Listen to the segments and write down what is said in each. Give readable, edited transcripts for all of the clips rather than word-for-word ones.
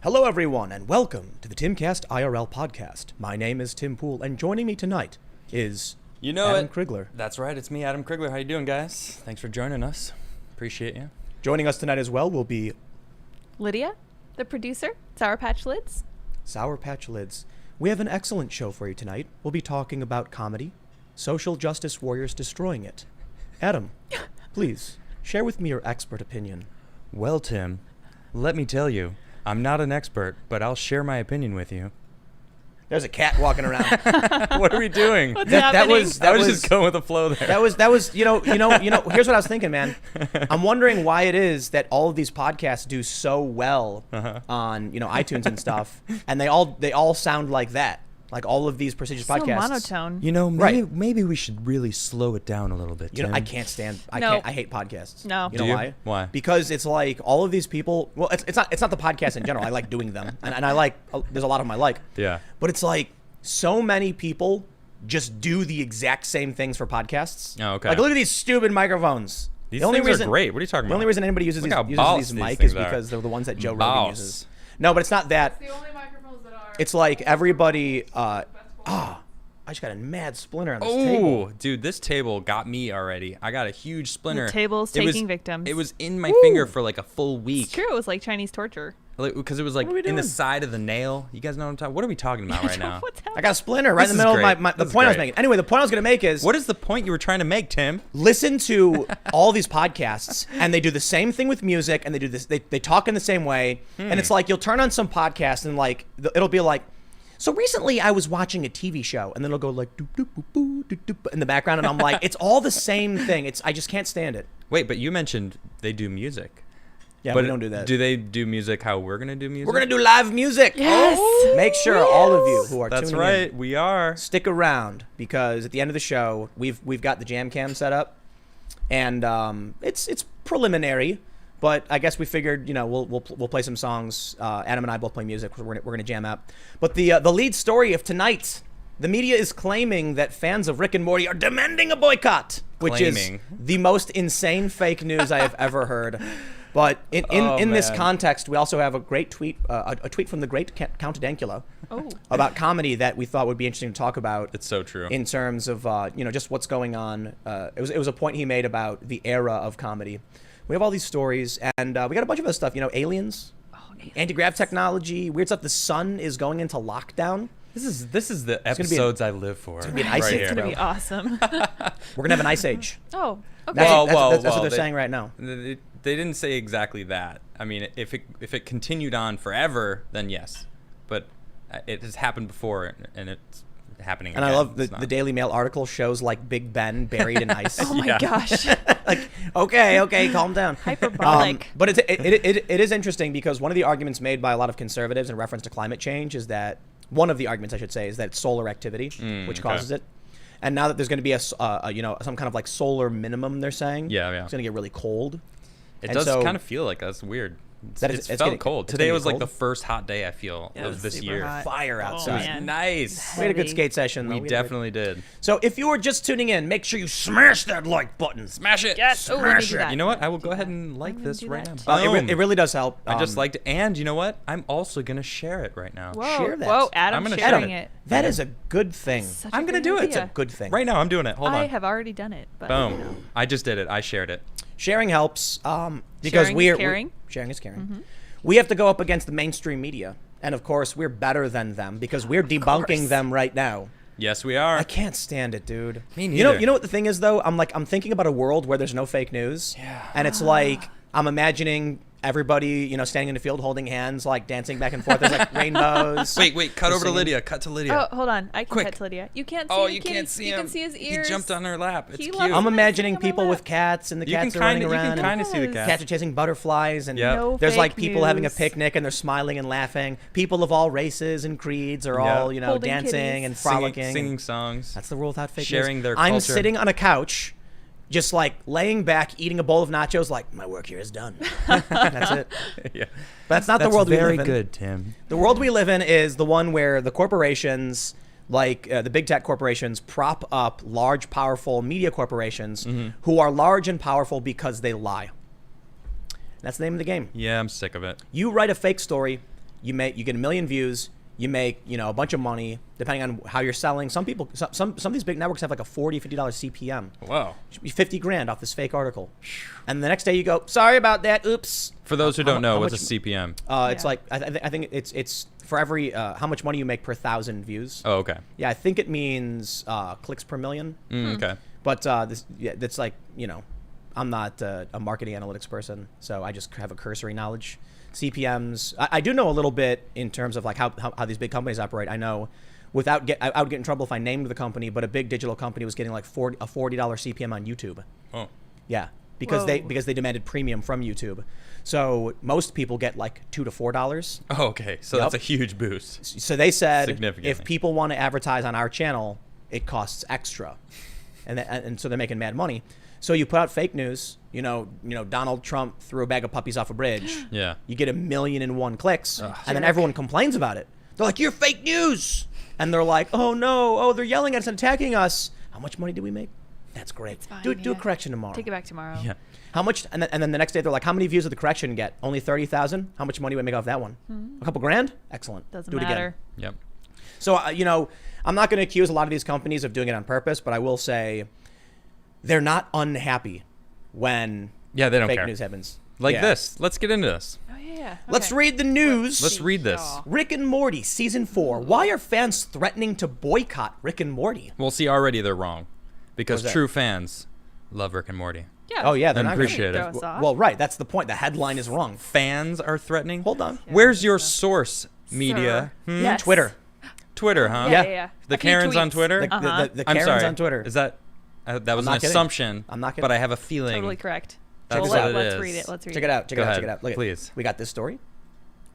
Hello, everyone, and welcome to the TimcastIRL podcast. My name is Tim Poole, and joining me tonight is Adam Krigler. That's right. It's me, Adam Krigler. How you doing, guys? Thanks for joining us. Appreciate you. Joining us tonight as well will be Lydia, the producer, Sour Patch Lids. Sour Patch Lids. We have an excellent show for you tonight. We'll be talking about comedy, social justice warriors destroying it. Adam, please, share with me your expert opinion. Well, Tim, let me tell you, I'm not an expert, but I'll share my opinion with you. There's a cat walking around. What are we doing? That was just going with the flow there. That was you know. Here's what I was thinking, man. I'm wondering why it is that all of these podcasts do so well on iTunes and stuff, and they all sound like that. Like all of these prestigious podcasts. So monotone. Maybe we should really slow it down a little bit, Tim. I can't stand. I hate podcasts. No. You know why? Why? Because it's like all of these people. Well, it's not the podcast in general. I like doing them, and I like. There's a lot of them I like. Yeah. But it's like so many people just do the exact same things for podcasts. Oh, okay. Like look at these stupid microphones. These things are great. What are you talking about? The only reason anybody uses these mics is because they're the ones that Joe Rogan uses. No, but it's not that. It's the only microphones that are. It's like everybody. I just got a mad splinter on this table. Oh, dude, this table got me already. I got a huge splinter. The table's taking victims. It was in my finger for like a full week. It's true. It was like Chinese torture. Because it was like in the side of the nail. You guys know what I'm talking. What are we talking about right now? I got a splinter right in the middle of the point I was making. Anyway, the point I was going to make is... What is the point you were trying to make, Tim? Listen to all these podcasts, and they do the same thing with music, and they do this. They talk in the same way, and it's like you'll turn on some podcast, and like it'll be like, so recently I was watching a TV show, and then it'll go like doop, doop, boop, boop, doop, doop, in the background, and I'm like, it's all the same thing. I just can't stand it. Wait, but you mentioned they do music. Yeah, but we don't do that. Do they do music how we're gonna do music? We're gonna do live music. Yes. Oh, make sure all of you who are That's tuning right. in, We are. stick around because at the end of the show we've got the jam cam set up, and it's preliminary. But I guess we figured, we'll play some songs. Adam and I both play music. We're gonna jam out. But the lead story of tonight, the media is claiming that fans of Rick and Morty are demanding a boycott, which is the most insane fake news I have ever heard. But in this context, we also have a great tweet, a tweet from the great Count Dankula about comedy that we thought would be interesting to talk about. It's so true. In terms of just what's going on. It was a point he made about the era of comedy. We have all these stories, and we got a bunch of other stuff. Aliens, anti-grav technology, weird stuff. The sun is going into lockdown. This is the episodes I live for. It's gonna be an ice age. It's gonna be awesome. We're gonna have an ice age. Oh, okay. That's what they're saying right now. They didn't say exactly that. I mean, if it continued on forever, then yes. But it has happened before, and it's happening again. And I love the Daily Mail article shows like Big Ben buried in ice. Oh my gosh. Like, okay, calm down. Hyperbolic. But it is interesting because one of the arguments made by a lot of conservatives in reference to climate change is that one of the arguments I should say is that it's solar activity which causes it. And now that there's going to be some kind of like solar minimum, they're saying it's going to get really cold. It does kind of feel like that's weird. It's felt cold. Today was like the first hot day I feel of this year. Hot. Fire outside. Man. Nice. We had a good skate session. We definitely did. So if you were just tuning in, make sure you smash that like button. Smash it. Yes. Smash it. You know what? I will go ahead and like this right now. It really does help. I just liked it. And you know what? I'm also going to share it right now. Whoa. Share that. Whoa, Adam's I'm gonna sharing share it. That is a good thing. I'm going to do it. It's a good thing. Right now, I'm doing it. Hold on. I have already done it. But, Boom. I just did it. I shared it. Sharing helps because sharing is caring. Mm-hmm. We have to go up against the mainstream media, and of course we're better than them because we're debunking them right now. Yes, we are. I can't stand it, dude. Me neither. You know what the thing is though? I'm thinking about a world where there's no fake news. Yeah. And it's like I'm imagining everybody, standing in the field holding hands, like dancing back and forth. There's like rainbows. Wait, cut over to Lydia. Cut to Lydia. Oh, hold on. I can Quick. cut to Lydia. You can't see Oh, him. you can't see him. You can see his ears. He jumped on her lap. It's cute. loves I'm it. imagining Sitting on my people lap. with cats, and the You cats can are running kind around. of kind of see the Yes. cat. Cats are chasing butterflies, and Yep. No there's like fake people having a news. picnic, and they're smiling and laughing. People of all races and creeds are all, Holding dancing kitties. and frolicking. Singing songs. That's the world without fake Sharing news. their I'm culture. sitting on a couch, just like laying back, eating a bowl of nachos, like my work here is done. That's it. Yeah. But that's not the world we live in. Very good, Tim. The world we live in is the one where the corporations, like the big tech corporations, prop up large, powerful media corporations who are large and powerful because they lie. That's the name of the game. Yeah, I'm sick of it. You write a fake story, you get 1 million views. You make, a bunch of money depending on how you're selling. Some people, some of these big networks have like a $40, $50 CPM. Wow. 50 grand off this fake article. And the next day you go, sorry about that. Oops. For those who don't know, what's a CPM? It's like, I think it's for every, how much money you make per 1,000 views. Oh, okay. Yeah, I think it means clicks per million. Okay. But that's like, I'm not a marketing analytics person, so I just have a cursory knowledge. CPMs. I do know a little bit in terms of like how these big companies operate. I know I would get in trouble if I named the company, but a big digital company was getting like $40 CPM on YouTube. Oh. Yeah, because Whoa. they demanded premium from YouTube. So most people get like $2 to $4. Oh, okay. So that's a huge boost. So they said Significantly. if people want to advertise on our channel, it costs extra, and so they're making mad money. So you put out fake news, Donald Trump threw a bag of puppies off a bridge. Yeah. You get 1,000,001 clicks, and then everyone complains about it. They're like, "You're fake news," and they're like, "Oh no, they're yelling at us and attacking us." How much money did we make? That's great. It's fine, Do a correction tomorrow. Take it back tomorrow. Yeah. How much? And then the next day they're like, "How many views did the correction get? Only 30,000. How much money do we make off that one? A couple grand. Excellent. Doesn't Do it matter. again." Yep. So I'm not going to accuse a lot of these companies of doing it on purpose, but I will say they're not unhappy when Yeah, they don't fake care. news happens. Like Yeah. this. Let's get into this. Oh yeah. Let's Okay. read the news. Let's read this. Rick and Morty season 4. Why are fans threatening to boycott Rick and Morty? Well, see, already they're wrong. Because What's that? true fans love Rick and Morty. Yeah. Oh yeah, they're And not gonna- appreciate it. Throw us off. Well, right. That's the point. The headline is wrong. Fans are threatening? Hold on. Yeah. Where's your source, media? Sir. Yes. Twitter. Twitter, huh? Yeah. Yeah. The A few Karens on tweets. Twitter? The I'm Karens sorry. on Twitter. Is that that was not an kidding. assumption? I'm not kidding. But I have a feeling. Totally correct. That's Well, what it let's is. read it. Let's read Check it out. Check Go it out. ahead. Check it out. Look at Please. We got this story.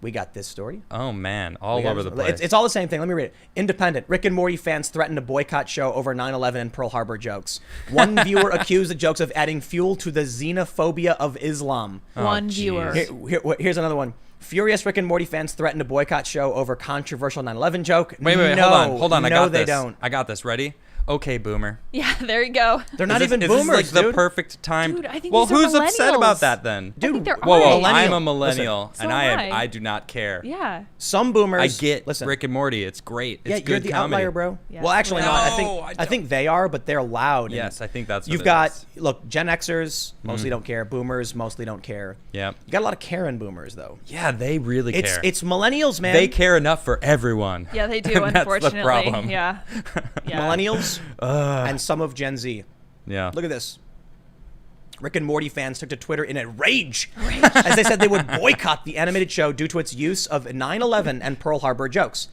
We got this story. Oh man, all We got over the this- place. It's all the same thing. Let me read it. Independent. Rick and Morty fans threaten to boycott show over 9/11 and Pearl Harbor jokes. One viewer accused the jokes of adding fuel to the xenophobia of Islam. One jeez. viewer. Here's another one. Furious Rick and Morty fans threaten to boycott show over controversial 9/11 joke. Wait, No, hold on. I no, got they this. don't. I got this. Ready? Okay, boomer. Yeah, there you go. They're not Is this- even is this, boomers, like the dude. perfect time. Dude, I think well, these are who's upset about millennials. that then? I think they're Whoa, alright. I'm a Millennial. millennial, Listen. and So am I. I do not care. Yeah. Some boomers. I get Listen. Rick and Morty. It's great. It's Yeah, good you're the comedy. outlier, bro. Yes, well, actually, we no. are. I No, I think they are, but they're loud. and Yes, I think that's what You've it got is. look, Gen Xers mostly don't care. Boomers mostly don't care. Yep. You got a lot of Karen boomers though. Yeah, they really care. It's millennials, man. They care enough for everyone. Yeah, they do. And that's Unfortunately. the problem. Yeah. Yeah. Millennials and some of Gen Z. Yeah. Look at this. Rick and Morty fans took to Twitter in a rage as they said they would boycott the animated show due to its use of 9/11 and Pearl Harbor jokes.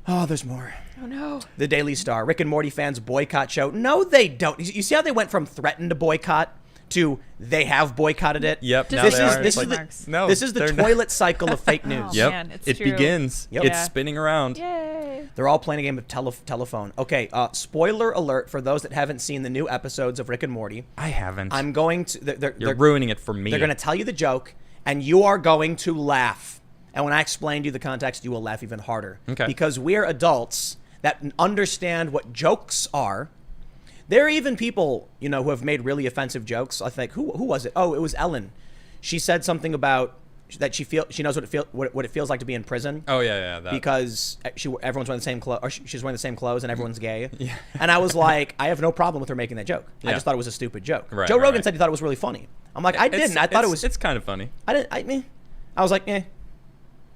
Oh, there's more. Oh no. The Daily Star. Rick and Morty fans boycott show. No, they don't. You see how they went from threaten to boycott to they have boycotted it? Yep. Just Now This they is are. this Like- is the, Marks. No, this is the they're not. toilet cycle of fake news. Oh, Yep. man, it's it true. begins. Yep. It's Yeah. spinning around. Yay. They're all playing a game of telephone. Okay, spoiler alert for those that haven't seen the new episodes of Rick and Morty. I haven't. I'm going to. You're They're ruining it for me. They're going to tell you the joke, and you are going to laugh. And when I explain to you the context, you will laugh even harder. Okay. Because we're adults that understand what jokes are. There are even people, who have made really offensive jokes. I think who was it? Oh, it was Ellen. She said something about that she knows what it feels like to be in prison. Oh yeah. That. Because everyone's wearing the same clothes, or she's wearing the same clothes, and everyone's gay. Yeah. And I was like, I have no problem with her making that joke. I Yeah. just thought it was a stupid joke. Right, Joe right, Rogan right. said he thought it was really funny. I'm like, I didn't. I thought it was. It's kind of funny. I didn't. I was like, eh.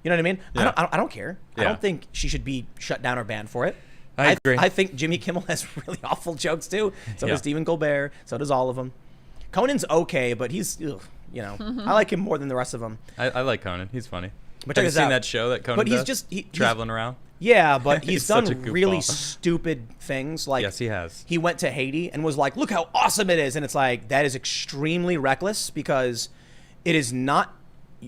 You know what I mean? Yeah. I don't care. I Yeah. don't think she should be shut down or banned for it. I agree. I think Jimmy Kimmel has really awful jokes too. So Yeah. does Stephen Colbert. So does all of them. Conan's okay, but he's, I like him more than the rest of them. I like Conan. He's funny. But Have check you this seen out. that show that Conan But he's does? just traveling around. Yeah, but he's He's such a done really goofball. stupid things. Like Yes, he has. He went to Haiti and was like, "Look how awesome it is," and it's like that is extremely reckless because it is not.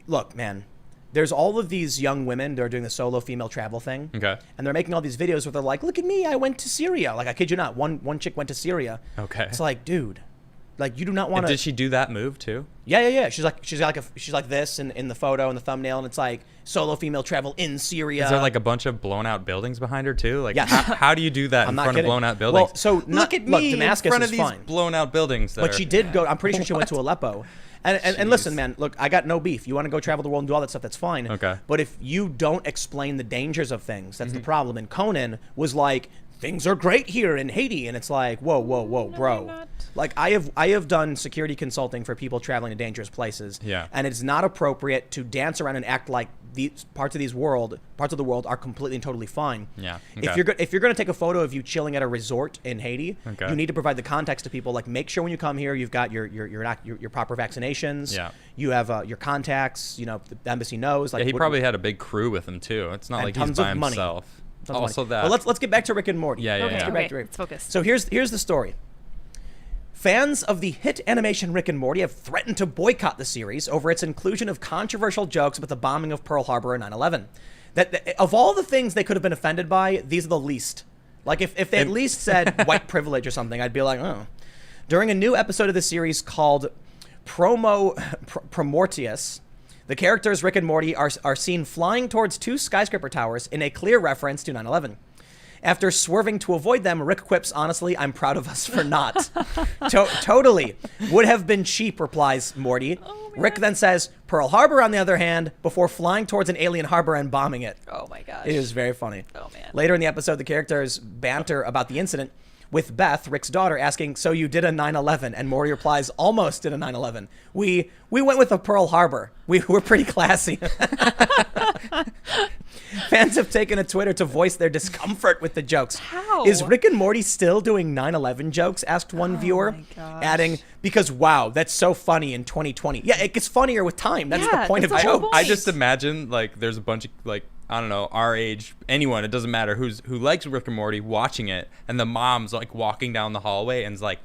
Look, man. There's all of these young women that are doing the solo female travel thing. Okay. And they're making all these videos where they're like, look at me, I went to Syria. Like, I kid you not, one chick went to Syria. Okay. It's like, dude, like you do not want And to. did she do that move too? Yeah. She's like this in the photo and the thumbnail, and it's like solo female travel in Syria. Is there like a bunch of blown out buildings behind her too? Like, Yeah. how do you do that I'm in not front kidding. of blown out buildings? Well, so look at look, me Damascus in front is of these fine. blown out buildings. But she did go. I'm pretty sure she went to Aleppo, And listen, man, look, I got no beef. You want to go travel the world and do all that stuff, that's fine. Okay. But if you don't explain the dangers of things, that's the problem. And Conan was like, things are great here in Haiti, and it's like, whoa, bro. Like I have done security consulting for people traveling to dangerous places. Yeah. And it's not appropriate to dance around and act like these parts of the world are completely and totally fine. Yeah. If you're going to take a photo of you chilling at a resort in Haiti, you need to provide the context to people. Like, make sure when you come here, you've got your proper vaccinations. Yeah. You have your contacts. You know, the embassy knows. Like, he probably had a big crew with him too. It's not like he's by himself. Also that. Well, let's get back to Rick and Morty. Yeah. Let's focus. So here's the story. Fans of the hit animation Rick and Morty have threatened to boycott the series over its inclusion of controversial jokes about the bombing of Pearl Harbor and 9/11. That of all the things they could have been offended by, these are the least. Like if they at least said white privilege or something, I'd be like, oh. During a new episode of the series called Promortius, the characters Rick and Morty are seen flying towards two skyscraper towers in a clear reference to 9/11. After swerving to avoid them, Rick quips, honestly, I'm proud of us for not. Totally. Would have been cheap, replies Morty. Oh, Rick then says, Pearl Harbor, on the other hand, before flying towards an alien harbor and bombing it. Oh, my gosh. It is very funny. Oh, man. Later in the episode, the characters banter about the incident, with Beth, Rick's daughter, asking, so you did a 9/11? And Morty replies, almost did a 9/11. We went with a Pearl Harbor. We're pretty classy. Fans have taken to Twitter to voice their discomfort with the jokes. How? Is Rick and Morty still doing 9/11 jokes? Asked one viewer, my gosh. adding, because wow, that's so funny in 2020. Yeah, it gets funnier with time. That's the point of that's the whole jokes. point. I just imagine like there's a bunch of like, I don't know, our age, anyone, it doesn't matter who likes Rick and Morty watching it, and the mom's like walking down the hallway and is like,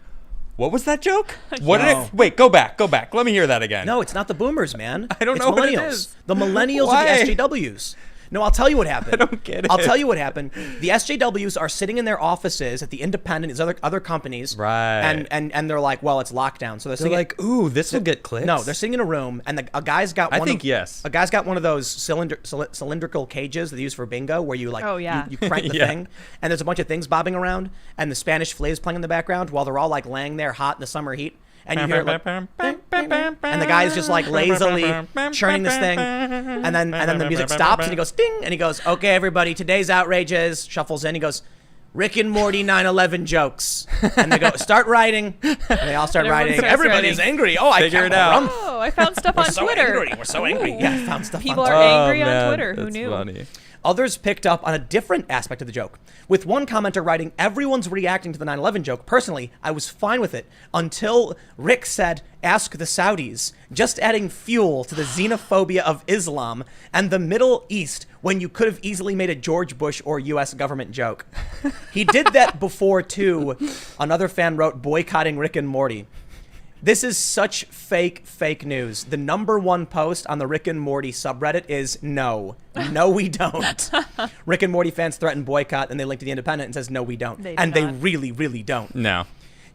what was that joke? What did it? Wait, go back. Let me hear that again. No, it's not the boomers, man. I don't it's know what millennials. it is. The millennials Why? are the SJWs. No, I'll tell you what happened. I don't get it. I'll tell you what happened. The SJWs are sitting in their offices at the Independent, these other companies, Right. And they're like, well, it's lockdown, so they're sitting like, ooh, this will get clicks. No, they're sitting in a room, and a guy's got. Yes. A guy's got one of those cylindrical cages that they use for bingo, where you like, you crank the thing, and there's a bunch of things bobbing around, and the Spanish flea is playing in the background while they're all like laying there hot in the summer heat. And you hear like, and the guy's just like lazily churning this thing, and then the music stops, and he goes ding, and he goes, okay, everybody, today's outrages. Shuffles in, he goes, Rick and Morty 9/11 jokes, and they go start writing, and they all start writing. Everybody's angry. Oh, I figure can't it out. Oh, I found stuff on Twitter. We're so angry. Yeah, I found stuff. People on are Twitter. angry on Twitter. Who That's knew? Funny. Others picked up on a different aspect of the joke, with one commenter writing, everyone's reacting to the 9/11 joke. Personally, I was fine with it until Rick said, ask the Saudis, just adding fuel to the xenophobia of Islam and the Middle East when you could have easily made a George Bush or U.S. government joke. He did that before, too. Another fan wrote, boycotting Rick and Morty. This is such fake news. The #1 post on the Rick and Morty subreddit is no, we don't. Rick and Morty fans threaten boycott, and they link to the Independent and says no, we don't. They really don't. No.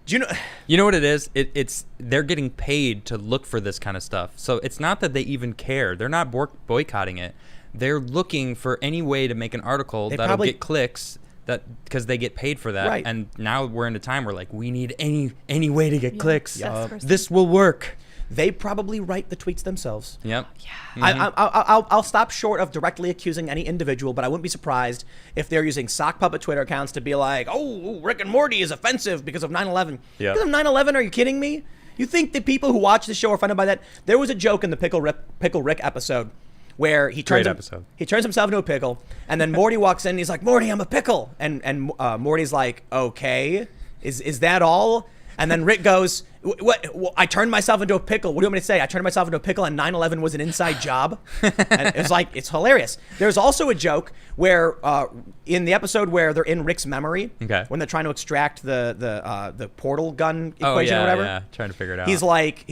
Do you know? You know what it is? It's they're getting paid to look for this kind of stuff. So it's not that they even care. They're not boycotting it. They're looking for any way to make an article that'll get clicks. That because they get paid for that, right. And now we're in a time where like we need any way to get clicks. This will work. They probably write the tweets themselves. Yep. Yeah. Mm-hmm. I'll stop short of directly accusing any individual, but I wouldn't be surprised if they're using sock puppet Twitter accounts to be like, oh, Rick and Morty is offensive because of 9/11. Yeah. Because of 9/11? Are you kidding me? You think the people who watch the show are offended by that? There was a joke in the Pickle Rick episode where he turns himself into a pickle, and then Morty walks in and he's like, Morty, I'm a pickle. And Morty's like, okay, is that all? And then Rick goes, what? I turned myself into a pickle. What do you want me to say? I turned myself into a pickle and 9/11 was an inside job? And it's like, it's hilarious. There's also a joke where in the episode where they're in Rick's memory, when they're trying to extract the portal gun equation or whatever. Yeah, trying to figure it out. He's like,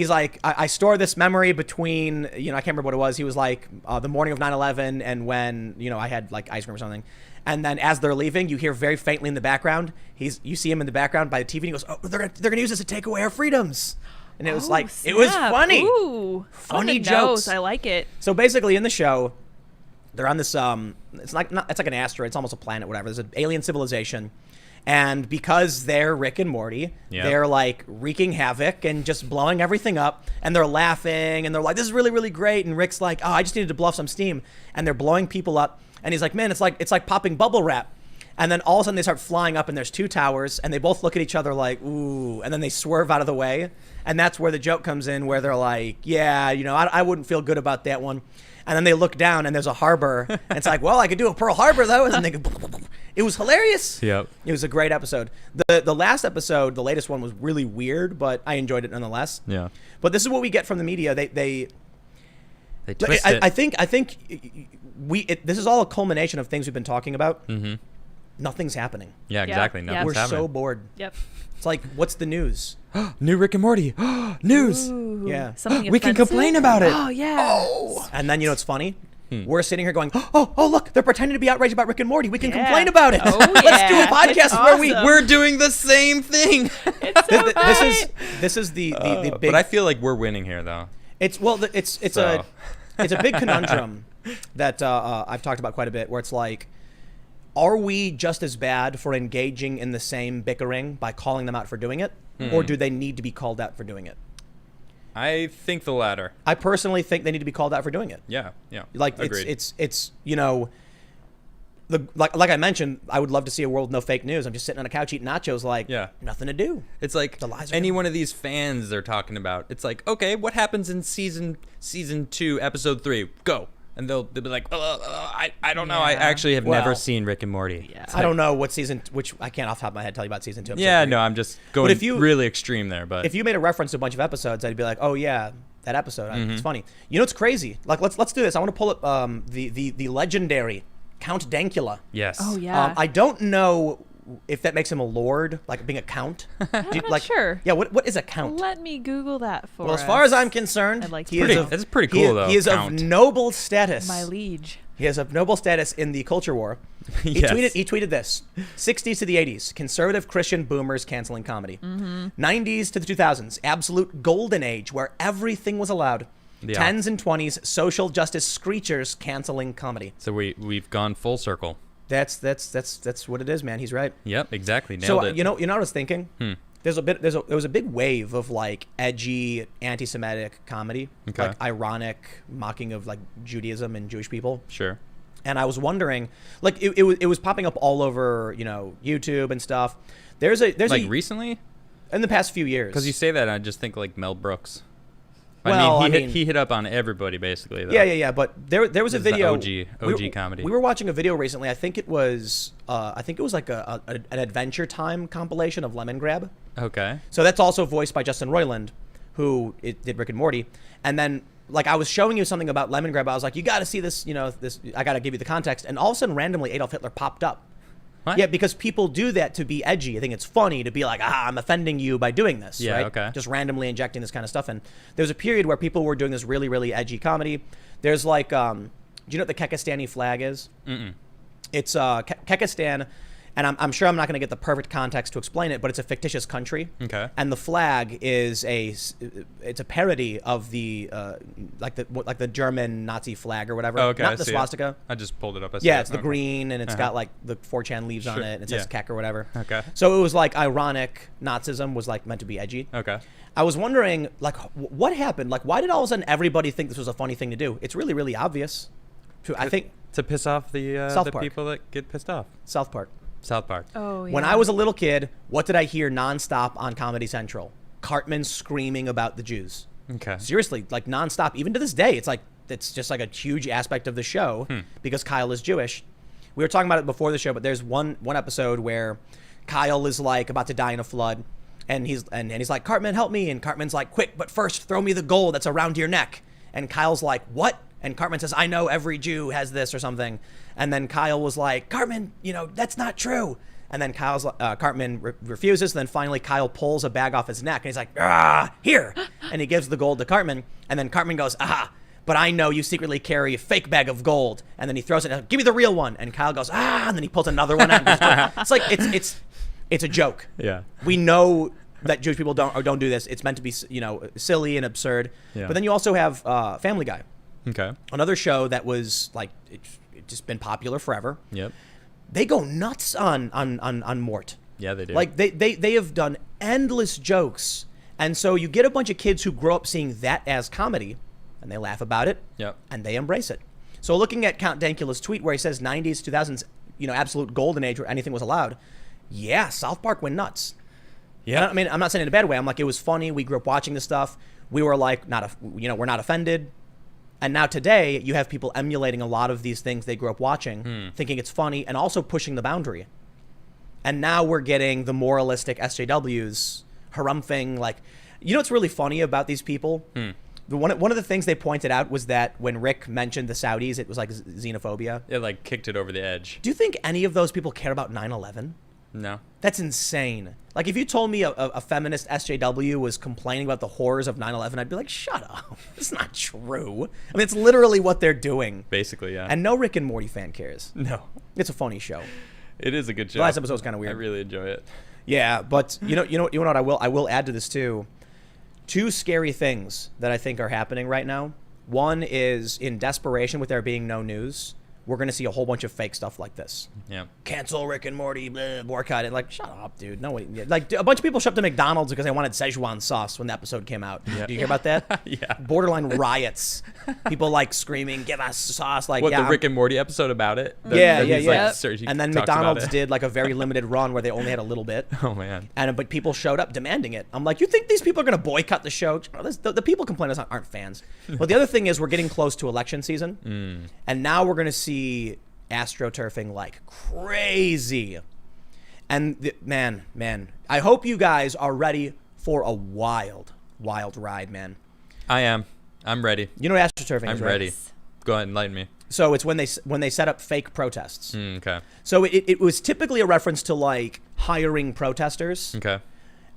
I store this memory between, I can't remember what it was. He was like, the morning of 9/11 and when, I had like ice cream or something. And then as they're leaving, you hear very faintly in the background, you see him in the background by the TV, and he goes, oh, they're gonna use this to take away our freedos. And it was like, snap. It was funny. Ooh, funny on the jokes. nose. I like it. So basically in the show, they're on this, it's like an asteroid, it's almost a planet, whatever. There's an alien civilization. And because they're Rick and Morty, they're like wreaking havoc and just blowing everything up. And they're laughing and they're like, this is really, really great. And Rick's like, oh, I just needed to blow off some steam. And they're blowing people up. And he's like, man, it's like popping bubble wrap. And then all of a sudden they start flying up and there's two towers and they both look at each other like, ooh, and then they swerve out of the way. And that's where the joke comes in where they're like, yeah, you know, I wouldn't feel good about that one. And then they look down and there's a harbor. And it's like, well, I could do a Pearl Harbor though. And then they go, it was hilarious. Yep. It was a great episode. The last episode, the latest one, was really weird, but I enjoyed it nonetheless. Yeah. But this is what we get from the media. They twist it. I think this is all a culmination of things we've been talking about. Mm-hmm. Nothing's happening. Yeah, exactly. Yeah. Nothing's We're happening. so bored. Yep. It's like, what's the news? New Rick and Morty. News. Ooh, Yeah. something We can offensive? complain about it. Oh, yeah. And then, you know, it's funny. We're sitting here going, oh, look, they're pretending to be outraged about Rick and Morty. We can Yeah. complain about it. Oh, Let's do a yeah. podcast It's where we. awesome. We're doing the same thing. It's so This is the big. But I feel like we're winning here, though. It's So. it's a big conundrum that I've talked about quite a bit, where it's like, are we just as bad for engaging in the same bickering by calling them out for doing it, or do they need to be called out for doing it? I think the latter. I personally think they need to be called out for doing it. Yeah. Like Agreed. it's you know, like I mentioned, I would love to see a world with no fake news. I'm just sitting on a couch eating nachos, like nothing to do. It's like The lies are any gone. one of these fans they're talking about. It's like, okay, what happens in season 2, episode 3? Go. And they'll be like, I don't know. I Yeah. actually have never Well, seen Rick and Morty. Yeah. I don't know what season, which I can't off the top of my head tell you about season 2. episode Yeah, 3. no, I'm just going if you- really extreme there. But If you made a reference to a bunch of episodes, I'd be like, oh yeah, that episode. It's funny. You know, it's crazy. Like let's do this. I want to pull up the legendary Count Dankula. yes. Oh, yeah. I don't know if that makes him a lord, like being a count. I'm not sure. Yeah, what is a count? Let me Google that for Well, as far us. as I'm concerned, I'd like to he know. is of, That's pretty he- cool, though, He is count. of noble status. My liege. He is of noble status in the culture war. He Yes. tweeted this: 60s to the 80s, conservative Christian boomers canceling comedy. 90s to the 2000s, absolute golden age where everything was allowed. Yeah. 10s and 20s, social justice screechers canceling comedy. So we've gone full circle. That's what it is, man. He's right. Yep, exactly. Nailed So it. you know what I was thinking? There was a big wave of like edgy anti-Semitic comedy, Okay. like ironic mocking of like Judaism and Jewish people. Sure. And I was wondering, like it was popping up all over, you know, YouTube and stuff. There's Like a recently? in the past few years. Because you say that, I just think like Mel Brooks. Well, he hit up on everybody basically. Though. Yeah. But there was a This is the video. OG comedy. We were watching a video recently. I think it was like an Adventure Time compilation of Lemon Grab. Okay. So that's also voiced by Justin Roiland, who did Rick and Morty. And then, like, I was showing you something about Lemon Grab. I was like, you got to see this, you know, this. I got to give you the context. And all of a sudden, randomly, Adolf Hitler popped up. What? Yeah, because people do that to be edgy. I think it's funny to be like, I'm offending you by doing this. Yeah, right? okay. Just randomly injecting this kind of stuff in. There was a period where people were doing this really, really edgy comedy. There's like, do you know what the Kekistani flag is? Mm-mm. It's Kekistan, and I'm sure I'm not going to get the perfect context to explain it, but it's a fictitious country. Okay. And the flag is it's a parody of the like the German Nazi flag or whatever. Oh, okay. I Not the see it. swastika. I just pulled it up. I see Yeah, it. it's the Okay. green, and it's Uh-huh. got like the 4chan leaves on Sure. it, and it says Yeah. Kek or whatever. Okay. So it was like ironic Nazism was like meant to be edgy. Okay. I was wondering, like, what happened? Like, why did all of a sudden everybody think this was a funny thing to do? It's really, really obvious. I think To piss off South the Park. people that get pissed off. South Park. South Park. Oh, yeah. When I was a little kid, what did I hear nonstop on Comedy Central? Cartman screaming about the Jews. Okay. Seriously, like nonstop. Even to this day, it's just like a huge aspect of the show because Kyle is Jewish. We were talking about it before the show, but there's one episode where Kyle is like about to die in a flood, and he's like, Cartman, help me, and Cartman's like, quick, but first throw me the gold that's around your neck. And Kyle's like, what? And Cartman says, I know every Jew has this or something. And then Kyle was like, Cartman, you know, that's not true. And then Cartman refuses. Then finally Kyle pulls a bag off his neck and he's like, here. And he gives the gold to Cartman. And then Cartman goes, but I know you secretly carry a fake bag of gold. And then he throws it, give me the real one. And Kyle goes, and then he pulls another one out. And it's like, it's a joke. Yeah. We know that Jewish people don't do this. It's meant to be, you know, silly and absurd. Yeah. But then you also have Family Guy, Okay. another show that was like it's just been popular forever. Yep. They go nuts on Mort. Yeah, they do. Like they have done endless jokes, and so you get a bunch of kids who grow up seeing that as comedy, and they laugh about it, Yep. and they embrace it. So looking at Count Dankula's tweet where he says 90s, 2000s, absolute golden age where anything was allowed. Yeah, South Park went nuts. Yeah. I mean, I'm not saying it in a bad way. I'm like, it was funny. We grew up watching this stuff. We were like, we're not offended. And now today, you have people emulating a lot of these things they grew up watching, thinking it's funny, and also pushing the boundary. And now we're getting the moralistic SJWs harumphing. Like, what's really funny about these people? One of the things they pointed out was that when Rick mentioned the Saudis, it was like xenophobia. It like kicked it over the edge. Do you think any of those people care about 9/11? No. That's insane. Like, if you told me a feminist SJW was complaining about the horrors of 9/11, I'd be like, shut up. It's not true. I mean, it's literally what they're doing. Basically, yeah. And no Rick and Morty fan cares. No. It's a funny show. It is a good show. The last episode was kind of weird. I really enjoy it. Yeah, but you know what I will add to this too. Two scary things that I think are happening right now. One is, in desperation with there being no news, we're going to see a whole bunch of fake stuff like this. Yeah. Cancel Rick and Morty, blah, boycott it. Like, shut up, dude. No way. Like, a bunch of people showed up to McDonald's because they wanted Szechuan sauce when the episode came out. Yeah. Did you hear about that? Yeah. Borderline riots. People like screaming, give us sauce. Like, What, yeah, the Rick and Morty episode about it? Yeah. Like, and then McDonald's did like a very limited run where they only had a little bit. Oh, man. But people showed up demanding it. I'm like, you think these people are going to boycott the show? The people complaining aren't fans. But the other thing is, we're getting close to election season. And now we're going to see astroturfing like crazy. And man, I hope you guys are ready for a wild ride, man. I am. I'm ready. You know what astroturfing I'm is, right? ready. Go ahead, enlighten me. So it's when they set up fake protests. Okay. So it was typically a reference to like hiring protesters. Okay.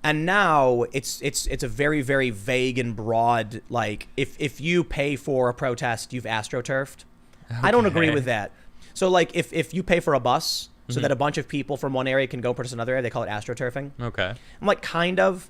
And now it's a very, very vague and broad, like, if you pay for a protest, you've astroturfed. Okay. I don't agree with that. So like if you pay for a bus so that a bunch of people from one area can go protest another area, they call it astroturfing. Okay. I'm like, kind of.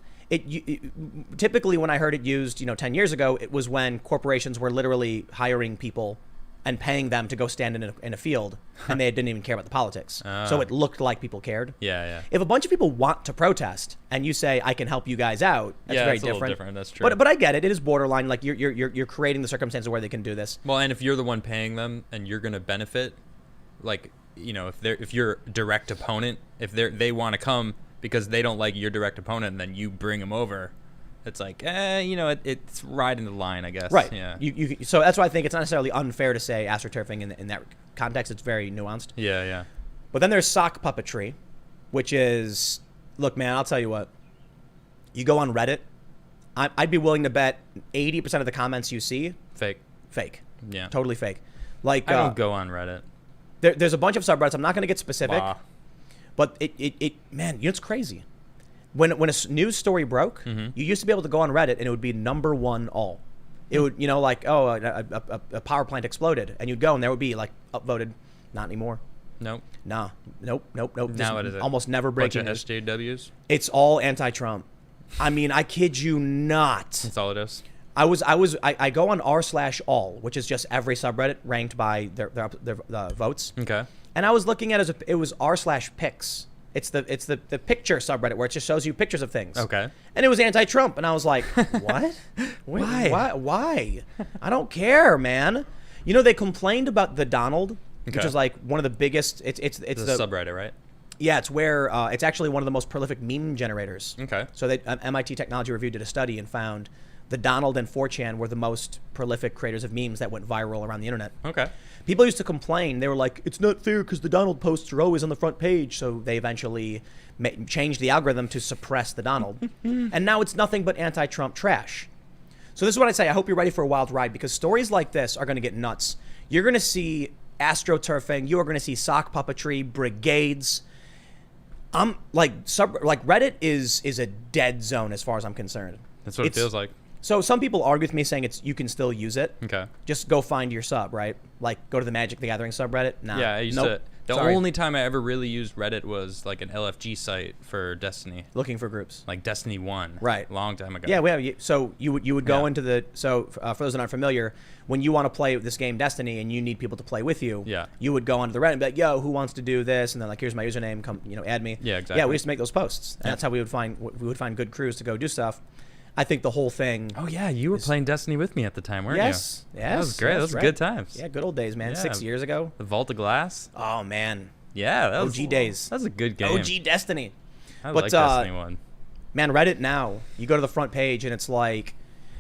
Typically when I heard it used, 10 years ago, it was when corporations were literally hiring people and paying them to go stand in a field, and they didn't even care about the politics. So it looked like people cared. Yeah. If a bunch of people want to protest and you say, I can help you guys out, that's very it's different. A little different. That's true. But I get it. It is borderline. Like you're creating the circumstances where they can do this. Well, and if you're the one paying them and you're going to benefit, like, if your direct opponent, if they want to come because they don't like your direct opponent, and then you bring them over, it's like, it's riding the line, I guess. Right. Yeah. So that's why I think it's not necessarily unfair to say astroturfing in that context. It's very nuanced. Yeah. But then there's sock puppetry, which is, look, man, I'll tell you what. You go on Reddit, I'd be willing to bet 80% of the comments you see, fake. Yeah. Totally fake. Like, I don't go on Reddit. There's a bunch of subreddits. I'm not going to get specific, Bah. but man, it's crazy. When a news story broke, you used to be able to go on Reddit and it would be #1 all. It would, like, a power plant exploded, and you'd go and there would be like upvoted. Not anymore. Nope. Nah. Nope. Now what is it? Almost never breaking news. Bunch of SJWs. It's all anti-Trump. I mean, I kid you not. That's all it is. I go on r/all, which is just every subreddit ranked by their votes. Okay. And I was looking at it was r/pics. It's the picture subreddit where it just shows you pictures of things. Okay. And it was anti-Trump, and I was like, what? Why? Why? I don't care, man. They complained about the Donald, which Okay. is like one of the biggest. It's the subreddit, right? Yeah, it's where it's actually one of the most prolific meme generators. Okay. So MIT Technology Review did a study and found the Donald and 4chan were the most prolific creators of memes that went viral around the internet. Okay. People used to complain. They were like, it's not fair because the Donald posts are always on the front page. So they eventually changed the algorithm to suppress the Donald. And now it's nothing but anti-Trump trash. So this is what I say. I hope you're ready for a wild ride, because stories like this are going to get nuts. You're going to see astroturfing. You are going to see sock puppetry, brigades. Reddit is a dead zone as far as I'm concerned. That's what it feels like. So some people argue with me saying you can still use it. Okay. Just go find your sub, right? Like go to the Magic the Gathering subreddit. Nah. Yeah, I used to The Sorry. only time I ever really used Reddit was like an LFG site for Destiny, Looking for groups. like Destiny 1. Right. Long time ago. Yeah, we have. So you would go Yeah. into the for those that aren't familiar, when you want to play this game Destiny and you need people to play with you, Yeah. you would go onto the Reddit and be like, "Yo, who wants to do this?" And then like, "Here's my username. Come, add me." Yeah, Yeah, exactly. we used to make those posts, and that's how we would find good crews to go do stuff. I think the whole thing. Oh yeah, you were playing Destiny with me at the time, weren't Yes, you? yes, That was great. yes, That was right. good times. Yeah, good old days, man. Yeah. 6 years ago. The Vault of Glass. Oh man, Yeah, that was OG days. That was a good game. OG Destiny. I But, like Destiny 1. Man, Reddit now, you go to the front page and it's like,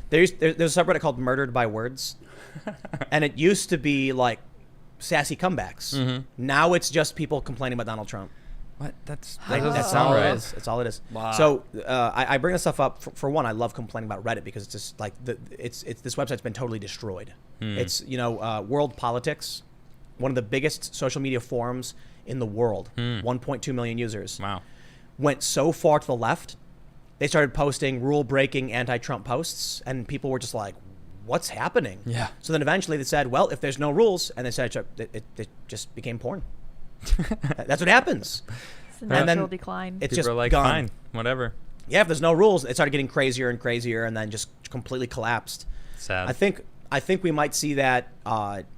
there's a subreddit called Murdered by Words, and it used to be like sassy comebacks. Mm-hmm. Now it's just people complaining about Donald Trump. What? That Like, doesn't that's sound all right. it is. That's all it is. Wow. So I bring this stuff up for one. I love complaining about Reddit because it's just like it's this website's been totally destroyed. It's world politics, one of the biggest social media forums in the world, 1.2 million users. Wow. Went so far to the left, they started posting rule-breaking anti-Trump posts, and people were just like, "What's happening?" Yeah. So then eventually they said, "Well, if there's no rules," and they said it just became porn. That's what happens. It's a And then natural decline. It's People just are like, gone. fine, whatever. Yeah, if there's no rules, it started getting crazier and crazier, and then just completely collapsed. Sad. I think we might see that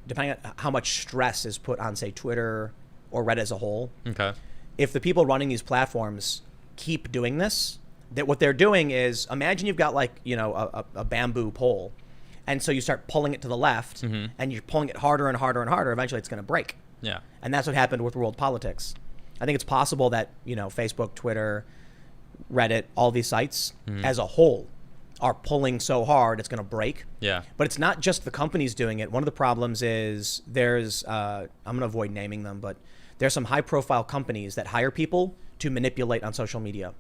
depending on how much stress is put on, say, Twitter or Reddit as a whole. Okay. If the people running these platforms keep doing this, that what they're doing is, imagine you've got like a bamboo pole, and so you start pulling it to the left, and you're pulling it harder and harder and harder. Eventually, it's going to break. Yeah. And that's what happened with world politics. I think it's possible that, Facebook, Twitter, Reddit, all these sites as a whole are pulling so hard it's going to break. Yeah. But it's not just the companies doing it. One of the problems is there's, I'm going to avoid naming them, but there's some high profile companies that hire people to manipulate on social media.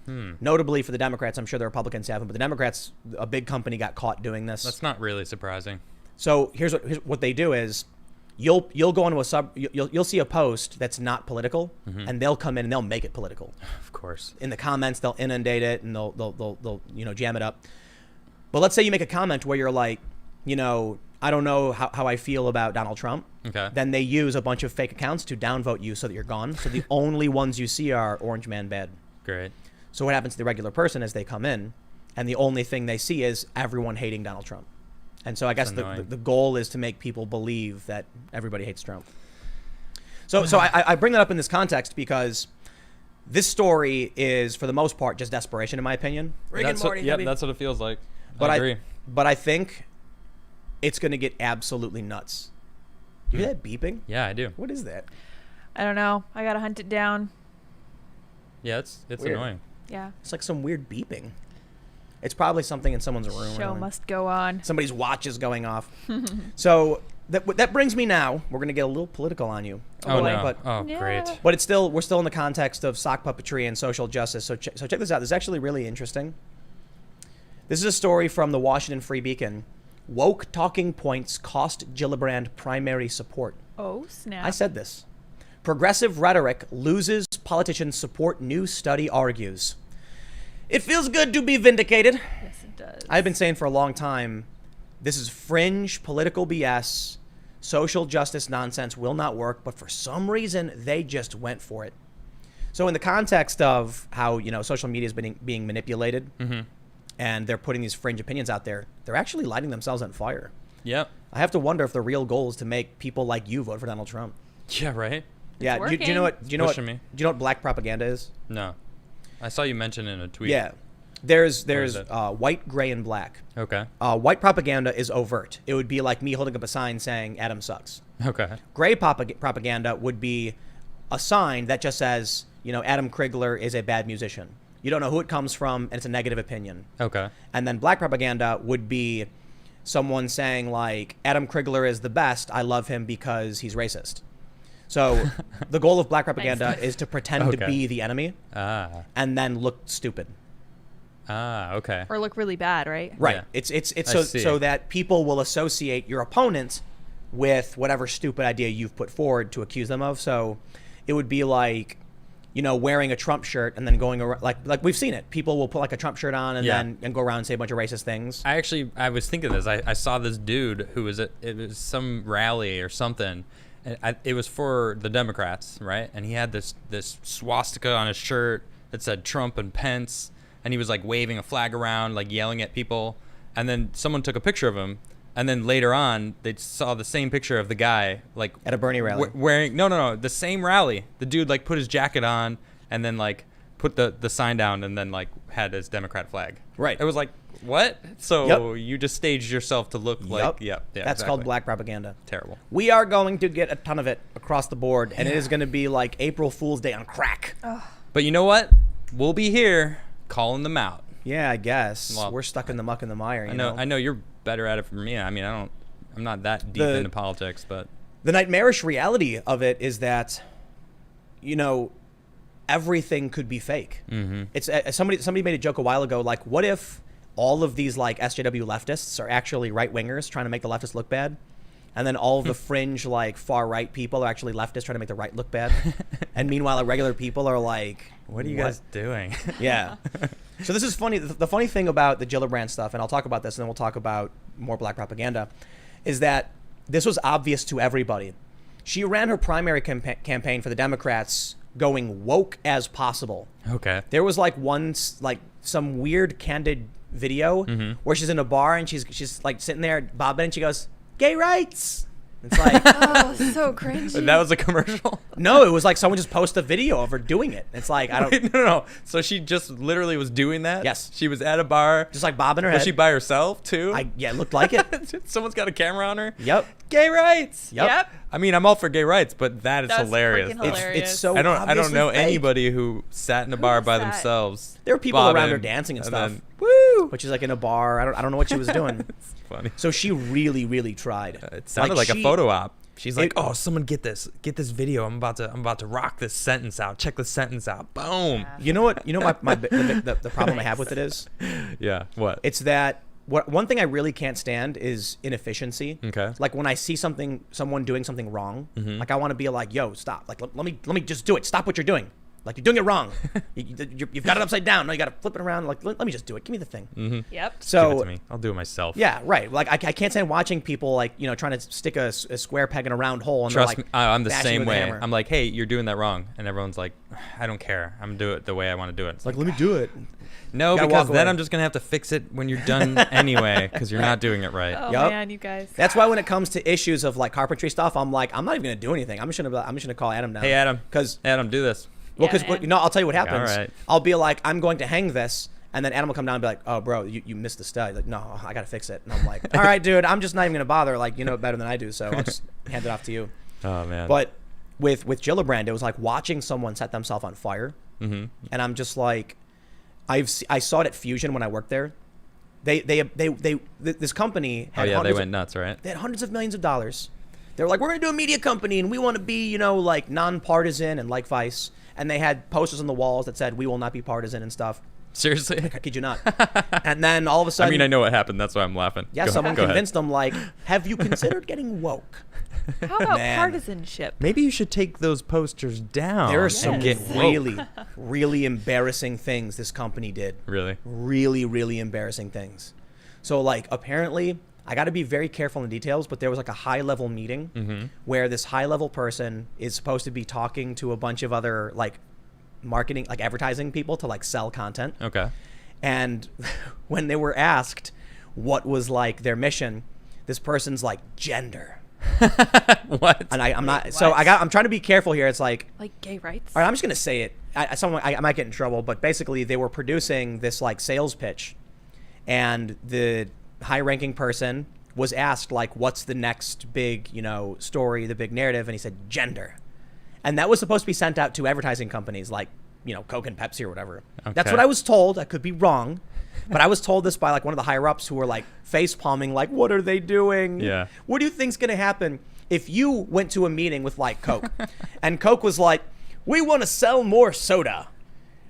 Notably for the Democrats, I'm sure the Republicans haven't, but the Democrats, a big company got caught doing this. That's not really surprising. So here's what they do is, you'll go into you'll see a post that's not political, and they'll come in and they'll make it political. Of course. In the comments, they'll inundate it and they'll jam it up. But let's say you make a comment where you're like, I don't know how I feel about Donald Trump. Okay. Then they use a bunch of fake accounts to downvote you so that you're gone. So the only ones you see are Orange Man bad. Great. So what happens to the regular person is they come in, and the only thing they see is everyone hating Donald Trump. And so I guess the goal is to make people believe that everybody hates Trump. So I bring that up in this context because this story is, for the most part, just desperation, in my opinion. That's what it feels like. But I agree. But I think it's going to get absolutely nuts. You hear that beeping? Yeah, I do. What is that? I don't know. I gotta hunt it down. Yeah, it's Weird. annoying. Yeah. It's like some weird beeping. It's probably something in someone's room. or Show something. must go on. Somebody's watch is going off. So that brings me now. We're going to get a little political on you. Oh, boy, no. But, Oh, Yeah. great. but we're still in the context of sock puppetry and social justice. So check this out. This is actually really interesting. This is a story from the Washington Free Beacon. Woke talking points cost Gillibrand primary support. Oh, snap. I said this. Progressive rhetoric loses politicians' support, new study argues. It feels good to be vindicated. Yes, it does. I've been saying for a long time, this is fringe political BS. Social justice nonsense will not work, but for some reason, they just went for it. So in the context of how, social media is being manipulated, and they're putting these fringe opinions out there, they're actually lighting themselves on fire. Yep. I have to wonder if the real goal is to make people like you vote for Donald Trump. Yeah, right? Yeah, do you know what? Do you know what? pushing me. Do you know what black propaganda is? No. I saw you mention it in a tweet. Yeah, there's is it? white, gray, and black. Okay. White propaganda is overt. It would be like me holding up a sign saying Adam sucks. Okay. Gray propaganda would be a sign that just says, Adam Krigler is a bad musician. You don't know who it comes from, and it's a negative opinion. Okay. And then black propaganda would be someone saying like, Adam Krigler is the best. I love him because he's racist. So the goal of black propaganda Nice. is to pretend to Okay. be the enemy Ah. and then look stupid. Okay. Or look really bad, right? Right. Yeah. It's I so see. so that people will associate your opponent with whatever stupid idea you've put forward to accuse them of. So it would be like, wearing a Trump shirt and then going around like we've seen it. People will put like a Trump shirt on and Yeah. then go around and say a bunch of racist things. I was thinking this. I saw this dude who it was some rally or something, it was for the Democrats, right? And he had this swastika on his shirt that said Trump and Pence, and he was like waving a flag around, like yelling at people. And then someone took a picture of him, and then later on they saw the same picture of the guy like At a Bernie rally. wearing the same rally. The dude like put his jacket on and then like put the sign down and then like had his Democrat flag. Right. It was like, what? So you just staged yourself to look like, yeah, That's called black propaganda. Terrible. We are going to get a ton of it across the board, and it is going to be like April Fool's Day on crack. But you know what? We'll be here calling them out. Yeah, I guess. Well, we're stuck in the muck and the mire, you know. I know you're better at it than me. I mean, I'm not that deep into politics, but the nightmarish reality of it is that, you know, everything could be fake. Mm-hmm. It's somebody made a joke a while ago, like, what if all of these like SJW leftists are actually right wingers trying to make the leftists look bad, and then all of the fringe like far right people are actually leftists trying to make the right look bad, and meanwhile regular people are like, what are you guys doing? Yeah. So this is funny. The funny thing about the Gillibrand stuff, and I'll talk about this, and then we'll talk about more black propaganda, is that this was obvious to everybody. She ran her primary campaign for the Democrats going woke as possible. Okay. There was like some weird candid video where she's in a bar and she's like sitting there bobbing and she goes, "Gay rights." It's like, Oh, so cringy. That was a commercial? no, it was like someone just posted a video of her doing it. It's like, I don't, Wait, no. So she just literally was doing that? Yes. She was at a bar. just like bobbing her Was head. she by herself too? Yeah, it looked like it. Someone's got a camera on her? Yep. Gay rights. Yep. I mean, I'm all for gay rights, but that is That's hilarious. freaking It's hilarious. so I don't obviously know fake. anybody who sat in a bar is by that? themselves. There were people around her bobbing, dancing and stuff. then, woo! But she's like in a bar. I don't know what she was doing. It's funny. So she really, really tried. It sounded like a she- photo op. She's like, It- "Oh, someone get this video. I'm about to rock this sentence out. Check the sentence out. Boom." You know what? You know the problem I have with it is, Yeah. What? it's that one thing I really can't stand is inefficiency. Okay. Like when I see someone doing something wrong, like I want to be like, "Yo, stop! Like let me just do it. Stop what you're doing. Like you're doing it wrong. You've got it upside down. No, you got to flip it around. Like let me just do it. Give me the thing." Yep. Give it So to me. I'll do it myself. yeah, right. Like I can't stand watching people like, you know, trying to stick a square peg in a round hole and Trust they're me, like I'm the bashing same with a way. hammer. I'm like, "Hey, you're doing that wrong," and everyone's like, "I don't care. I'm gonna do it the way I want to do it." It's like, let me do it. no, gotta because walk then away. I'm just gonna have to fix it when you're done anyway, because you're not doing it right. Oh Yup. man, you guys. That's why when it comes to issues of like carpentry stuff, I'm like, I'm not even gonna do anything. I'm just gonna call Adam down. Hey, Adam. Because Adam, do this. well, Yeah, because man. no, I'll tell you what Like, happens. all right. I'll be like, I'm going to hang this, and then Adam will come down and be like, "Oh, bro, you missed the stud." Like, no, I gotta fix it. And I'm like, all right, dude, I'm just not even gonna bother. Like, you know it better than I do, so I'll just hand it off to you. Oh man. But with Gillibrand, it was like watching someone set themselves on fire, and I'm just like, I saw it at Fusion when I worked there. This company Oh had yeah, they hundreds went nuts, right? they had hundreds of millions of dollars. They were like, we're going to do a media company and we want to be, you know, like nonpartisan and like Vice. And they had posters on the walls that said, we will not be partisan and stuff. Seriously? I kid you not. And then all of a I sudden, mean, I know what happened. That's why I'm laughing. yeah, Go- someone go ahead. convinced them, like, have you considered getting woke? How about Man. partisanship? Maybe you should take those posters down. There are some and get woke. really, really embarrassing things this company did. Really? Really, really embarrassing things. So, like, apparently, I got to be very careful in the details, but there was like a high-level meeting where this high-level person is supposed to be talking to a bunch of other, like, marketing, like advertising people to, like, sell content. Okay. And when they were asked what was, like, their mission, this person's like, gender. What? And I'm not, Wait, so what? I'm trying to be careful here. It's like, Like gay rights? all right, I'm just going to say it. I might get in trouble, but basically they were producing this, like, sales pitch. And the high-ranking person was asked, like, what's the next big, you know, story, the big narrative? And he said, gender. And that was supposed to be sent out to advertising companies like, you know, Coke and Pepsi or whatever. That's Okay. what I was told. I could be wrong. But I was told this by, like, one of the higher-ups who were, like, face-palming, like, what are they doing? Yeah. What do you think's going to happen if you went to a meeting with, like, Coke? And Coke was like, we want to sell more soda.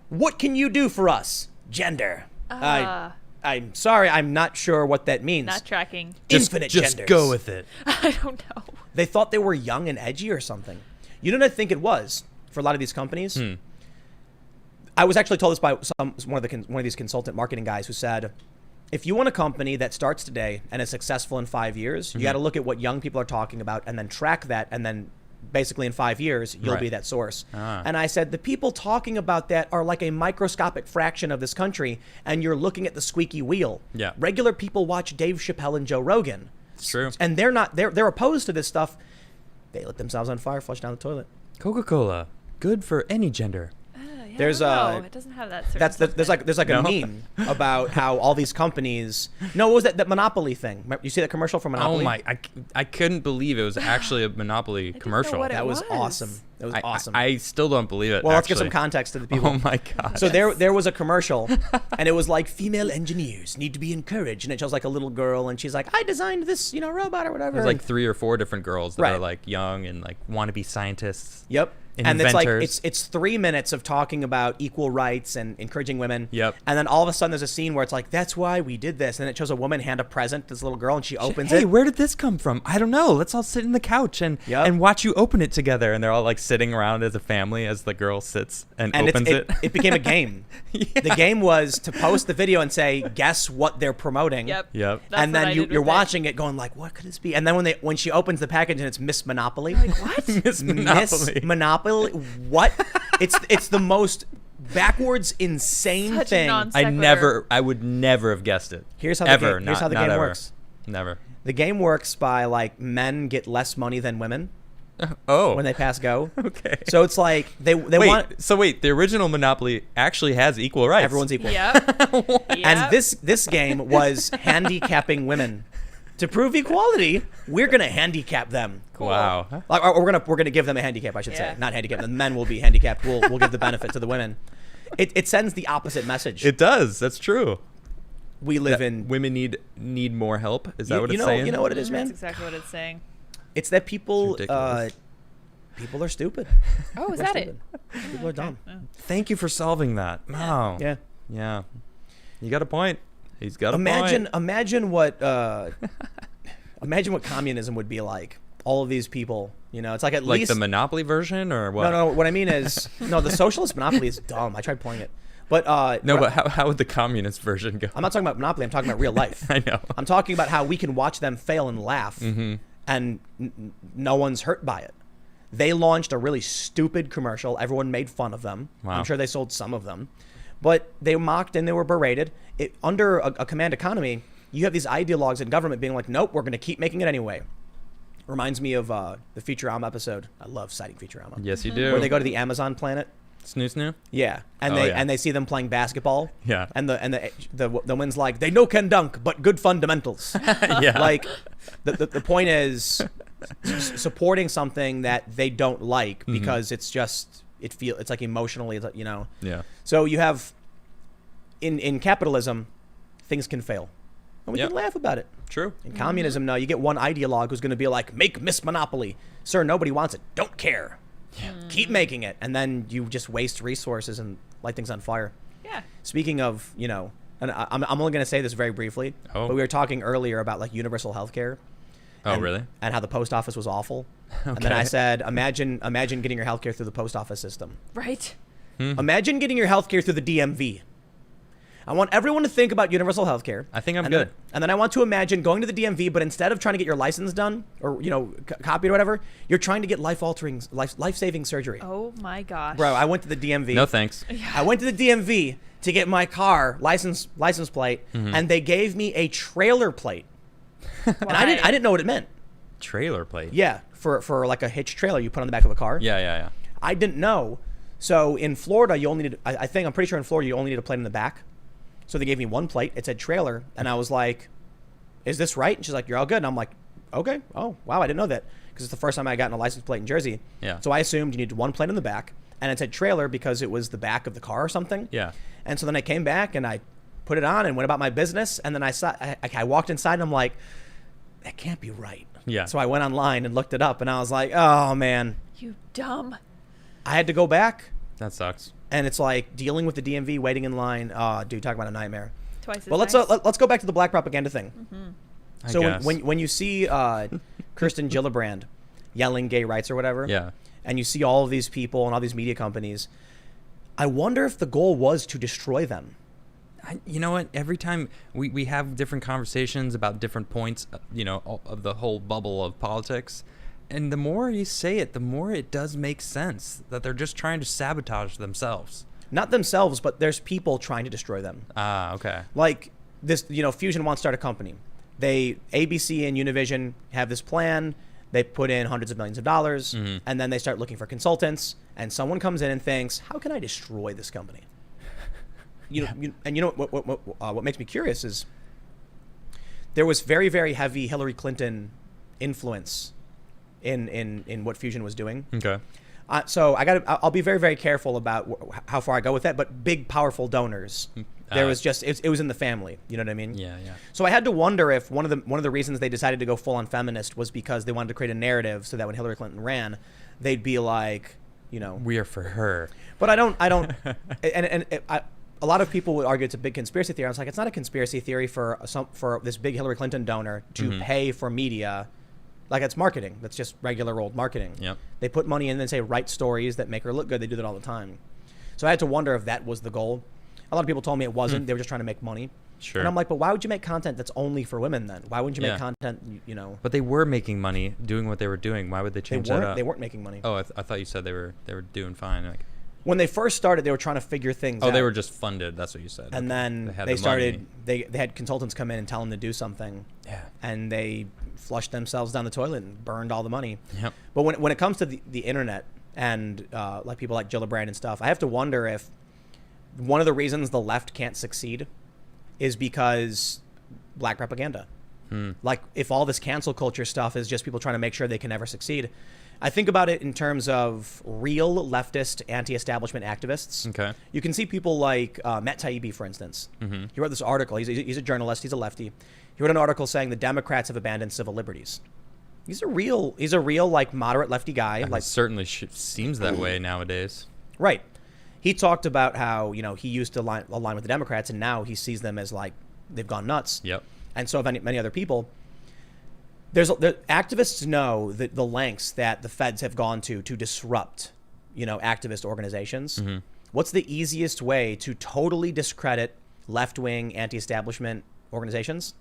What can you do for us? Gender. I'm sorry, I'm not sure what that means. Not tracking. Infinite just genders. go with it. I don't know. They thought they were young and edgy or something. You know what I think it was for a lot of these companies? I was actually told this by one of these consultant marketing guys who said, if you want a company that starts today and is successful in 5 years, you got to look at what young people are talking about and then track that and then basically in 5 years, you'll Right. be that source. Ah. And I said, the people talking about that are like a microscopic fraction of this country, and you're looking at the squeaky wheel. Yeah. Regular people watch Dave Chappelle and Joe Rogan. It's true. And they're opposed to this stuff. They lit themselves on fire, flush down the toilet. Coca-Cola, good for any gender. Yeah, There's no, it doesn't have that. Certain There's like No. a meme about how all these companies. No, what was that Monopoly thing? You see that commercial for Monopoly? Oh my! I couldn't believe it was actually a Monopoly know commercial. what it That was was. awesome. That was awesome. I still don't believe it. Well, let's give actually. some context to the people. Oh my god! So there was a commercial, and it was like female engineers need to be encouraged, and it shows like a little girl, and she's like, I designed this, robot or whatever. There's like 3 or 4 different girls that Right. are like young and like want to be scientists. Yep. And it's like Inventors. it's 3 minutes of talking about equal rights and encouraging women. Yep. And then all of a sudden there's a scene where it's like, that's why we did this, and it shows a woman hand a present to this little girl, and she opens Hey, it. where did this come from? I don't know. Let's all sit in the couch and Yep. and watch you open it together. And they're all like sitting around as a family as the girl sits and opens it. It became a game. Yeah. The game was to post the video and say, guess what they're promoting. Yep. Yep. That's And what then I you're did with it. watching it going like, what could this be? And then when she opens the package and it's Miss Monopoly. Like, what? Miss Monopoly. Miss Monopoly. What? It's the most backwards, insane Such a thing. non-sequitur. I would never have guessed it. Here's how ever. here's how the not game ever. works. Never. The game works by like men get less money than women Oh. when they pass go. Okay. So it's like they want Wait, the original Monopoly actually has equal rights. everyone's equal. Yep. And Yep. this game was handicapping women. To prove equality, we're gonna handicap them. Cool. Wow. Like, or we're gonna give them a handicap, I should Yeah. say. Not handicap. The men will be handicapped. We'll give the benefit to the women. It sends the opposite message. It does. That's true. We live That in. women need more help. Is that You, what you it's know saying? you know what it is, man. That's exactly what it's saying. It's that people It's ridiculous. people are stupid. Oh, is They're that it? stupid. People are dumb. Thank you for solving that. Wow. Yeah. Yeah. You got a point. He's got a Imagine point. imagine what imagine what communism would be like. All of these people, it's like at Like least the Monopoly version or what? No, what I mean is no, the socialist monopoly is dumb. I tried playing it. But No, but how would the communist version go? I'm not talking about Monopoly. I'm talking about real life. I know. I'm talking about how we can watch them fail and laugh, Mm-hmm. and no one's hurt by it. They launched a really stupid commercial. Everyone made fun of them. Wow. I'm sure they sold some of them, but they mocked and they were berated. Under a command economy, you have these ideologues in government being like, nope, we're going to keep making it anyway. Reminds me of the Futurama episode. I love citing Futurama. Yes, you do. Where they go to the Amazon planet. Snoo snoo? Yeah, and Oh, yeah. they see them playing basketball. Yeah. And the woman's like, they no can dunk, but good fundamentals. Yeah. Like, the point is supporting something that they don't like Mm-hmm. because it's like emotionally, Yeah. So you have in capitalism, things can fail, and we Yep. can laugh about it. True. In communism, no, you get one ideologue who's going to be like, make Miss Monopoly. Sir, nobody wants it. Don't care. Keep making it. And then you just waste resources and light things on fire. Yeah. Speaking of, and I'm only going to say this very briefly, Oh. but we were talking earlier about like universal health care. Oh, really? And how the post office was awful. And then I said, imagine getting your health care through the post office system. Right. Imagine getting your health care through the DMV. I want everyone to think about universal health care. I think I'm and good. And then I want to imagine going to the DMV, but instead of trying to get your license done or, copied or whatever, you're trying to get life-saving surgery. Oh my gosh. Bro, I went to the DMV. No thanks. I went to the DMV to get my car license plate, Mm-hmm. and they gave me a trailer plate. And I didn't know what it meant. Trailer plate. Yeah, for like a hitch trailer you put on the back of a car. Yeah. I didn't know. So in Florida, you only need, I'm pretty sure in Florida, you only need a plate in the back. So they gave me one plate. It said trailer. And I was like, is this right? And she's like, you're all good. And I'm like, okay. Oh, wow. I didn't know that. Because it's the first time I got a license plate in Jersey. Yeah. So I assumed you needed one plate in the back. And it said trailer because it was the back of the car or something. Yeah. And so then I came back and I put it on and went about my business. And then I walked inside and I'm like, that can't be right. Yeah. So I went online and looked it up. And I was like, oh, man. You dumb. I had to go back. That sucks. And it's like dealing with the DMV, waiting in line. Oh, dude, talk about a nightmare. Twice as Well, nice. let's go back to the black propaganda thing. I So guess. when you see Kirsten Gillibrand yelling gay rights or whatever, Yeah. and you see all of these people and all these media companies, I wonder if the goal was to destroy them. You know what? Every time we have different conversations about different points, of the whole bubble of politics, And the more you say it, the more it does make sense that they're just trying to sabotage themselves. Not themselves, but there's people trying to destroy them. Ah, okay. Like this, Fusion wants to start a company. ABC and Univision have this plan. They put in hundreds of millions of dollars, and then they start looking for consultants. And someone comes in and thinks, "How can I destroy this company?" What makes me curious is there was very, very heavy Hillary Clinton influence in what Fusion was doing. Okay. So I'll be very, very careful about how far I go with that. But big, powerful donors. There was just it was in the family. You know what I mean? Yeah, yeah. So I had to wonder if one of the reasons they decided to go full on feminist was because they wanted to create a narrative so that when Hillary Clinton ran, they'd be like, we are for her. But I don't, a lot of people would argue it's a big conspiracy theory. I was like, it's not a conspiracy theory for this big Hillary Clinton donor to pay for media. Like, it's marketing. That's just regular old marketing. Yep. They put money in and say, write stories that make her look good. They do that all the time. So I had to wonder if that was the goal. A lot of people told me it wasn't. They were just trying to make money. Sure. And I'm like, but why would you make content that's only for women then? Why wouldn't you make content, But they were making money doing what they were doing. Why would they change that up? They weren't making money. Oh, I thought you said they were doing fine. Like, when they first started, they were trying to figure things out. oh, they were just funded. That's what you said. And then had they the started, money. they had consultants come in and tell them to do something. Yeah. And they flushed themselves down the toilet and burned all the money. Yep. But when it comes to the internet and like people like Gillibrand and stuff, I have to wonder if one of the reasons the left can't succeed is because black propaganda. Like, if all this cancel culture stuff is just people trying to make sure they can never succeed. I think about it in terms of real leftist anti-establishment activists. Okay. You can see people like Matt Taibbi, for instance. He wrote this article. He's a journalist. He's a lefty. He wrote an article saying the Democrats have abandoned civil liberties. He's a real like moderate lefty guy. Like, like, it certainly seems that way nowadays. right. He talked about how he used to align with the Democrats, and now he sees them as like they've gone nuts. Yep. And so have many other people. Activists know the lengths that the feds have gone to disrupt, activist organizations. What's the easiest way to totally discredit left-wing anti-establishment organizations?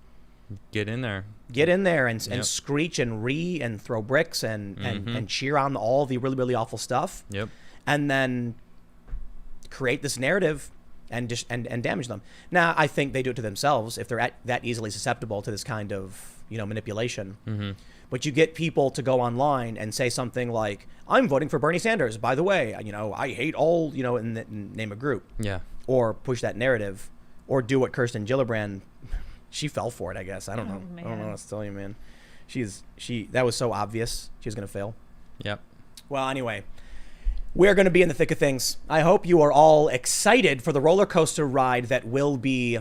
Get in there. Get in there and screech and throw bricks and cheer on all the really, really awful stuff. Yep. And then create this narrative and damage them. Now, I think they do it to themselves if they're that easily susceptible to this kind of manipulation. But you get people to go online and say something like, "I'm voting for Bernie Sanders. By the way, I hate all and name a group." Yeah. Or push that narrative, or do what Kirsten Gillibrand. She fell for it, I guess. I don't know. Man. I don't know what to tell you, man. That was so obvious. She was gonna fail. Yep. Well, anyway. We're going to be in the thick of things. I hope you are all excited for the roller coaster ride that will be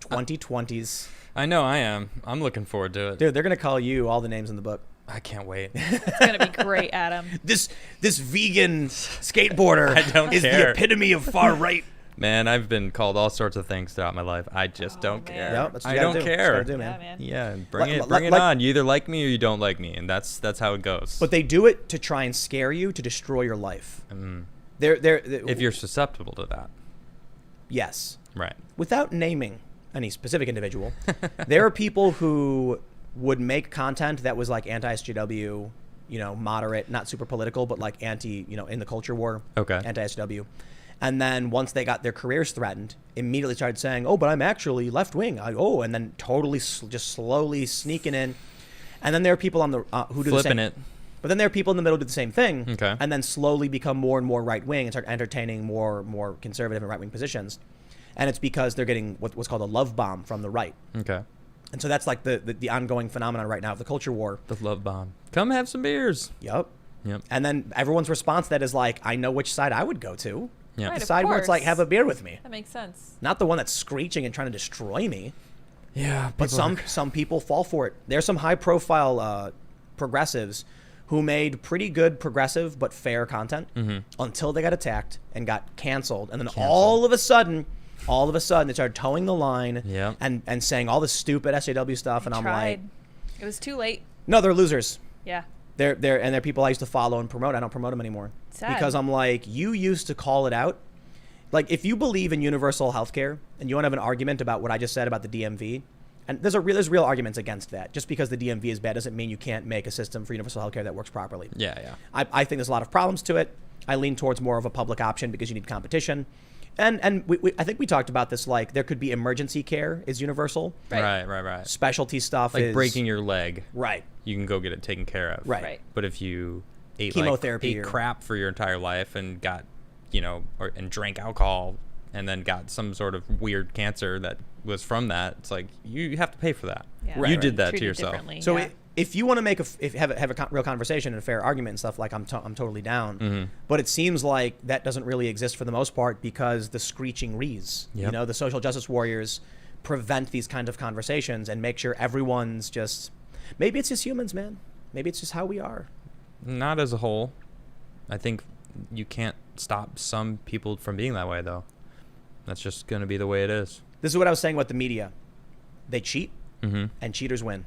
2020s. I know I am. I'm looking forward to it. Dude, they're going to call you all the names in the book. I can't wait. It's going to be great, Adam. This vegan skateboarder I don't is care. the epitome of far right. Man, I've been called all sorts of things throughout my life. I just don't man. care. Yep, that's what I you gotta don't do. care. That's what you gotta do, man. Yeah, man. Yeah, bring it on. You either like me or you don't like me, and that's how it goes. But they do it to try and scare you, to destroy your life. They're if you're susceptible to that. Yes. Right. Without naming any specific individual, there are people who would make content that was like anti-SJW, moderate, not super political, but like anti, in the culture war, Okay. anti-SJW. And then once they got their careers threatened, immediately started saying, "Oh, but I'm actually left-wing." And then totally just slowly sneaking in. And then there are people on the who do the same. Flipping it. But then there are people in the middle who do the same thing. Okay. And then slowly become more and more right-wing and start entertaining more conservative and right-wing positions. And it's because they're getting what's called a love bomb from the right. Okay. And so that's like the ongoing phenomenon right now of the culture war. The love bomb. Come have some beers. Yep. Yep. And then everyone's response to that is like, I know which side I would go to. Yeah. Right, The of side where it's like, course. have a beer with me. That makes sense. Not the one that's screeching and trying to destroy me. Yeah. But some people fall for it. There's some high-profile progressives who made pretty good progressive but fair content until they got attacked and got canceled. And then all of a sudden, they started towing the line Yep. and saying all this stupid SJW stuff. And I'm like, Tried. It was too late. no, they're losers. Yeah. They're people I used to follow and promote. I don't promote them anymore. Sad. Because I'm like, you used to call it out. Like, if you believe in universal healthcare and you want to have an argument about what I just said about the DMV, And there's real arguments against that. Just because the DMV is bad doesn't mean you can't make a system for universal healthcare that works properly. Yeah. I think there's a lot of problems to it. I lean towards more of a public option because you need competition. And I think we talked about this, like there could be emergency care is universal. Right. Specialty stuff Like is breaking your leg. Right. You can go get it taken care of. Right. But if you ate Chemotherapy ate or- crap for your entire life and got, and drank alcohol and then got some sort of weird cancer that was from that, it's like you have to pay for that. Yeah. You did that to Treated yourself. differently, So yeah. if you want to make have a real conversation and a fair argument and stuff, like I'm totally down. Mm-hmm. But it seems like that doesn't really exist for the most part because the screeching rees, Yep. the social justice warriors prevent these kind of conversations and make sure everyone's just, maybe it's just humans, man. Maybe it's just how we are. Not as a whole. I think you can't stop some people from being that way, though. That's just going to be the way it is. This is what I was saying about the media. They cheat Mm-hmm. and cheaters win.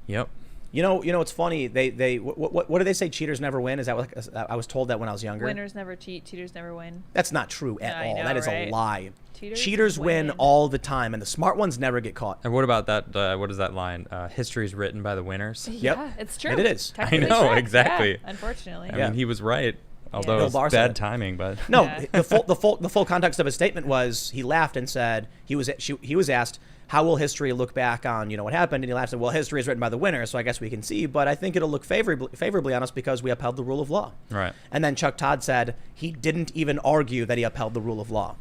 Yep. It's funny. What do they say? Cheaters never win. Is that what I was told that when I was younger? Winners never cheat, cheaters never win. That's not true at I all. know, That is right? a lie. Cheaters Cheaters win win. all the time, and the smart ones never get caught. And what about that? What is that line? History is written by the winners. Yeah, it's true. And it is. Technically know, correct. exactly. Yeah, unfortunately. I Yeah. mean, he was right. Although Bill it's Barr said bad it. timing, but No, Yeah. the full context of his statement was he laughed and said he was asked, how will history look back on what happened, and he laughed and said, well, history is written by the winner, so I guess we can see, but I think it'll look favorably on us because we upheld the rule of law. right. And then Chuck Todd said he didn't even argue that he upheld the rule of law.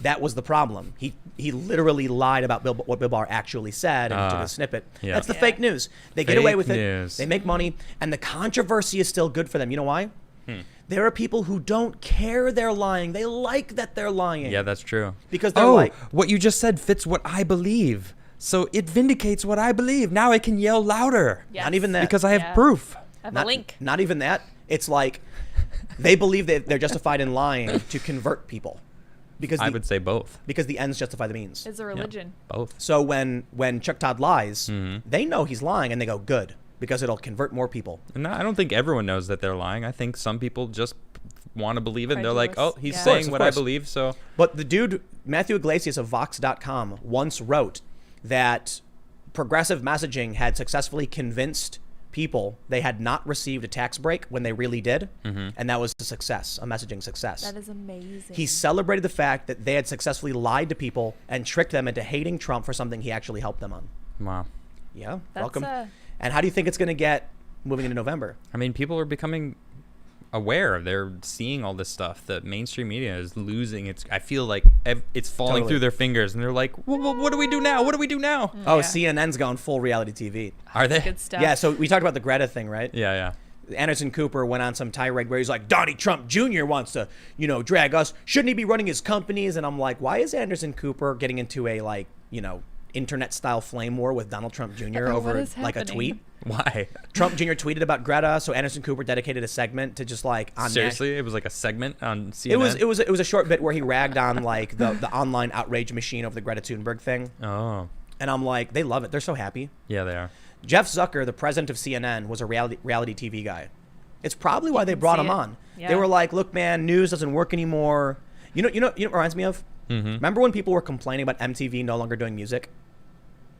That was the problem. He literally lied about what Bill Barr actually said and took a snippet. yeah. That's the Yeah. fake news. They get away Fake with news. it. They make money, and the controversy is still good for them. You know why? There are people who don't care they're lying. They like that they're lying. Yeah, that's true. Because they're like, what you just said fits what I believe. So it vindicates what I believe. Now I can yell louder. Yes. Not even that. Because I have Yeah. proof. I have not, a link. Not even that. It's like they believe that they're justified in lying to convert people. Because I would say both. because the ends justify the means. It's a religion. Both. So when Chuck Todd lies, Mm-hmm. they know he's lying and they go, good, because it'll convert more people. No, I don't think everyone knows that they're lying. I think some people just want to believe it. And they're like, oh, Credulous. he's Yeah. saying Of what I course. believe, so But the dude, Matthew Iglesias of Vox.com, once wrote that progressive messaging had successfully convinced people they had not received a tax break when they really did. Mm-hmm. And that was a success, a messaging success. That is amazing. He celebrated the fact that they had successfully lied to people and tricked them into hating Trump for something he actually helped them on. wow. Yeah, That's, welcome. And how do you think it's going to get moving into November? I mean, people are becoming aware. They're seeing all this stuff. The mainstream media is losing. I feel like it's falling Totally. through their fingers, and they're like, what do we do now? What do we do now? Oh, Yeah. CNN's going full reality TV. Are they? Good stuff. Yeah, so we talked about the Greta thing, right? Yeah. Anderson Cooper went on some tirade where he's like, Donnie Trump Jr. wants to, drag us. Shouldn't he be running his companies? And I'm like, why is Anderson Cooper getting into a, internet style flame war with Donald Trump Jr. What over is like a happening? tweet? Why? Trump Jr. tweeted about Greta, so Anderson Cooper dedicated a segment to just on Seriously, it was like a segment on CNN. It was a short bit where he ragged on the online outrage machine over the Greta Thunberg thing. Oh, And I'm like, they love it. They're so happy. yeah, they are. Jeff Zucker, the president of CNN, was a reality TV guy. It's probably why they can brought see him it. on. Yeah. They were like, look, man, news doesn't work anymore. You know what it reminds me of? Mm-hmm. Remember when people were complaining about MTV no longer doing music?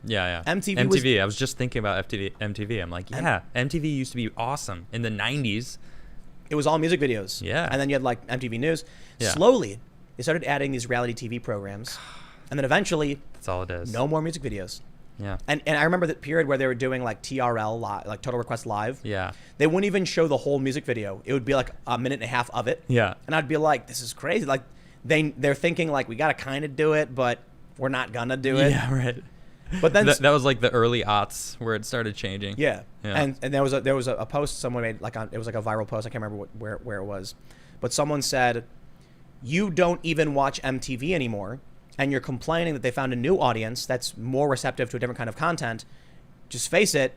Yeah. MTV I was just thinking about MTV. I'm like, yeah, MTV used to be awesome in the 90s. It was all music videos. Yeah. And then you had MTV News. Yeah. Slowly, they started adding these reality TV programs. And then eventually, That's all it is. no more music videos. Yeah. And I remember that period where they were doing TRL, like Total Request Live. Yeah. They wouldn't even show the whole music video. It would be like a minute and a half of it. Yeah. And I'd be like, this is crazy. Like they're thinking we got to kind of do it, but we're not going to do it. Yeah, right. But then that was like the early aughts where it started changing. yeah. Yeah. And there was a post someone made it was like a viral post. I can't remember where it was. But someone said, you don't even watch MTV anymore, and you're complaining that they found a new audience that's more receptive to a different kind of content. Just face it,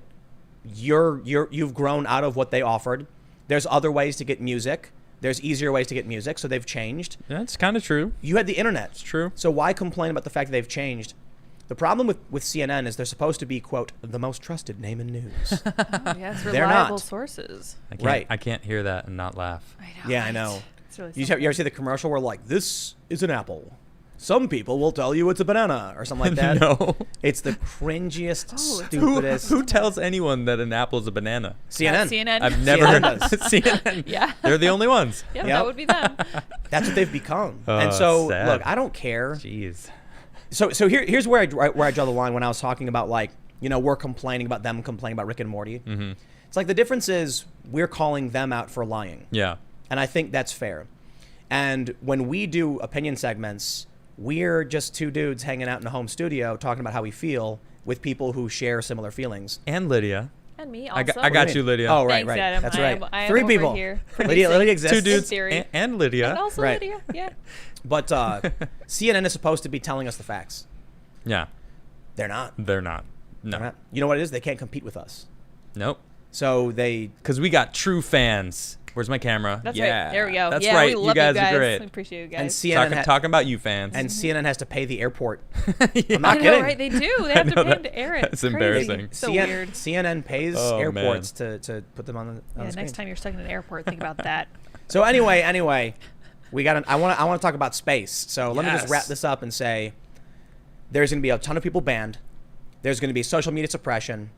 you've grown out of what they offered. There's other ways to get music. There's easier ways to get music, so they've changed. That's kind of true. You had the internet. It's true. So why complain about the fact that they've changed? The problem with CNN is they're supposed to be, quote, the most trusted name in news. Yes, They're reliable not. sources. Right. I can't hear that and not laugh. I know. Yeah, I right? know. It's really You ever see the commercial where this is an apple, some people will tell you it's a banana or something like that. No. It's the cringiest, Oh, stupidest. Who tells anyone that an apple is a banana? CNN. CNN. I've never CNN heard does. CNN. Yeah. They're the only ones. Yep, Yep. that would be them. That's what they've become. Oh, And so, sad. look, I don't care. Jeez. So here's where I draw the line when I was talking about, like, you know, we're complaining about them complaining about Rick and Morty. Mm-hmm. It's like the difference is we're calling them out for lying. Yeah. And I think that's fair. And when we do opinion segments, we're just two dudes hanging out in a home studio talking about how we feel with people who share similar feelings. And Lydia. And me I also. got you, Lydia. Oh, right, Thanks, right. Adam. That's I right. am 3 over people. here Lydia producing. exists. Two dudes theory. and Lydia. And also Right. Lydia. Yeah. But CNN is supposed to be telling us the facts. Yeah. They're not. They're not. No. They're not. You know what it is? They can't compete with us. Nope. So Because we got true fans. Where's my camera? That's yeah. right. There we go. That's yeah, right. We love you guys are We great. appreciate you and guys. CNN Talking about you fans. and CNN has to pay the airport. Yeah. I'm not I know, kidding. right? They do. They have to know pay that. to air it. That's Crazy. embarrassing. So weird. CNN pays Oh, airports to put them on the Yeah, screen. next time you're stuck in an airport, think about that. So anyway, we got. I want to talk about space. So let me just Yes. wrap this up and say, there's going to be a ton of people banned. There's going to be social media suppression.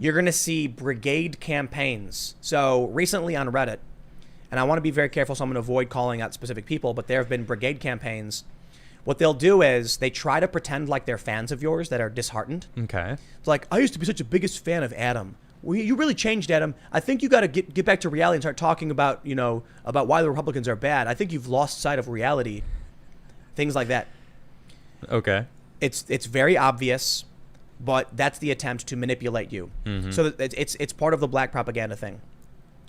You're going to see brigade campaigns. So recently on Reddit, and I want to be very careful, so I'm going to avoid calling out specific people, but there have been brigade campaigns. What they'll do is they try to pretend like they're fans of yours that are disheartened. Okay. It's like, I used to be such a biggest fan of Adam. Well, you really changed, Adam. I think you got to get back to reality and start talking about, you know, about why the Republicans are bad. I think you've lost sight of reality. Things like that. Okay. It's very obvious, but that's the attempt to manipulate you. So that it's part of the black propaganda thing.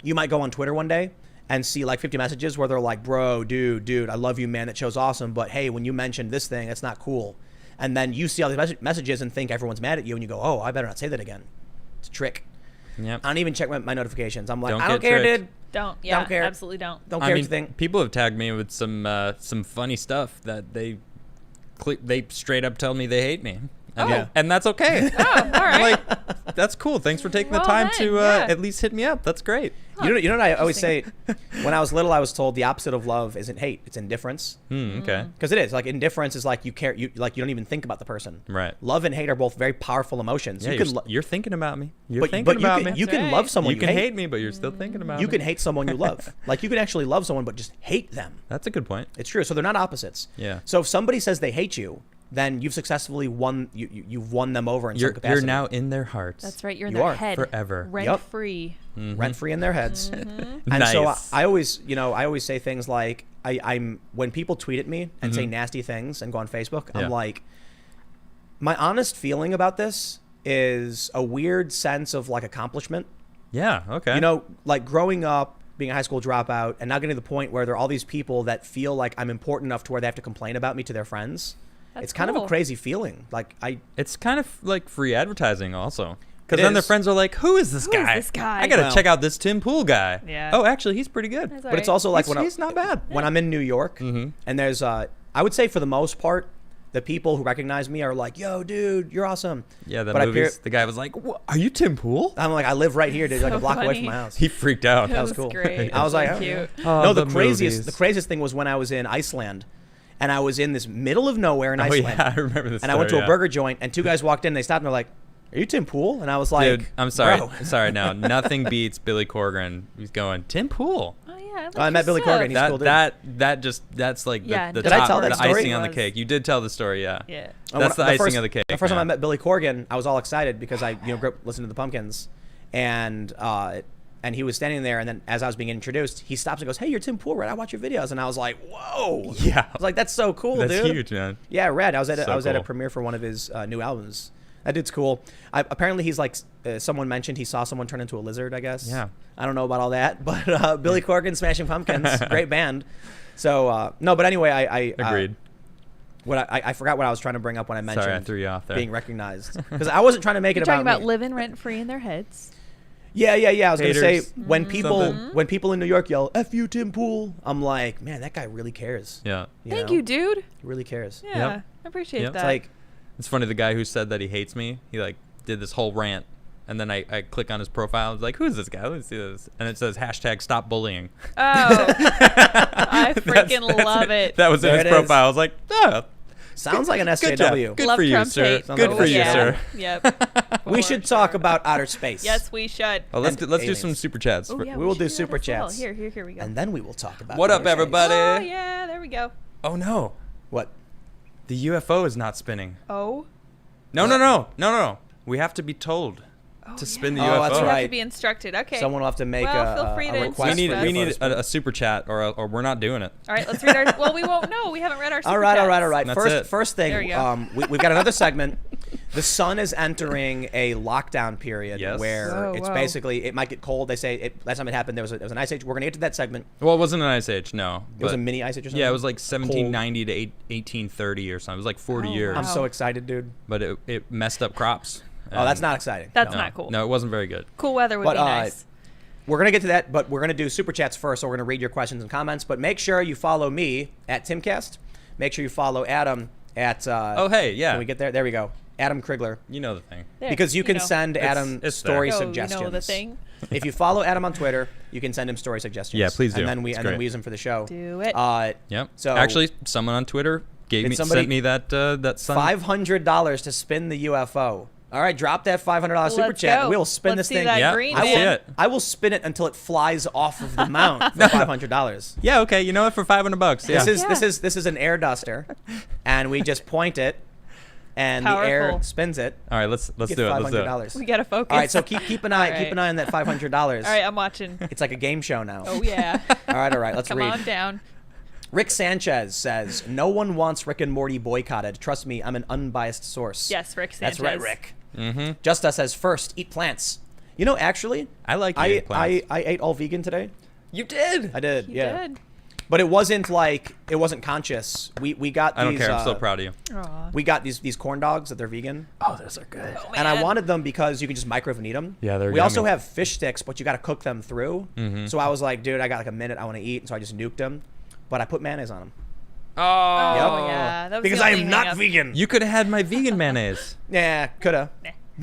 You might go on Twitter one day and see like 50 messages where they're like, bro, dude, I love you, man. That show's awesome. But hey, when you mentioned this thing, that's not cool. And then you see all these messages and think everyone's mad at you, and you go, oh, I better not say that again. It's a trick. Yep. I don't even check my notifications. I'm like, Don't I don't get care, tricked. dude. Don't. Yeah. Don't care. Absolutely don't. Don't care I what mean, you think. people have tagged me with some funny stuff that they straight up tell me they hate me. And, Yeah. and that's okay. Oh, all right. I'm like, that's cool. Thanks for taking the Well time then, to yeah. at least hit me up. That's great. You know what I always say? When I was little, I was told the opposite of love isn't hate; it's indifference. Okay. Because it is. Like, indifference is like you care. You don't even think about the person. Right. Love and hate are both very powerful emotions. Yeah, you you're, can, you're thinking about me. You're but thinking you about can me. you can That's love right. someone You can hate me, but you're still thinking about You me. can hate someone you love. Like, you can actually love someone but just hate them. That's a good point. It's true. So they're not opposites. Yeah. So if somebody says they hate you, then you've successfully won. You've won them over in some capacity. You're now in their hearts. That's right. You're in You their are. head. Forever. Rent Yep. free. rent free in their heads. And so Nice. I always, I always say things like, I'm when people tweet at me and say nasty things and go on Facebook, Yeah. I'm like, my honest feeling about this is a weird sense of like accomplishment. Yeah. Okay. Like growing up, being a high school dropout, and now getting to the point where there are all these people that feel like I'm important enough to where they have to complain about me to their friends. That's It's kind of a cool. crazy feeling. Like It's kind of like free advertising, also. Because It then their is. friends are like, "Who is this Who is guy? this guy?" I gotta Well- check out this Tim Pool guy." Yeah. Oh, actually, he's pretty good. That's But it's also like he's not bad. when I'm in New York, and there's I would say for the most part, the people who recognize me are like, "Yo, dude, you're awesome." Yeah, the But I movies. The guy was like, "Are you Tim Pool?" I'm like, I live right here, dude, like So a block away from funny. my house. He freaked out. That was That's cool. great. I was That's like, so oh, cute. yeah. Oh, No, the the craziest thing was when I was in Iceland, and I was in this middle of nowhere in Oh Iceland. yeah, I remember this. And I went to story, a burger joint, and two guys walked in. They stopped and they're like, "Are you Tim Pool?" And I was like, Dude, I'm sorry. "Bro." I'm sorry. Now, nothing beats Billy Corgan. He's going Tim Pool. Oh yeah. I met Billy Corgan. He's cool, dude. That's like Yeah, the Did I top, tell that the story? icing on the cake. You did tell the story, yeah. Yeah. That's the icing of the cake. The first time yeah. I met Billy Corgan, I was all excited because I grew up listening to the Pumpkins, and he was standing there, and then as I was being introduced, he stops and goes, "Hey, you're Tim Pool, right? I watch your videos." And I was like, "Whoa!" Yeah. I was like, "That's so cool, That's dude." huge, man. Yeah, rad. I was at So at a cool. premiere for one of his new albums. That dude's cool. Apparently, he's like someone mentioned he saw someone turn into a lizard. I guess. Yeah. I don't know about all that, but Billy Corgan, Smashing Pumpkins, great band. So no, but anyway, I Agreed. I forgot what I was trying to bring up when I mentioned Sorry, I threw you off there. being recognized, because I wasn't trying to make You're it talking about about me. living rent free in their heads. Yeah. I was gonna say Haters. when people Something. when people in New York yell "F you, Tim Pool," I'm like, man, that guy really cares. Yeah. Thank know? you, dude. He really cares. Yeah. Yep. I appreciate Yep. that. It's like, It's funny. The guy who said that he hates me, he like did this whole rant, and then I click on his profile. I was like, "Who's this guy? Let me see this." And it says #stop bullying. oh, I freaking love it. That was in There his it is. profile. I was like, "Ah, Sounds like an Good job. SJW. Good Love for you, Trump sir. hate. Good Oh, for you, yeah. sir. Yep. We For should talk sure. about outer space. Yes, we should. Oh, let's do aliens. some super chats. Oh, yeah, we will do should that super as well. chats. Here we go. And then we will talk about What up, outer space. everybody? Oh, yeah, there we go. Oh no, What? the UFO is not spinning. Oh. No. We have to be told to spin the Oh, UFO. that's We have right. to be instructed. Okay. Someone will have to make Well, feel free a to request. We insist. need for us. a super chat, or we're not doing it. All right, let's read our. Well, we won't know. We haven't read our. All right. That's First, it. first There thing, you go. we've got another segment. The sun is entering a lockdown period Yes. where Whoa, it's whoa. basically it might get cold. They say last time it happened there was an ice age. We're gonna get to that segment. Well, it wasn't an ice age, no. It was but- a mini ice age or something. Yeah, it was like 1790 to 1830 or something. It was like 40 Oh, years, I'm wow. so excited, dude. but it messed up crops. Oh, that's And- not exciting. That's No. not cool. No, it wasn't very good. Cool weather would But, be nice. We're going to get to that, but we're going to do super chats first, so we're going to read your questions and comments. But make sure you follow me at Timcast. Make sure you follow Adam at... Oh, hey, yeah. Can we get there? There we go. Adam Krigler. You know the thing. There, Because you can know. send Adam it's story there. Oh, suggestions. You know the thing. If you follow Adam on Twitter, you can send him story suggestions. Yeah, please do. And then we It's and then great. we use them for the show. Do it. Yep. So- actually, someone on Twitter Did somebody- sent me that sun. $500 to spin the UFO. All right, drop that $500 super Let's chat. go. We'll spin Let's this see thing. that Yeah, green I see man. it. I will spin it until it flies off of the mount for $500. Yeah, okay. You know what? For $500. Yeah. This is an air duster, and we just point it, and the air Powerful. spins it. All right, let's Get do it. Let's do it. $500. We gotta focus. All right, so keep an eye All keep right. an eye on that $500. All right, I'm watching. It's like a game show now. Oh yeah. All right. Let's Come read. on down. Rick Sanchez says, "No one wants Rick and Morty boycotted. Trust me, I'm an unbiased source." Yes, Rick Sanchez. That's right, Rick. Mm-hmm. Justa says, "First, eat plants." You know, actually, I like I eating plants. I ate all vegan today. You did. I did, You yeah. did. But it wasn't conscious. We got these. I don't care. I'm still proud of you. Aw. We got these corn dogs that they're vegan. Oh, those are good. Oh, And I man. wanted them because you can just microwave and eat them. Yeah, they're We also yummy. have fish sticks, but you got to cook them through. Mhm. So I was like, dude, I got like a minute. I want to eat, and so I just nuked them. But I put mayonnaise on them Oh. Oh yeah. That was because the I only am not hang-up. vegan. You could have had my vegan mayonnaise. Yeah, coulda.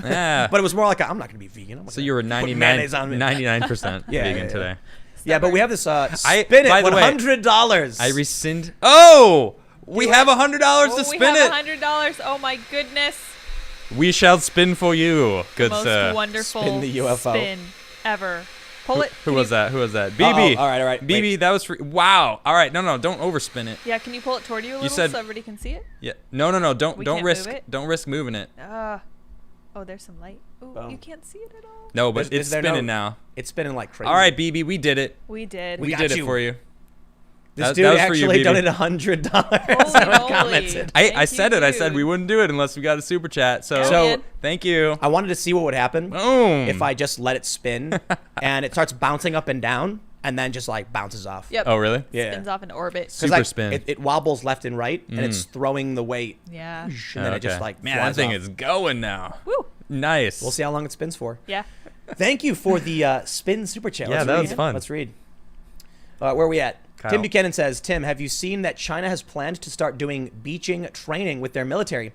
Yeah. But it was more like I'm not gonna be vegan. I'm not So gonna you were put mayonnaise on me. 99% Yeah, vegan yeah. today. Yeah, but we have this. Spin by it. the way, $100. I rescind. Oh, we have $100 Oh, to we spin have it. $100. Oh my goodness. We shall spin for you, good Most sir. wonderful Spin the UFO. spin ever. Pull it. Who Can was you- that? Who was that? Uh-oh. BB. All right. BB, Wait. that was free. Wow. All right. No, don't overspin it. Yeah, can you pull it toward you a little said- so everybody can see it? Yeah. No. Don't We don't can't risk move it? don't risk moving it. Oh, there's some light. Ooh, Oh. you can't see it at all. No, but Is it's there spinning no- now. It's spinning like crazy. All right, BB, we did it. We did. We got did you. it for you. This That- dude that was for you, actually BB. donated $100. Holy Someone moly. commented. I Thank said you, it. I said dude. we wouldn't do it unless we got a super chat. So, So- thank you. I wanted to see what would happen Boom. if I just let it spin, and it starts bouncing up and down, and then just like bounces off. Yep. Oh, really? Yeah. Spins off into orbit. 'Cause, Super like, spin. It wobbles left and right, and it's throwing the weight, Yeah. and then it just Okay. like Man, that flies thing off. is going now. Woo. Nice. We'll see how long it spins for. Yeah. Thank you for the spin super chat. Yeah, Let's that read. was fun. Let's read. Where are we at? Kyle. Tim Buchanan says, Tim, have you seen that China has planned to start doing beaching training with their military?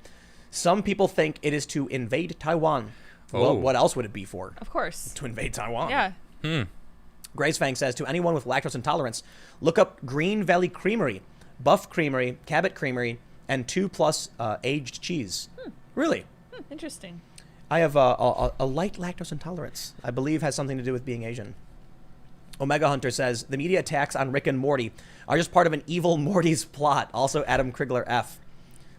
Some people think it is to invade Taiwan. Oh. Well, what else would it be for? Of course. To invade Taiwan. Yeah. Grace Fang says, to anyone with lactose intolerance, look up Green Valley Creamery, Buff Creamery, Cabot Creamery, and 2+ aged cheese. Really? Interesting. I have a light lactose intolerance. I believe has something to do with being Asian. Omega Hunter says, the media attacks on Rick and Morty are just part of an evil Morty's plot. Also, Adam Krigler F.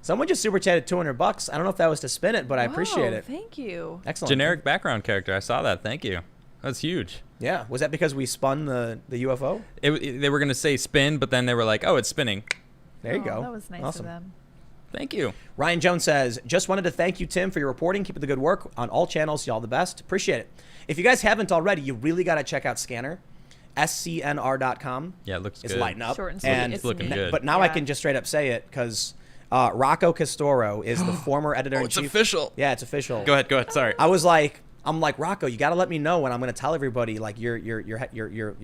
Someone just super chatted $200. I don't know if that was to spin it, but I appreciate Whoa, it. Thank you. Excellent. Generic background character. I saw that. Thank you. That's huge. Yeah. Was that because we spun the UFO? They were going to say spin, but then they were like, oh, it's spinning. There you Oh, go. That was nice Awesome. of them. Thank you. Ryan Jones says, just wanted to thank you, Tim, for your reporting. Keep up the good work on all channels. Y'all the best. Appreciate it. If you guys haven't already, you really got to check out Scanner. SCNR.com. Yeah, it looks It's good. lighting up. Short and sweet. And It's looking neat. good. But now I Yeah. can just straight up say it because Rocco Castoro is the former editor in Oh, it's chief. official. Yeah, it's official. Go ahead. Sorry. I was like, Rocco, you got to let me know when I'm going to tell everybody like you're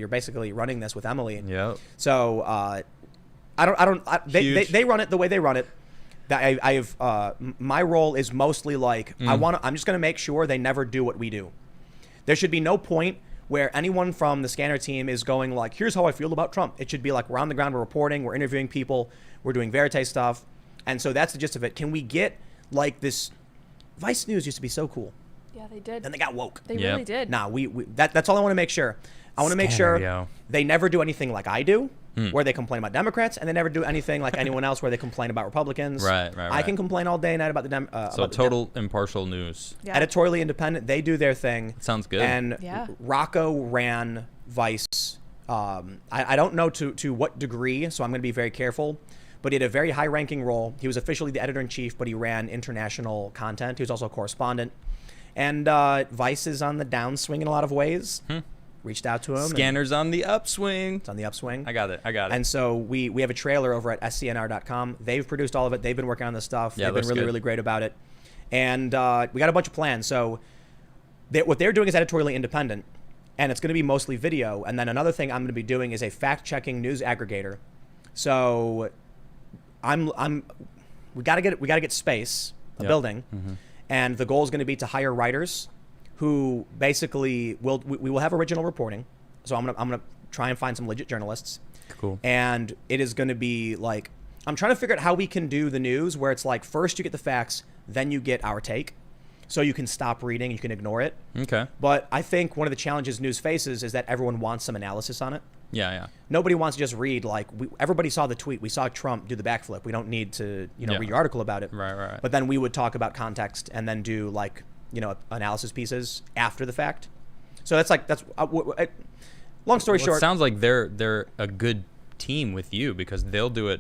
basically running this with Emily. Yep. So Huge. they run it the way they run it. That my role is mostly like I'm just going to make sure they never do what we do. There should be no point where anyone from the Scanner team is going like, here's how I feel about Trump. It should be like we're on the ground, we're reporting, we're interviewing people, we're doing verite stuff. And so that's the gist of it. Can we get like this? Vice News used to be so cool. Yeah, they did. Then they got woke. They really did. Nah, that's all I want to make sure. I want to make sure they never do anything like I do, where they complain about Democrats, and they never do anything like anyone else where they complain about Republicans. Right. I can complain all day and night about the so total impartial news. Yeah. Editorially independent. They do their thing. Sounds good. And Rocco ran Vice. I don't know to what degree, so I'm going to be very careful. But he had a very high-ranking role. He was officially the editor-in-chief, but he ran international content. He was also a correspondent. And Vice is on the downswing in a lot of ways. Reached out to him. Scanner's on the upswing. It's on the upswing. I got it. And so we have a trailer over at SCNR.com. They've produced all of it. They've been working on this stuff. Yeah, They've been really, really great about it. And we got a bunch of plans. So what they're doing is editorially independent, and it's going to be mostly video. And then another thing I'm going to be doing is a fact-checking news aggregator. So we got to get space, a building, and the goal is going to be to hire writers who basically we will have original reporting. So I'm gonna try and find some legit journalists. Cool. And it is going to be like, I'm trying to figure out how we can do the news where it's like first you get the facts, then you get our take, so you can stop reading, you can ignore it. Okay. But I think one of the challenges news faces is that everyone wants some analysis on it. Yeah. Nobody wants to just read like everybody saw the tweet. We saw Trump do the backflip. We don't need to read your article about it. Right. But then we would talk about context and then do like analysis pieces after the fact. So that's long story short. It sounds like they're a good team with you because they'll do it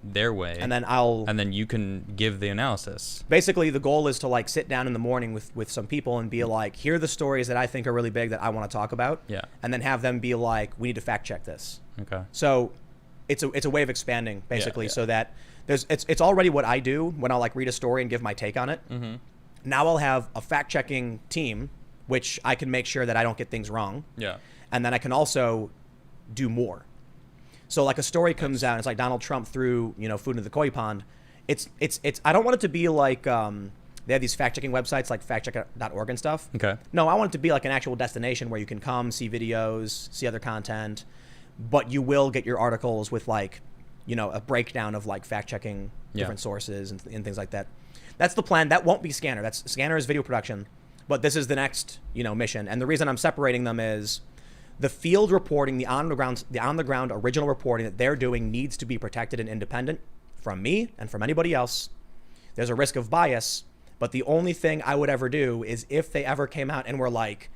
their way, and then you can give the analysis. Basically, the goal is to like sit down in the morning with some people and be like, here are the stories that I think are really big that I want to talk about. Yeah. And then have them be like, we need to fact check this. Okay. So it's a way of expanding basically, so that it's already what I do when I'll like read a story and give my take on it. Now I'll have a fact checking team, which I can make sure that I don't get things wrong. Yeah. And then I can also do more. So like a story comes out, and it's like Donald Trump threw food into the koi pond. It's I don't want it to be like they have these fact checking websites like factcheck.org and stuff. Okay. No, I want it to be like an actual destination where you can come, see videos, see other content, but you will get your articles with like a breakdown of like fact checking different sources and things like that. That's the plan. That won't be Scanner. Scanner is video production, but this is the next mission. And the reason I'm separating them is the field reporting, the on the ground original reporting that they're doing needs to be protected and independent from me and from anybody else. There's a risk of bias, but the only thing I would ever do is if they ever came out and were like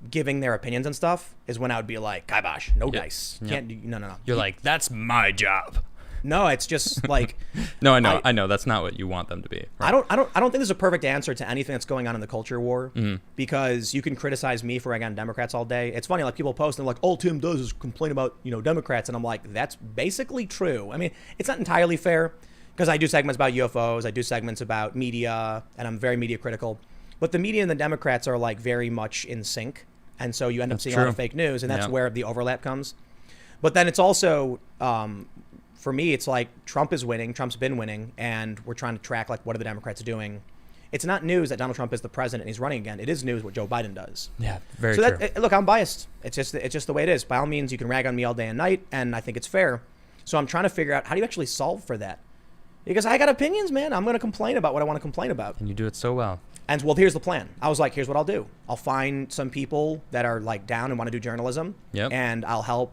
giving their opinions and stuff, is when I would be like, kibosh, no dice. Can't do, no. You're like, that's my job. No, it's just like No, I know that's not what you want them to be. Right? I don't think there's a perfect answer to anything that's going on in the culture war, because you can criticize me for ragging on Democrats all day. It's funny, like people post and they're like, all Tim does is complain about Democrats, and I'm like, that's basically true. I mean, it's not entirely fair because I do segments about UFOs, I do segments about media, and I'm very media critical. But the media and the Democrats are like very much in sync, and so you end up seeing a lot of fake news, and that's where the overlap comes. But then it's also for me, it's like Trump is winning. Trump's been winning, and we're trying to track like what are the Democrats doing. It's not news that Donald Trump is the president and he's running again. It is news what Joe Biden does. Yeah, very true. Look, I'm biased. It's just the way it is. By all means, you can rag on me all day and night, and I think it's fair. So I'm trying to figure out how do you actually solve for that, because I got opinions, man. I'm going to complain about what I want to complain about, and you do it so well. And well, here's the plan. I was like, here's what I'll do. I'll find some people that are like down and want to do journalism, and I'll help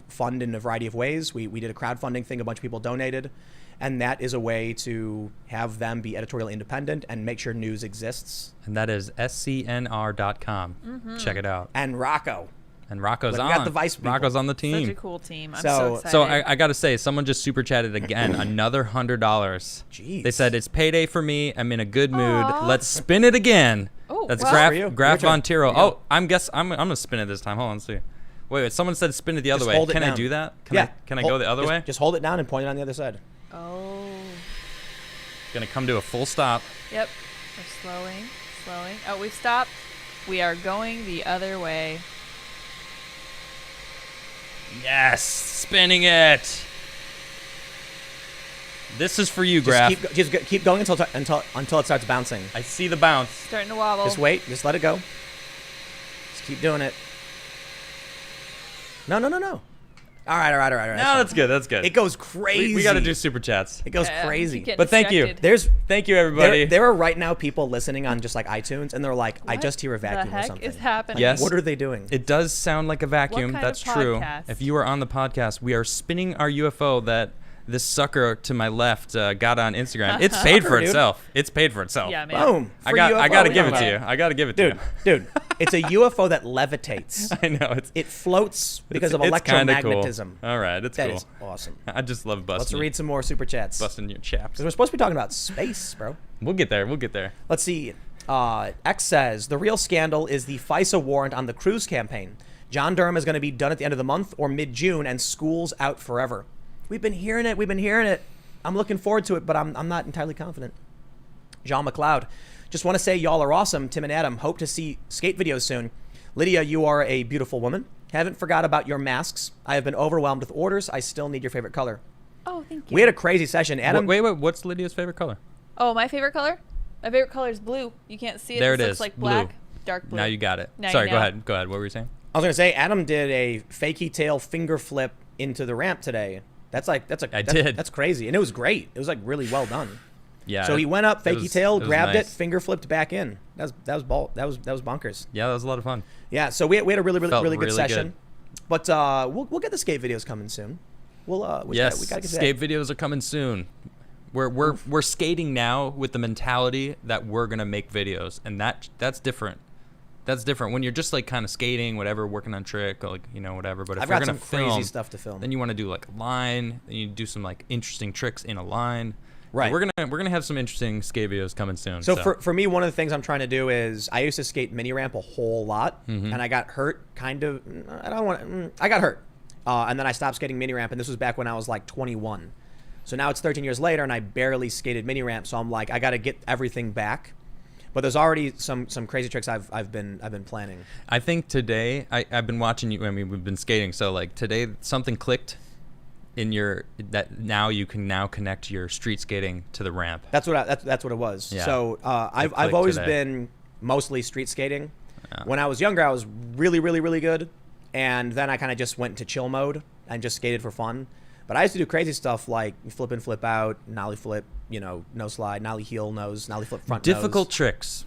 fund in a variety of ways. We did a crowdfunding thing. A bunch of people donated. And that is a way to have them be editorially independent and make sure news exists. And that is SCNR.com. Check it out. And Rocco. And Rocco's on. We got the Vice people. Rocco's on the team. Such a cool team. I'm so excited. So I got to say, someone just super chatted again, another $100. Jeez. They said, it's payday for me. I'm in a good mood. Let's spin it again. Oh, that's well. Graf Von Tiro. Oh, I'm going to spin it this time. Hold on, let's see. Wait, someone said spin it the other way. Can I do that? Can I go the other way? Just hold it down and point it on the other side. Oh. Gonna come to a full stop. Yep. We're slowing. Oh, we've stopped. We are going the other way. Yes, spinning it. This is for you, Graf. Just keep going until it starts bouncing. I see the bounce. Starting to wobble. Just wait. Just let it go. Just keep doing it. No. All right. No, that's good. That's good. It goes crazy. We got to do super chats. It goes Yeah, crazy. keep getting But thank you. distracted. Thank you, everybody. There are right now people listening on just like iTunes, and they're like, I What just hear a vacuum the or heck something. is happening? Yes. What are they doing? It does sound like a vacuum. kind That's of true. podcast? If you are on the podcast, we are spinning our UFO that this sucker to my left got on Instagram. It's paid for Dude. itself. It's paid for itself. Yeah, man. Boom. I Free got UFO. to give it Yeah. to you. I got to give it Dude, to you. dude, it's a UFO that levitates. I know It floats because of it's kinda electromagnetism. Cool. All right, it's That cool. is awesome. I just love Let's busting. read some more super chats. busting your chaps. Because we're supposed to be talking about space, bro. We'll get there. We'll get there. Let's see. X says, the real scandal is the FISA warrant on the cruise campaign. John Durham is going to be done at the end of the month or mid-June, and school's out forever. We've been hearing it. I'm looking forward to it, but I'm not entirely confident. John McLeod, just want to say y'all are awesome. Tim and Adam, hope to see skate videos soon. Lydia, you are a beautiful woman. Haven't forgot about your masks. I have been overwhelmed with orders. I still need your favorite color. Oh, thank you. We had a crazy session. Adam, Wait. What's Lydia's favorite color? Oh, my favorite color? My favorite color is blue. You can't see it. There This it looks is, like blue. black. Dark blue. Now you got it. Now Sorry, you go know. ahead. Go ahead. What were you saying? I was going to say, Adam did a fakie tail finger flip into the ramp today. That's crazy. And it was great. It was like really well done. Yeah. So he went up, it fakie was- tail, it was grabbed nice. it, finger flipped back in. That was bonkers. Yeah, that was a lot of fun. Yeah, so we had a really Felt good really session. But we'll get the skate videos coming soon. We Yes, gotta get to skate videos are coming soon. We're skating now with the mentality that we're gonna make videos, and that's different. That's different when you're just like kind of skating, whatever, working on trick, or like whatever. But if I've we're got gonna some crazy stuff to film. then you want to do like a line, then you do some like interesting tricks in a line. Right. We're gonna have some interesting skate videos coming soon. So for me, one of the things I'm trying to do is I used to skate mini ramp a whole lot, Mm-hmm. and I got hurt. I got hurt, and then I stopped skating mini ramp, and this was back when I was like 21. So now it's 13 years later, and I barely skated mini ramp. So I'm like, I got to get everything back. But there's already some crazy tricks I've been planning. I think today I've been watching you. I mean, we've been skating. So like today something clicked in that now you can now connect your street skating to the ramp. That's what it was. Yeah. So I've clicked always today. been mostly street skating. Yeah. When I was younger, I was really good, and then I kind of just went into chill mode and just skated for fun. But I used to do crazy stuff like flip in, flip out, nollie flip, no slide, nollie heel nose, nollie flip front Difficult nose. tricks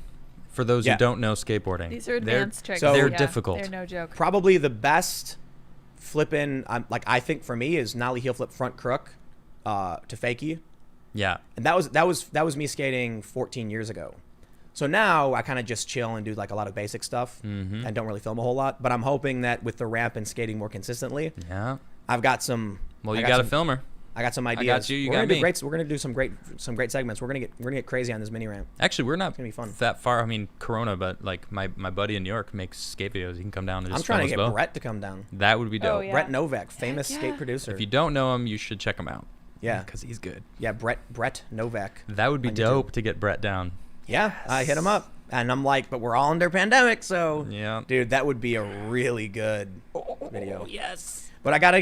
for those Yeah. who don't know skateboarding. These are advanced tricks. so- They're Yeah, difficult. They're no joke. Probably the best flip in, I think for me, is nollie heel flip front crook to fakie. Yeah. And that was me skating 14 years ago. So now I kind of just chill and do like a lot of basic stuff Mm-hmm. and don't really film a whole lot. But I'm hoping that with the ramp and skating more consistently, Yeah. I've got some. Well, I you got got a some- filmer. I got some ideas. got you, you we're got gonna do me. great. We're gonna do some great segments. We're gonna get crazy on this mini ramp. Actually, we're not gonna be fun. that far. I mean, Corona, but like my buddy in New York makes skate videos. He can come down and I'm just trying to film get us both. Brett to come down. That would be dope. Oh, yeah. Brett Novak, famous yeah. skate producer. If you don't know him, you should check him out. Yeah, because he's good. yeah, Brett Novak. That would be On YouTube. dope to get Brett down. Yeah, I hit him up, and I'm like, but we're all under pandemic, so Yeah. dude, that would be a really good video. Yes. But I gotta,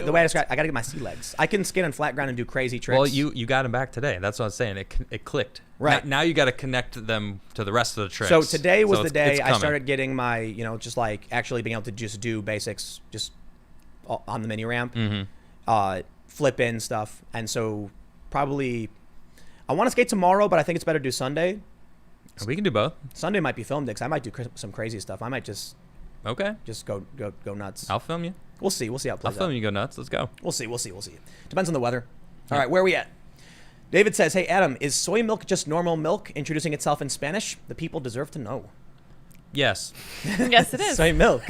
the way I describe, I gotta get my sea legs. I can skate on flat ground and do crazy tricks. Well, you got him back today. That's what I was saying. It clicked. Right. Now you got to connect them to the rest of the tricks. So today was So the it's day I coming. started getting my, just like actually being able to just do basics, just on the mini ramp, flip in stuff, and so probably I want to skate tomorrow, but I think it's better to do Sunday. We can do both. Sunday might be film day 'cause I might do some crazy stuff. I might just Okay. go nuts. I'll film you. We'll see how it I'll plays film out. you. Go nuts. Let's go. We'll see. Depends on the weather. All right, where are we at? David says, "Hey Adam, is soy milk just normal milk introducing itself in Spanish? The people deserve to know." Yes. Yes, it is. Soy milk.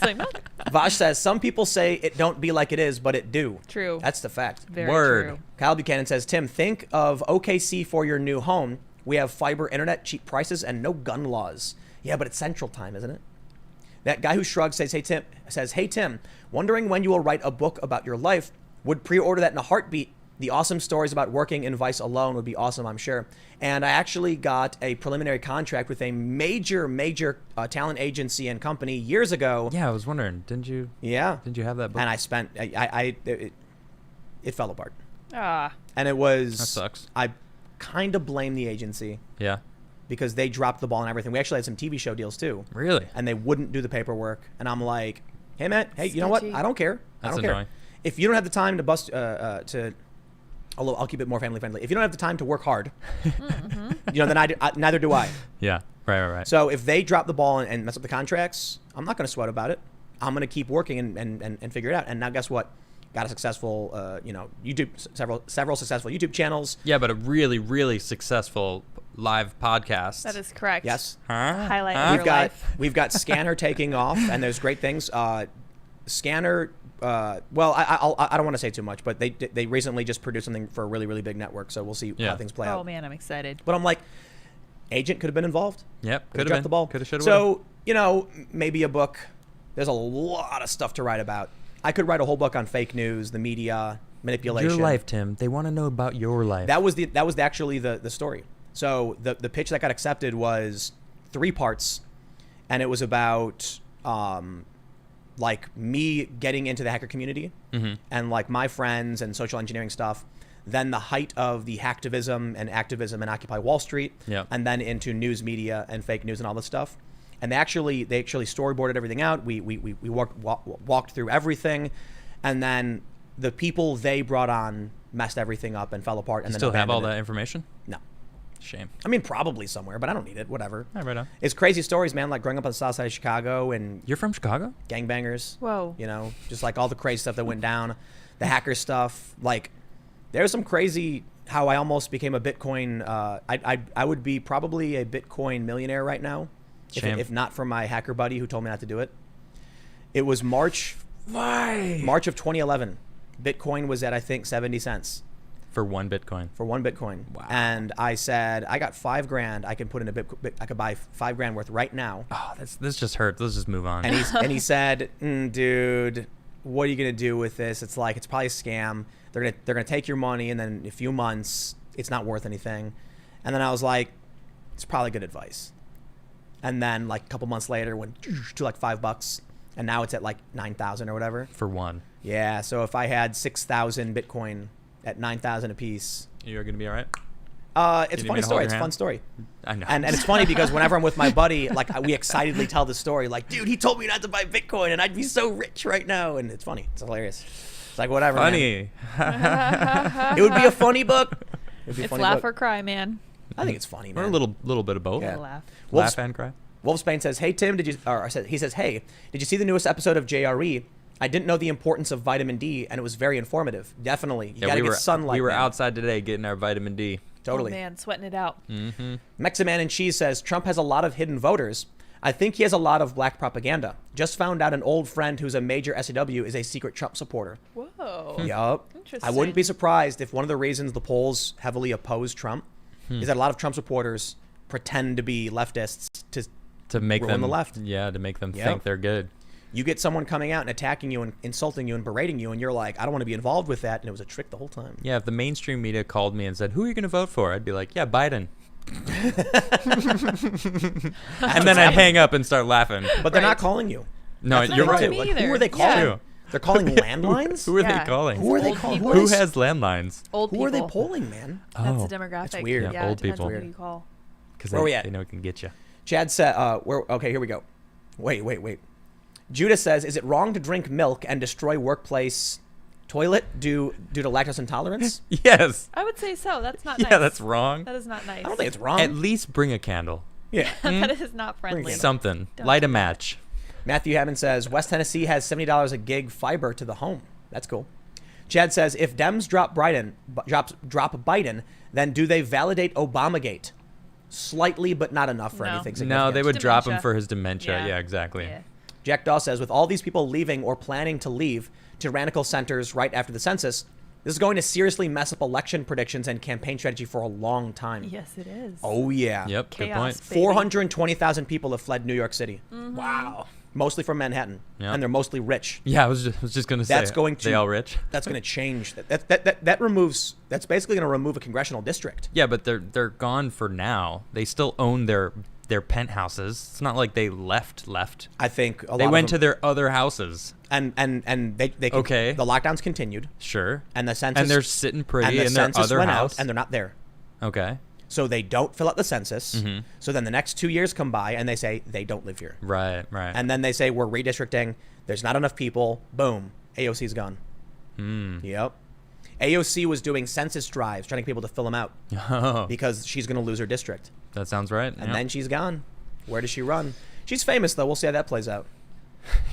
Soy milk. Vash says, "Some people say it don't be like it is, but it do." True. That's the fact. Very Word. true. Kyle Buchanan says, "Tim, think of OKC for your new home. We have fiber internet, cheap prices, and no gun laws." Yeah, but it's Central Time, isn't it? That guy who shrugs says, "Hey Tim, wondering when you will write a book about your life. Would pre-order that in a heartbeat. The awesome stories about working in Vice alone would be awesome, I'm sure." And I actually got a preliminary contract with a major talent agency and company years ago. Yeah, I was wondering. Didn't you have that book? And I spent, it fell apart. Ah. And it was, That sucks. I kind of blame the agency Yeah. because they dropped the ball and everything. We actually had some TV show deals too, Really? and they wouldn't do the paperwork. And I'm like, Hey man, hey, you know what? Sketchy. I don't care. I That's don't annoying. care. If you don't have the time to bust although I'll keep it more family friendly. If you don't have the time to work hard, then neither do I. Yeah. Right. So if they drop the ball and mess up the contracts, I'm not going to sweat about it. I'm going to keep working and figure it out. And now guess what? Got a successful, YouTube, several successful YouTube channels. Yeah, but a really, really successful live podcast. That is correct. Yes. Highlight of your life. We've got Scanner taking off, and there's great things. Scanner. I don't want to say too much, but they recently just produced something for a really, really big network. So we'll see how things play out. Oh man, I'm excited. But I'm like, Agent could have been involved. Yep. Could have dropped the ball. Could have, should have. So maybe a book. There's a lot of stuff to write about. I could write a whole book on fake news, the media, manipulation. Your life, Tim. They want to know about your life. That was actually the story. So the pitch that got accepted was 3 parts, and it was about like me getting into the hacker community and like my friends and social engineering stuff. Then the height of the hacktivism and activism in Occupy Wall Street, and then into news media and fake news and all this stuff. And they actually storyboarded everything out. We walked through everything, and then the people they brought on messed everything up and fell apart. And you then still have all abandoned that information? No. Shame. I mean, probably somewhere, but I don't need it. Whatever. Right on. It's crazy stories, man. Like growing up on the south side of Chicago and You're from Chicago? gangbangers. Whoa. Just like all the crazy stuff that went down, the hacker stuff. Like, there's some crazy how I almost became a Bitcoin. I would be probably a Bitcoin millionaire right now, if not for my hacker buddy who told me not to do it. It was March. Why? March of 2011. Bitcoin was at, I think, 70 cents. For 1 Bitcoin. For 1 Bitcoin. Wow. And I said, I got $5,000. I can put in I could buy $5,000 worth right now. Oh, this just hurts. Let's just move on. And he said, dude, what are you gonna do with this? It's like it's probably a scam. They're gonna take your money, and then in a few months, it's not worth anything. And then I was like, it's probably good advice. And then like a couple months later, went to like $5, and now it's at like 9,000 or whatever. For 1. Yeah. So if I had 6,000 Bitcoin at 9,000 a piece, You're gonna be all right. It's a you funny need me to hold story. your It's a fun hand? story. I know. And it's funny because whenever I'm with my buddy, like we excitedly tell the story, like, dude, he told me not to buy Bitcoin, and I'd be so rich right now. And it's funny. It's hilarious. It's like whatever. Funny. Man. It would be a funny book. It'd be a It's funny laugh book. or cry, man. I think it's funny, Or man. a little bit of both. Yeah. Laugh. Wolf's- Laugh and cry. Wolfsbane says, "Hey Tim, he says, hey, did you see the newest episode of JRE? I didn't know the importance of vitamin D, and it was very informative. Definitely, you gotta get sunlight. We were man. outside today getting our vitamin D. Totally. Oh, man, sweating it out. Meximan and Cheese says Trump has a lot of hidden voters. I think he has a lot of black propaganda. Just found out an old friend who's a major SJW is a secret Trump supporter. Whoa. Yup. Interesting. I wouldn't be surprised if one of the reasons the polls heavily oppose Trump is that a lot of Trump supporters pretend to be leftists To make ruin them the left. Yeah, to make them Yep. think they're good. You get someone coming out and attacking you and insulting you and berating you, and you're like, I don't want to be involved with that, and it was a trick the whole time. Yeah, if the mainstream media called me and said, "Who are you going to vote for?" I'd be like, "Yeah, Biden." And then I'd hang up and start laughing. But they're not Right. calling you. No, That's not you're right. right. me Like, either. who are they calling? Yeah. They're calling landlines? Who are Yeah. they calling? Who are they Old calling? people. Who has landlines? Old Who people. are they polling, man? That's Oh, the demographic. That's weird. Yeah, old it depends people. on who you call. because Where we they, at? they know it can get you. Chad said, okay, here we go. Wait. Judah says, is it wrong to drink milk and destroy workplace toilet due to lactose intolerance? Yes. I would say so. That's not Yeah, nice. that's wrong. That is not nice. I don't think it's wrong. At least bring a candle. Yeah. that is not friendly. it. Something. Don't Light do a that. match. Matthew Hammond says, West Tennessee has $70 a gig fiber to the home. That's cool. Chad says, if Dems drop Biden, then do they validate Obamagate? Slightly, but not enough for No. anything No, significant. they would drop him Dementia. for his dementia. Yeah. Yeah, exactly. Yeah. Jack Daw says, with all these people leaving or planning to leave tyrannical centers right after the census, this is going to seriously mess up election predictions and campaign strategy for a long time. Yes, it is. Oh, yeah. Yep, good Chaos, point. baby. 420,000 people have fled New York City. Wow. Mostly from Manhattan. Yep. And they're mostly rich. Yeah, I was just going to say. That's going to- They all rich? That's going to change. That removes. That's basically going to remove a congressional district. Yeah, but they're gone for now. They still own their penthouses. It's not like they left. I think a lot They of went to them, their other houses. and they Okay. The lockdowns continued, Sure. and the census And they're sitting and pretty the in their census other went house. out, and they're not there. Okay. So they don't fill out the census. Mm-hmm. So then the next 2 years come by, and they say they don't live here. Right. And then they say we're redistricting. There's not enough people. Boom. AOC's gone. Yep. AOC was doing census drives, trying to get people to fill them out because she's going to lose her district. That sounds right. And then she's gone. Where does she run? She's famous, though. We'll see how that plays out.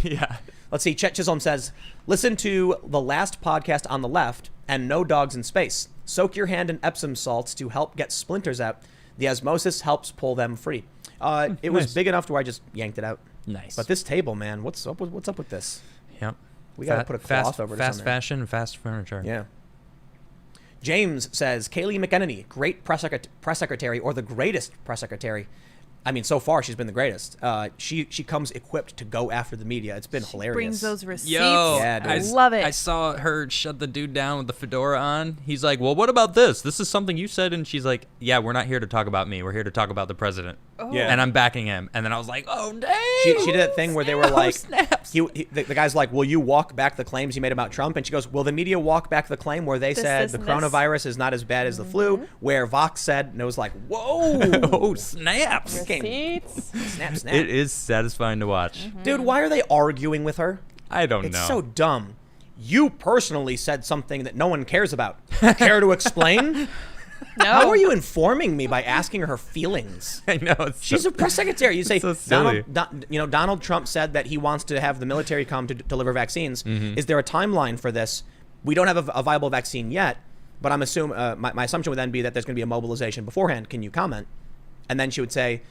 Yeah. Let's see. Chet Chisholm says, listen to the last podcast on the left and No Dogs in Space. Soak your hand in Epsom salts to help get splinters out. The osmosis helps pull them free. It was big enough to where I just yanked it out. Nice. But this table, man, what's up with this? Yep. We got to put a cloth over it. Fast fashion, fast furniture. Yeah. James says, Kayleigh McEnany, great press secretary, or the greatest press secretary. I mean, so far she's been the greatest. She comes equipped to go after the media. It's been hilarious. Brings those receipts. Yo, Yeah, dude. I love it. I saw her shut the dude down with the fedora on. He's like, well, what about this? This is something you said. And she's like, yeah, we're not here to talk about me. We're here to talk about the president. Oh. Yeah. And I'm backing him. And then I was like, oh, dang. She did that thing where they were like, snaps. the guy's like, will you walk back the claims you made about Trump? And she goes, will the media walk back the claim where they said this, the and coronavirus is not as bad as the flu, where Vox said, and it was like, whoa. Oh, snaps. Receipts. Snap, snap. It is satisfying to watch. Dude, why are they arguing with her? I don't It's know. so dumb. You personally said something that no one cares about. Care to explain? No. How are you informing me by asking her feelings? I know. It's She's so, a press secretary. You say so silly. Donald Trump said that he wants to have the military come to deliver vaccines. Mm-hmm. Is there a timeline for this? We don't have a viable vaccine yet, but I'm assuming my assumption would then be that there's going to be a mobilization beforehand. Can you comment? And then she would say,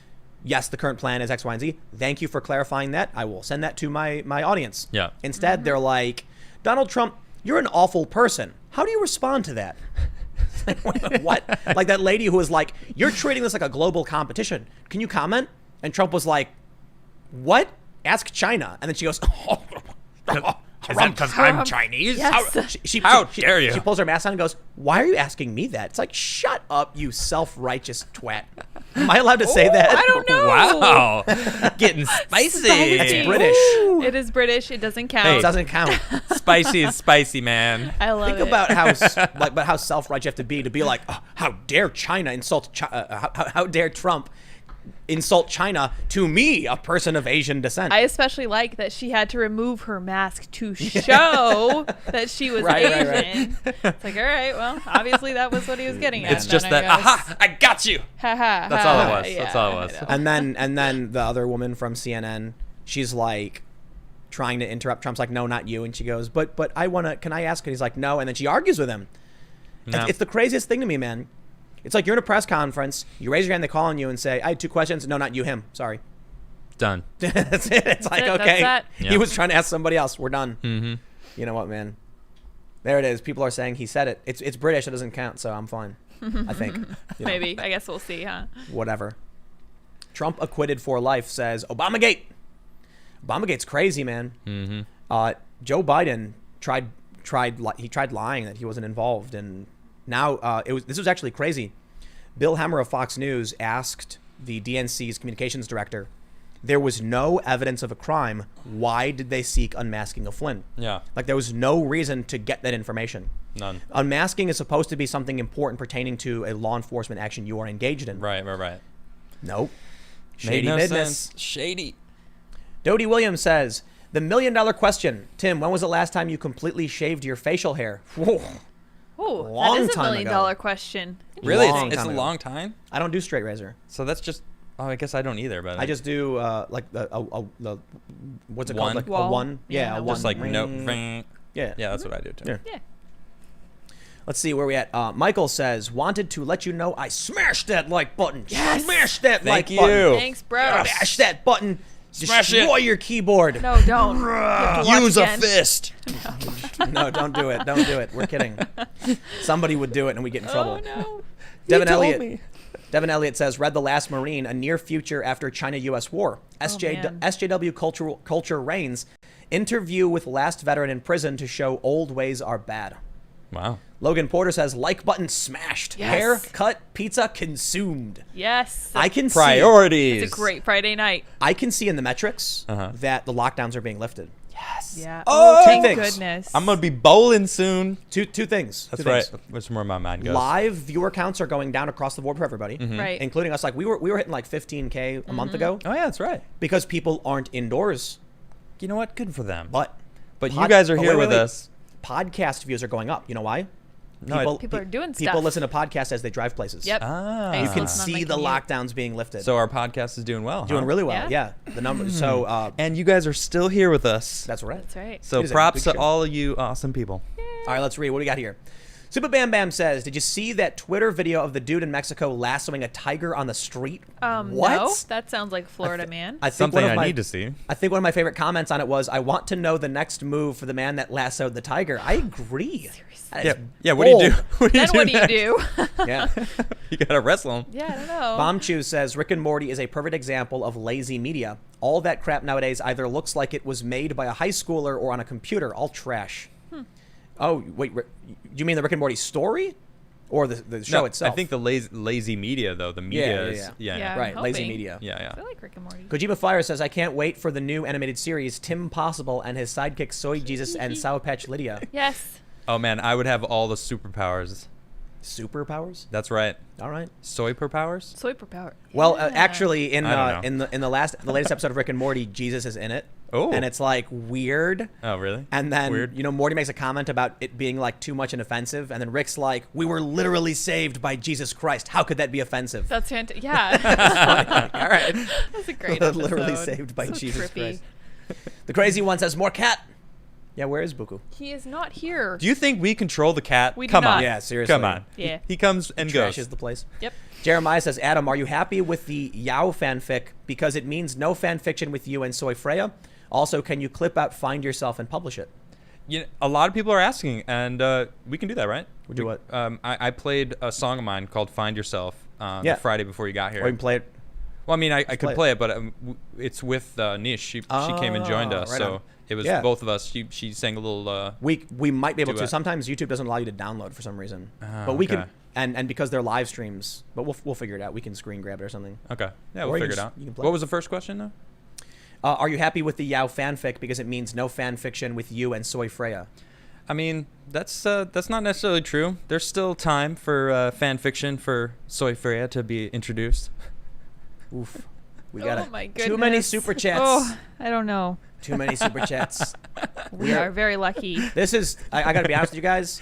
yes, the current plan is X, Y, and Z. Thank you for clarifying that. I will send that to my audience. Yeah. Instead, they're like, Donald Trump, you're an awful person. How do you respond to that? What? Like that lady who was like, you're treating this like a global competition. Can you comment? And Trump was like, what? Ask China. And then she goes, Is that because I'm Chinese? Yes. How dare you? She pulls her mask on and goes, why are you asking me that? It's like, shut up, you self-righteous twat. Am I allowed to say that? I don't know. Wow. Getting spicy. It's British. It is British. It doesn't count. It doesn't count. Spicy is spicy, man. I love Think it. about how self-righteous you have to be like, oh, how dare China insult how dare Trump insult China to me, a person of Asian descent. I especially like that she had to remove her mask to show that she was Right. Asian. It's like, all right, well, obviously that was what he was getting at. It's just then, that, I guess. aha, I got you. Ha ha. That's all it was. Yeah, That's all it was. I know. And then the other woman from CNN, she's like trying to interrupt. Trump's like, no, not you. And she goes, but can I ask? And he's like, no. And then she argues with him. No. It's the craziest thing to me, man. It's like you're in a press conference, you raise your hand, they call on you and say, I had 2 questions. No, not you, him. Sorry. Done. That's it. It's like, it. That's okay. that. He Yeah. was trying to ask somebody else. We're done. Mm-hmm. You know what, man? There it is. People are saying he said it. It's British. It doesn't count, so I'm fine. I think. You know, Maybe. I guess we'll see, huh? whatever. Trump acquitted for life says Obamagate. Obamagate's crazy, man. Mm-hmm. Joe Biden tried lying that he wasn't involved, and now this was actually crazy. Bill Hemmer of Fox News asked the DNC's communications director, there was no evidence of a crime. Why did they seek unmasking of Flynn? Yeah. Like there was no reason to get that information. None. Unmasking is supposed to be something important pertaining to a law enforcement action you are engaged in. Right. Nope. Made Shady no business. sense. Shady. Dodie Williams says, the $1 million question. Tim, when was the last time you completely shaved your facial hair? Whoa. Oh, Long that is a time $1 million ago. question. Really? Long It's time a ago. long time? I don't do straight razor. So that's just... Oh, I guess I don't either, but... I just do like the what's it One? called? Like Wall? a one? Yeah, Yeah, a a one. Just like no... Ring. Yeah. Yeah, that's what I do too. Yeah. Yeah. Let's see where we at. Michael says, wanted to let you know I smashed that like button. Yes. Smash that Thank like button. you. Thanks, bro. Smash that button. Smash Destroy it. your keyboard. No, don't. You have to watch Use a again. fist. No, don't do it. Don't do it. We're kidding. Somebody would do it and we get in trouble. Oh, no. Devin told Elliott. me. Devin Elliott says, read The Last Marine, a near future after China-U.S. war. man. SJW culture reigns. Interview with last veteran in prison to show old ways are bad. Wow. Logan Porter says, like button smashed. Yes. Hair cut, pizza consumed. Yes. I can Priorities. It's a great Friday night. I can see in the metrics Uh-huh. that the lockdowns are being lifted. Yes. Yeah. Oh, thank things. goodness. I'm going to be bowling soon. Two things. That's Two right. things. That's where my mind goes. Live viewer counts are going down across the board for everybody, Right. including us. Like we were hitting like 15K a month ago Oh, yeah, that's right. because people aren't indoors. you know what? Good for them. But you guys are here wait, with wait. us. Podcast views are going up. You know why? No, People are doing People stuff. listen to podcasts as they drive places. Yep. Ah. I You used to can listen on my see the commute. lockdowns being lifted. So our podcast is doing well. Doing huh? really well. Yeah. Yeah. The numbers. So And you guys are still here with us. that's right. That's right. So It is a props big to show. all of you awesome people. All right, let's read. What do we got here? Super Bam Bam says, "Did you see that Twitter video of the dude in Mexico lassoing a tiger on the street?" What? No, that sounds like Florida man. I think Something one of I my, need to see. I think one of my favorite comments on it was, "I want to know the next move for the man that lassoed the tiger." I agree. That is Yeah. What do you do? bold. What do you Then do what do you next? do? Yeah. You gotta wrestle him. Yeah, I don't know. Bomb Chew says, "Rick and Morty is a perfect example of lazy media. All that crap nowadays either looks like it was made by a high schooler or on a computer. All trash." Oh, wait. Do you mean the Rick and Morty story? Or the show No, itself? I think the lazy media though. The media is Yeah. Right, I'm lazy hoping. media. yeah. I like Rick and Morty. Kojima Fire says, "I can't wait for the new animated series, Tim Possible and his sidekick Soy Jesus and Sour Patch Lydia." Yes. Oh man, I would have all the superpowers. Superpowers? That's right. All right. Superpowers? Soy power. Well, Yeah. actually, in I don't know. the latest episode of Rick and Morty, Jesus is in it. Oh. And it's like weird. Oh really? And then Weird. Morty makes a comment about it being like too much and offensive, and then Rick's like, "We were literally saved by Jesus Christ. How could that be offensive?" That's fantastic. Yeah. All right. That's a great episode. Literally saved by So Jesus trippy. Christ. The crazy one says, "More cat." Yeah, where is Buku? He is not here. Do you think we control the cat? We do Come not. on. Yeah, seriously. Come on. Yeah. He comes and goes. Trashes the place. Yep. Jeremiah says, "Adam, are you happy with the Yao fanfic because it means no fan fiction with you and Soy Freya? Also, can you clip out Find Yourself and publish it?" A lot of people are asking, and we can do that, right? We'll do what? I played a song of mine called "Find Yourself" Yeah. Friday before you got here. Or you can play it. Well, I mean, I could play it. play it, but it's with Nish. She came and joined us, right so on. it was Yeah. both of us. She sang a little. We might be able to. Duet. Sometimes YouTube doesn't allow you to download for some reason. Oh, But we okay. can, and because they're live streams, but we'll figure it out. We can screen grab it or something. Okay, yeah, Or we'll you figure it can out. you can play What it. was the first question, though? Are you happy with the Yao fanfic because it means no fan fiction with you and Soy Freya? I mean, that's not necessarily true. There's still time for fan fiction for Soy Freya to be introduced. Oof. We got Oh my too many goodness. super chats. Oh, I don't know. Too many super chats. We are very lucky. This is, I got to be honest with you guys.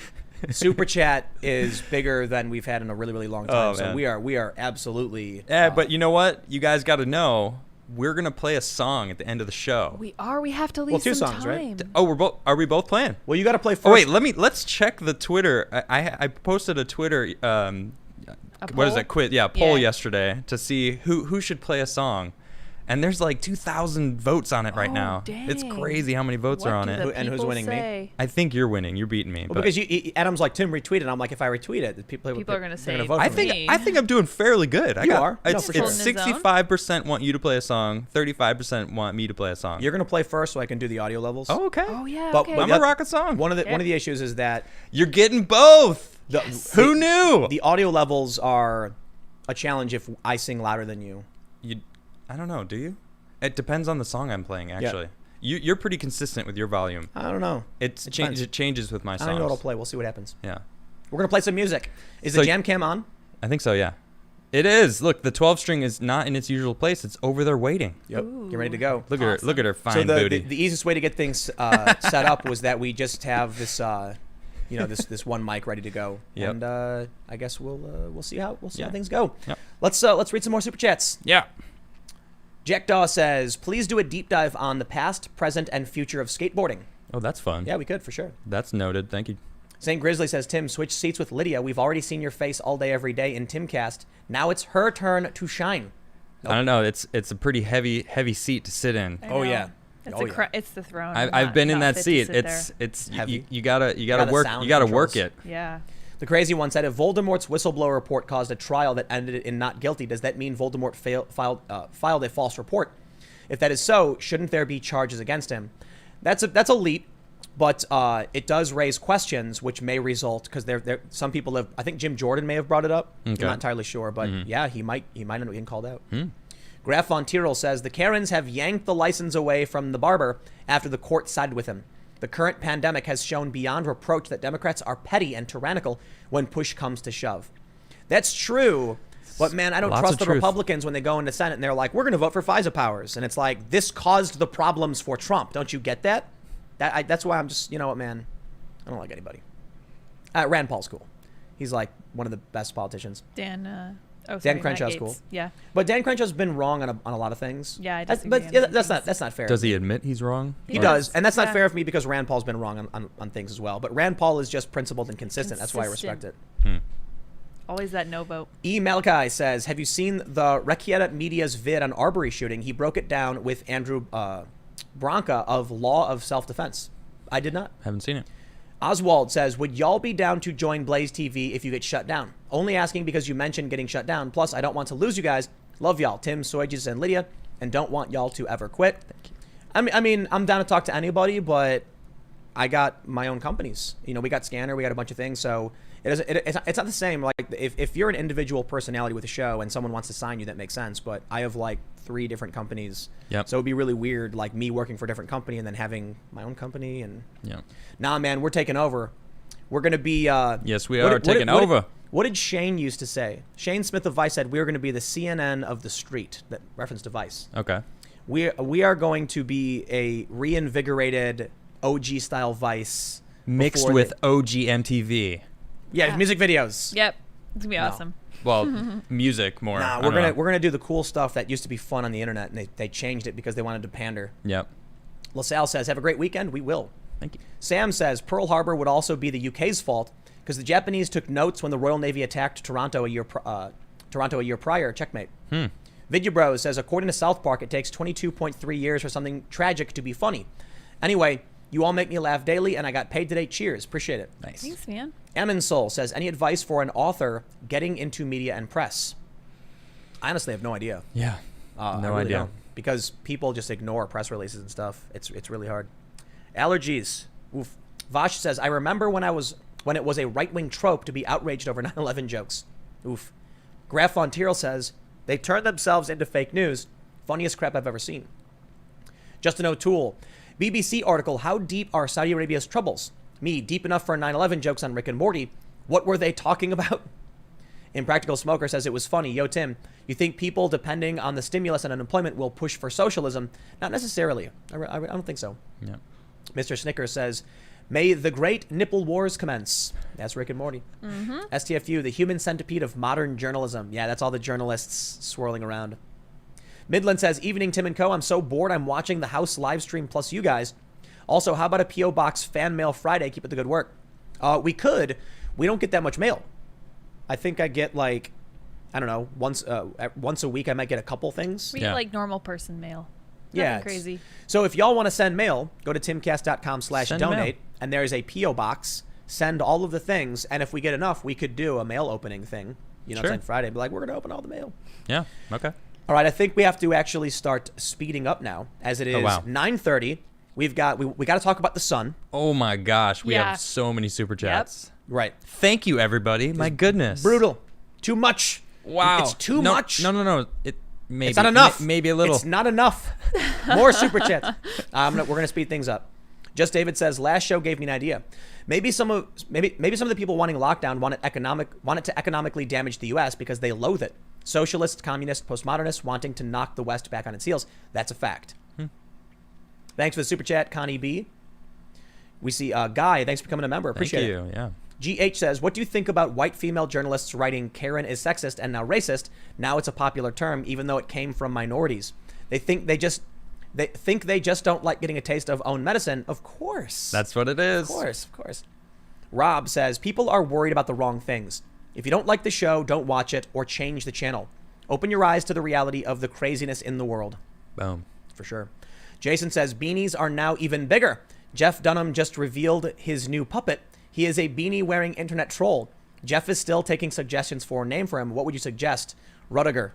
Super chat is bigger than we've had in a really, really long time. Oh, So man. we are absolutely. Yeah, but you know what? You guys got to know. We're gonna play a song at the end of the show. We are. We have to leave two some songs, time. right? Oh, are we both playing? Well, you got to play first. Oh wait, let's check the Twitter. I posted a Twitter what is poll? it? Quiz, yeah, poll Yeah. yesterday to see who should play a song, and there's like 2,000 votes on it right Oh, now. It's dang. crazy how many votes What are on do it. the And who's people winning, me? say? I think you're winning. You're beating me. Well, but because Adam's like, "Tim, retweet it." I'm like, if I retweet it, people People are gonna say vote I for me. think I think I'm doing fairly good. You are. No, It's, for sure. it's Holding his own? 65% want you to play a song, 35% want me to play a song. You're gonna play first, so I can do the audio levels. Oh, okay. Oh yeah. But- okay. but I'm yeah. a rock a song. One of the Yeah. issues is that You're getting both. the, Who knew? the audio levels are a challenge if I sing louder than you. I don't know. Do you? It depends on the song I'm playing. Actually, you're pretty consistent with your volume. I don't know. It depends. changes with my I songs. don't know what I'll play. We'll see what happens. Yeah, We're gonna play some music. Is So- the jam cam on? I think so. Yeah, it is. Look, the 12 string is not in its usual place. It's over there waiting. Yep. Ooh. Get ready to go. Look at her. Look at her fine So booty. the easiest way to get things set up was that we just have this this one mic ready to go. Yep. And I guess we'll see how Yeah. things go. Yep. Let's read some more super chats. Yeah. Jackdaw says, "Please do a deep dive on the past, present, and future of skateboarding." Oh, that's fun. Yeah, we could for sure. That's noted. Thank you. St. Grizzly says, "Tim, switch seats with Lydia. We've already seen your face all day, every day in Timcast. Now it's her turn to shine." I don't know. It's a pretty heavy seat to sit in. I Oh, know. yeah. It's Oh, a yeah. it's the throne. I've been in not that fit to seat. sit It's Heavy. you gotta the work. sound You gotta controls. work it. there. Yeah. The crazy one said, "If Voldemort's whistleblower report caused a trial that ended in not guilty, does that mean Voldemort filed a false report? If that is so, shouldn't there be charges against him?" That's a leap, but it does raise questions which may result because some people have. I think Jim Jordan may have brought it up. Okay. I'm not entirely sure, but yeah, he might end up getting called out. Hmm. Graf von Tyrrell says the Karens have yanked the license away from the barber after the court sided with him. The current pandemic has shown beyond reproach that Democrats are petty and tyrannical when push comes to shove. That's true, But man, I don't Lots trust of the truth. Republicans when they go into Senate and they're like, we're going to vote for FISA powers. And it's like, this caused the problems for Trump. Don't you get that? That's why I'm just, you know what, man? I don't like anybody. Rand Paul's cool. He's like one of the best politicians. Dan Dan Crenshaw's Gaetz. cool. Yeah. But Dan Crenshaw's been wrong on a lot of things. Yeah, I that's, disagree but on yeah, some that's things. not fair. Does he admit he's wrong? He Or- does, and that's not Yeah. fair for me because Rand Paul's been wrong on things as well. But Rand Paul is just principled and consistent. That's why I respect it. Always that no vote. E. Malachi says, have you seen the Rekieta Media's vid on Arbery shooting? He broke it down with Andrew Branca of Law of Self-Defense. I did not. Haven't seen it. Oswald says, would y'all be down to join Blaze TV if you get shut down? Only asking because you mentioned getting shut down. Plus, I don't want to lose you guys. Love y'all, Tim, Soyges, and Lydia, and don't want y'all to ever quit. Thank you. I mean, I'm down to talk to anybody, but I got my own companies. You know, we got Scanner, we got a bunch of things, so it's not the same. Like, if you're an individual personality with a show and someone wants to sign you, that makes sense. But I have like 3 different companies. Yep. So it'd be really weird, like me working for a different company and then having my own company. And Yeah. nah, man, we're taking over. We're gonna be. Yes, we are taking over. What did Shane used to say? Shane Smith of Vice said we are going to be the CNN of the street. That reference to Vice. Okay. We are going to be a reinvigorated OG style Vice Mixed before with they- OG MTV. yeah, music videos. Yep. It's gonna be No. awesome. Well, music more. Nah, I we're don't gonna know. we're gonna do the cool stuff that used to be fun on the internet, and they changed it because they wanted to pander. Yep. LaSalle says, "Have a great weekend." We will. Thank you. Sam says Pearl Harbor would also be the UK's fault because the Japanese took notes when the Royal Navy attacked Toronto a year prior. Checkmate. Vidubro says, according to South Park, it takes 22.3 years for something tragic to be funny. Anyway, you all make me laugh daily, and I got paid today. Cheers. Appreciate it. Nice. Thanks, man. Ammon Soul says, any advice for an author getting into media and press? I honestly have no idea. Yeah. I No really idea. don't, because people just ignore press releases and stuff. It's really hard. Allergies. Oof. Vash says, I remember when it was a right-wing trope to be outraged over 9/11 jokes. Oof. Graf von Tierl says, they turned themselves into fake news. Funniest crap I've ever seen. Justin O'Toole. BBC article, how deep are Saudi Arabia's troubles? Me, deep enough for 9/11 jokes on Rick and Morty. What were they talking about? Impractical Smoker says it was funny. Yo, Tim, you think people, depending on the stimulus and unemployment, will push for socialism? Not necessarily. I don't think so. Yeah. Mr. Snickers says, may the great nipple wars commence. That's Rick and Morty. STFU, the human centipede of modern journalism. Yeah, that's all the journalists swirling around. Midland says, evening, Tim and Co. I'm so bored I'm watching the house live stream plus you guys. Also, how about a P.O. Box fan mail Friday? Keep up the good work. We could. We don't get that much mail. I think I get like, I don't know, once a week I might get a couple things. We Yeah. get like normal person mail. Yeah, Nothing it's- crazy. So if y'all want to send mail, go to timcast.com/donate, Send mail. and there's a P.O. box. Send all of the things, and if we get enough, we could do a mail opening thing. You know, Sure. on Friday, be like, we're gonna open all the mail. Yeah. Okay. All right, I think we have to actually start speeding up now, as it is Oh, wow. 9:30. We got to talk about the sun. Oh my gosh, we Yeah. have so many super chats. Right. Thank you, everybody. My goodness. Brutal. Too much. Wow. It's too No, much. No. It maybe It's not enough. Maybe a little. It's not enough. More super chats. We're gonna speed things up. Just David says, last show gave me an idea. Maybe some of the people wanting lockdown want it to economically damage the U.S. because they loathe it. Socialists, communists, postmodernists wanting to knock the West back on its heels. That's a fact. Thanks for the super chat, Connie B. We see Guy. Thanks for becoming a member. Appreciate it. Thank you. Yeah. GH says, what do you think about white female journalists writing Karen is sexist and now racist? Now it's a popular term, even though it came from minorities. They think they just don't like getting a taste of own medicine. Of course. That's what it is. Of course. Rob says, people are worried about the wrong things. If you don't like the show, don't watch it or change the channel. Open your eyes to the reality of the craziness in the world. Boom. For sure. Jason says, beanies are now even bigger. Jeff Dunham just revealed his new puppet. He is a beanie-wearing internet troll. Jeff is still taking suggestions for a name for him. What would you suggest? Rudiger.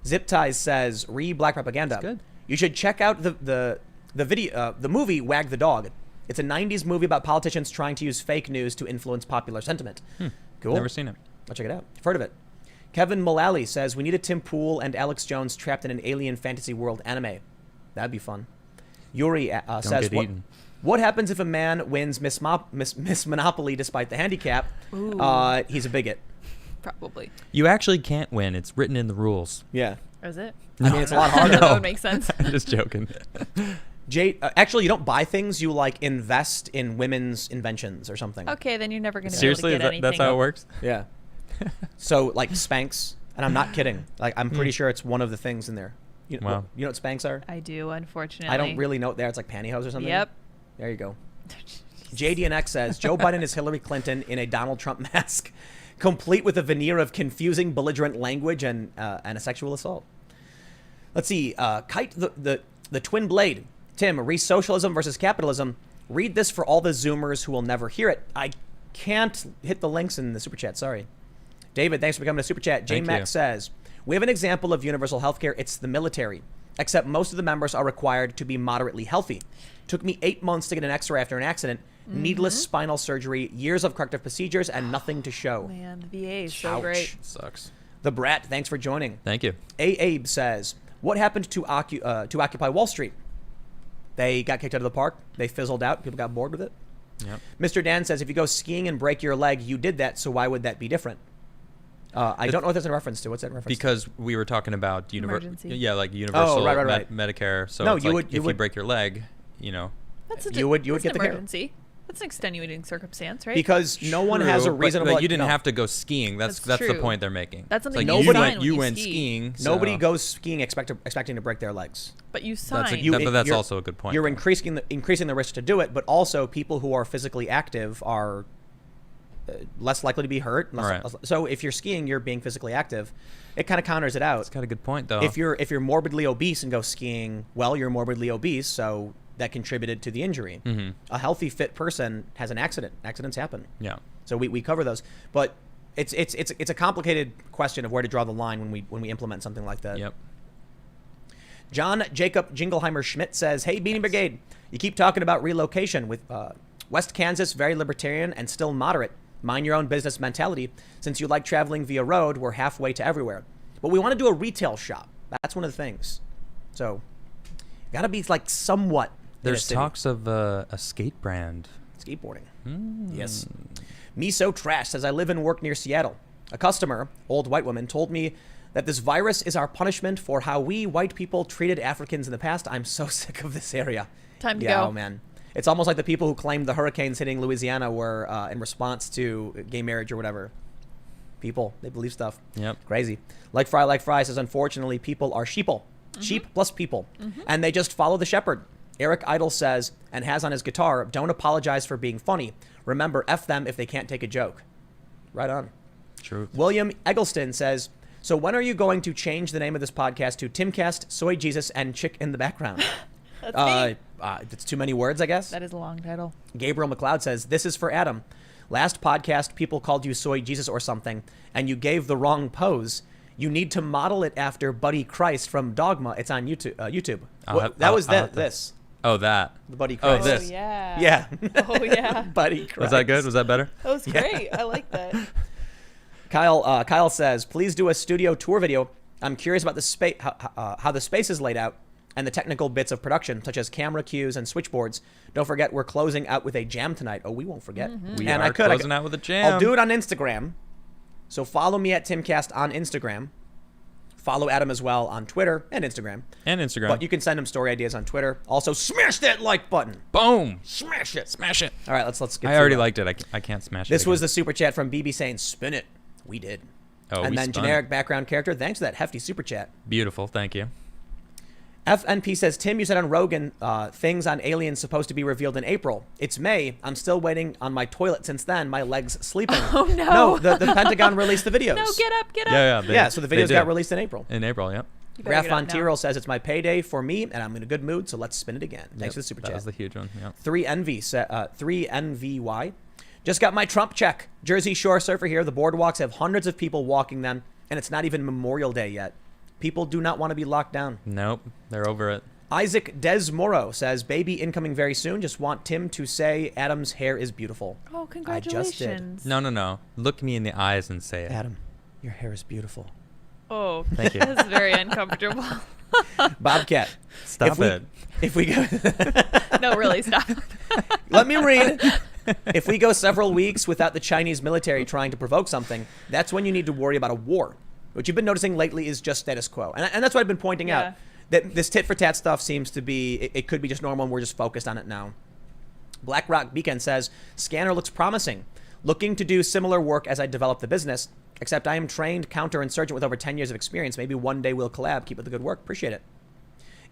Zip Ties says, Black Propaganda. That's good. You should check out the video, the movie Wag the Dog. It's a 90s movie about politicians trying to use fake news to influence popular sentiment. Cool. Never seen it. I'll check it out. I've heard of it. Kevin Mullally says, we need a Tim Pool and Alex Jones trapped in an alien fantasy world anime. That'd be fun. Yuri says, get eaten. what happens if a man wins Miss Monopoly despite the handicap? He's a bigot. Probably. You actually can't win. It's written in the rules. Yeah. Is it? I mean, it's a lot harder. That would make sense. I'm just joking. Actually, you don't buy things. You like invest in women's inventions or something. Okay, then you're never going to be able Seriously, to get anything. that's how it works? Yeah. So like Spanx, and I'm not kidding. Like I'm pretty sure it's one of the things in there. Wow. You know what Spanx are? I do, unfortunately. I don't really know what they are. It's like pantyhose or something. Yep. There you go. JDNX says Joe Biden is Hillary Clinton in a Donald Trump mask, complete with a veneer of confusing, belligerent language and a sexual assault. Let's see. Kite the twin blade. Tim, re-socialism versus capitalism. Read this for all the Zoomers who will never hear it. I can't hit the links in the super chat. Sorry. David, thanks for becoming a super chat. J Max says, we have an example of universal healthcare. It's the military, except most of the members are required to be moderately healthy. Took me 8 months to get an X-ray after an accident. Needless spinal surgery, years of corrective procedures, and nothing to show. Man, the VA is so Ouch. great. Sucks. The Brat, thanks for joining. Thank you. Abe says, what happened to Occupy Wall Street? They got kicked out of the park. They fizzled out. People got bored with it. Yep. Mr. Dan says, if you go skiing and break your leg, you did that, so why would that be different? I don't know what that's in reference to. What's that in reference Because we were talking about Emergency. universal right. Medicare. So No, it's you like would- if you break your leg, you know. That's You would that's get an the care. emergency. That's an extenuating circumstance, right? Because no one has a True, reasonable... But you didn't no. have to go skiing. That's That's the true. point they're making. That's something It's you like sign when you you went ski. skiing. Nobody so goes skiing expecting to break their legs. But you sign. You- but that's you're- also a good point. You're though. increasing the risk to do it, but also people who are physically active are less likely to be hurt. Right. So if you're skiing, you're being physically active. It kind of counters it out. It's got a good point though. If you're morbidly obese and go skiing, well, you're morbidly obese, so that contributed to the injury. Mm-hmm. A healthy, fit person has an accident. Accidents happen. Yeah. So we cover those, but it's a complicated question of where to draw the line when we implement something like that. Yep. John Jacob Jingleheimer Schmidt says, hey, Beanie Brigade, you keep talking about relocation with West Kansas, very libertarian and still moderate. Mind your own business mentality. Since you like traveling via road, we're halfway to everywhere. But we want to do a retail shop. That's one of the things. So, got to be like somewhat. in a There's city. talks of a skate brand. Skateboarding. Yes. Miso Trash says, I live and work near Seattle. A customer, old white woman, told me that this virus is our punishment for how we white people treated Africans in the past. I'm so sick of this area. Time to yeah, go. Oh, man. It's almost like the people who claimed the hurricanes hitting Louisiana were in response to gay marriage or whatever. People, they believe stuff. Yep. Crazy. Like Fry says, unfortunately, people are sheeple. Sheep plus people. And they just follow the shepherd. Eric Idle says, and has on his guitar, don't apologize for being funny. Remember, F them if they can't take a joke. Right on. True. William Eggleston says, so when are you going to change the name of this podcast to Timcast, Soy Jesus, and Chick in the Background? That's me. It's too many words, I guess. That is a long title. Gabriel McLeod says, this is for Adam. Last podcast, people called you Soy Jesus or something, and you gave the wrong pose. You need to model it after Buddy Christ from Dogma. It's on YouTube. This. Oh, that. The Buddy Oh, Christ. this. Yeah. Yeah. Oh, yeah. Buddy Christ. Was that good? Was that better? That was great. I like that. Kyle says, please do a studio tour video. I'm curious about the space, how the space is laid out and the technical bits of production, such as camera cues and switchboards. Don't forget, we're closing out with a jam tonight. Oh, we won't forget. We and are closing out with a jam. I'll do it on Instagram. So follow me at Timcast on Instagram. Follow Adam as well on Twitter and Instagram. But you can send him story ideas on Twitter. Also, smash that like button. Boom. Smash it. Smash it. All right, let's get I through already it. liked it. I can't smash it. This was again. the super chat from BB saying, spin it. We did. Oh, and we then spun generic it. background character. Thanks for that hefty super chat. Beautiful. Thank you. FNP says, Tim, you said on Rogan things on aliens supposed to be revealed in April. It's May. I'm still waiting on my toilet since then. My leg's sleeping. Oh, no. No, the Pentagon released the videos. No, get up, get up. Yeah. So the they videos did. got released in April. In April, yep. You better get up now. Rafontiero says, it's my payday for me, and I'm in a good mood, so let's spin it again. Thanks for the super That chat. was the huge one. Yep. 3NVY. Just got my Trump check. Jersey Shore surfer here. The boardwalks have hundreds of people walking them, and it's not even Memorial Day yet. People do not want to be locked down. Nope. They're over it. Isaac Des Moro says, baby incoming very soon. Just want Tim to say Adam's hair is beautiful. Oh, I just did. congratulations. No. Look me in the eyes and say it. Adam, your hair is beautiful. Oh, Thank you. this is very uncomfortable. Bobcat. Stop it. If we go... No, really, stop. Let me read. If we go several weeks without the Chinese military trying to provoke something, that's when you need to worry about a war. What you've been noticing lately is just status quo. And that's what I've been pointing out. That this tit for tat stuff seems to be, it could be just normal and we're just focused on it now. Black Rock Beacon says, Scanner looks promising. Looking to do similar work as I develop the business, except I am trained counterinsurgent with over 10 years of experience. Maybe one day we'll collab. Keep up the good work. Appreciate it.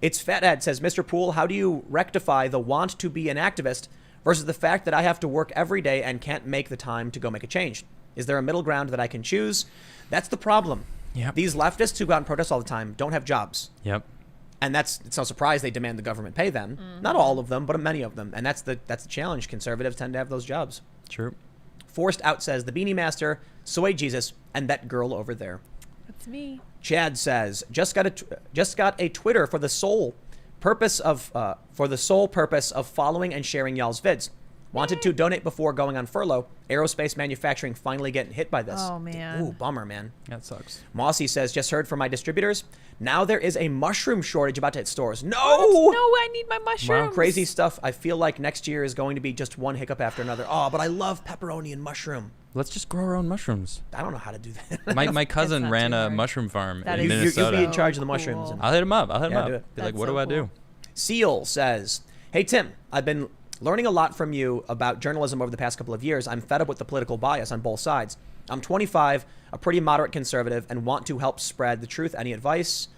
It's Fat Ed says, Mr. Poole, how do you rectify the want to be an activist versus the fact that I have to work every day and can't make the time to go make a change? Is there a middle ground that I can choose? That's the problem. Yep. These leftists who go out and protest all the time don't have jobs. Yep. And it's no surprise they demand the government pay them. Not all of them, but many of them. And that's the challenge. Conservatives tend to have those jobs. True. Forced Out says, the Beanie Master, Soy Jesus, and that girl over there. That's me. Chad says, just got a Twitter for the sole purpose of following and sharing y'all's vids. Wanted to donate before going on furlough. Aerospace manufacturing finally getting hit by this. Oh, man. Ooh, bummer, man. That sucks. Mossy says, just heard from my distributors. Now there is a mushroom shortage about to hit stores. No! No, I need my mushrooms. Crazy stuff. I feel like next year is going to be just one hiccup after another. Oh, but I love pepperoni and mushroom. Let's just grow our own mushrooms. I don't know how to do that. My cousin not ran too a hard. mushroom farm That in is Minnesota. You'll be in charge of the So mushrooms. cool. I'll hit him up. Yeah, do Be it. like, That's what so do I do? cool. Seal says, hey, Tim, I've been learning a lot from you about journalism over the past couple of years. I'm fed up with the political bias on both sides. I'm 25, a pretty moderate conservative, and want to help spread the truth. Any advice?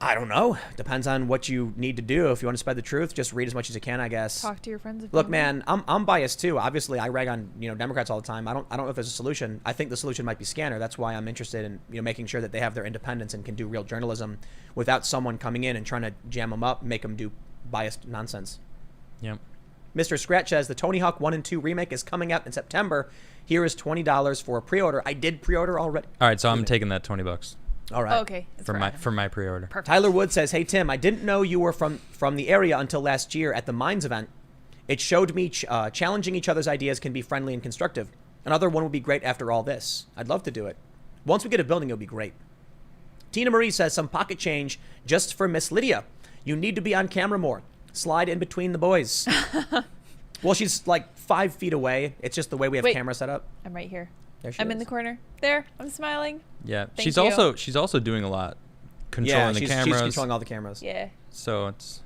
I don't know. Depends on what you need to do. If you want to spread the truth, just read as much as you can, I guess. Talk to your friends. If Look, you man, I'm biased too. Obviously, I rag on Democrats all the time. I don't know if there's a solution. I think the solution might be Scanner. That's why I'm interested in making sure that they have their independence and can do real journalism without someone coming in and trying to jam them up, make them do biased nonsense. Yep. Mr. Scratch says the Tony Hawk 1 and 2 remake is coming out in September. Here is $20 for a pre-order. I did pre-order already. All right, so I'm taking that $20 All right. Oh, okay. That's for right. my pre-order. Perfect. Tyler Wood says, hey, Tim, I didn't know you were from the area until last year at the Minds event. It showed me challenging each other's ideas can be friendly and constructive. Another one would be great after all this. I'd love to do it. Once we get a building, it'll be great. Tina Marie says, some pocket change just for Miss Lydia. You need to be on camera more. Slide in between the boys. Well, she's like 5 feet away. It's just the way we have camera set up. I'm right here. There she I'm is. in the corner. There. I'm smiling. Yeah, Thank she's you. also doing a lot, controlling the she's cameras. controlling all the cameras. Yeah. So it's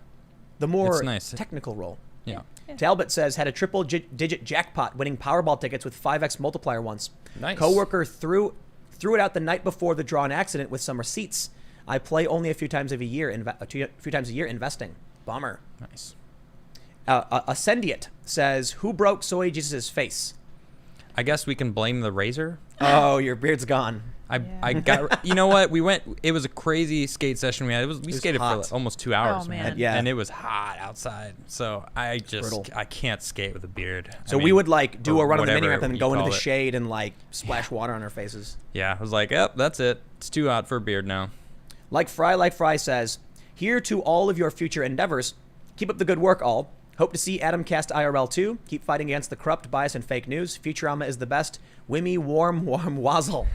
The more It's nice. technical role. yeah. Talbot says, had a triple-digit jackpot winning Powerball tickets with 5x multiplier once. Nice. Coworker threw it out the night before the draw and accident with some receipts. I play only a few times a year investing. Bummer. Nice. Ascendiate says, who broke Soy Jesus' face? I guess we can blame the razor. Oh, your beard's gone. I got you know what, we went, it was a crazy skate session we had. We skated for hot. like almost 2 hours, Oh, man. man. Yeah. And it was hot outside, so Brutal. I can't skate with a beard. So I we mean, would like do or a run of the mini whatever ramp and you go into call the it. shade and like splash water on our faces. Yeah, I was like, yep, that's it. It's too hot for a beard now. Like Fry says, here to all of your future endeavors. Keep up the good work, all. Hope to see TimcastIRL too. Keep fighting against the corrupt, bias, and fake news. Futurama is the best. Wimmy, warm, wazzle.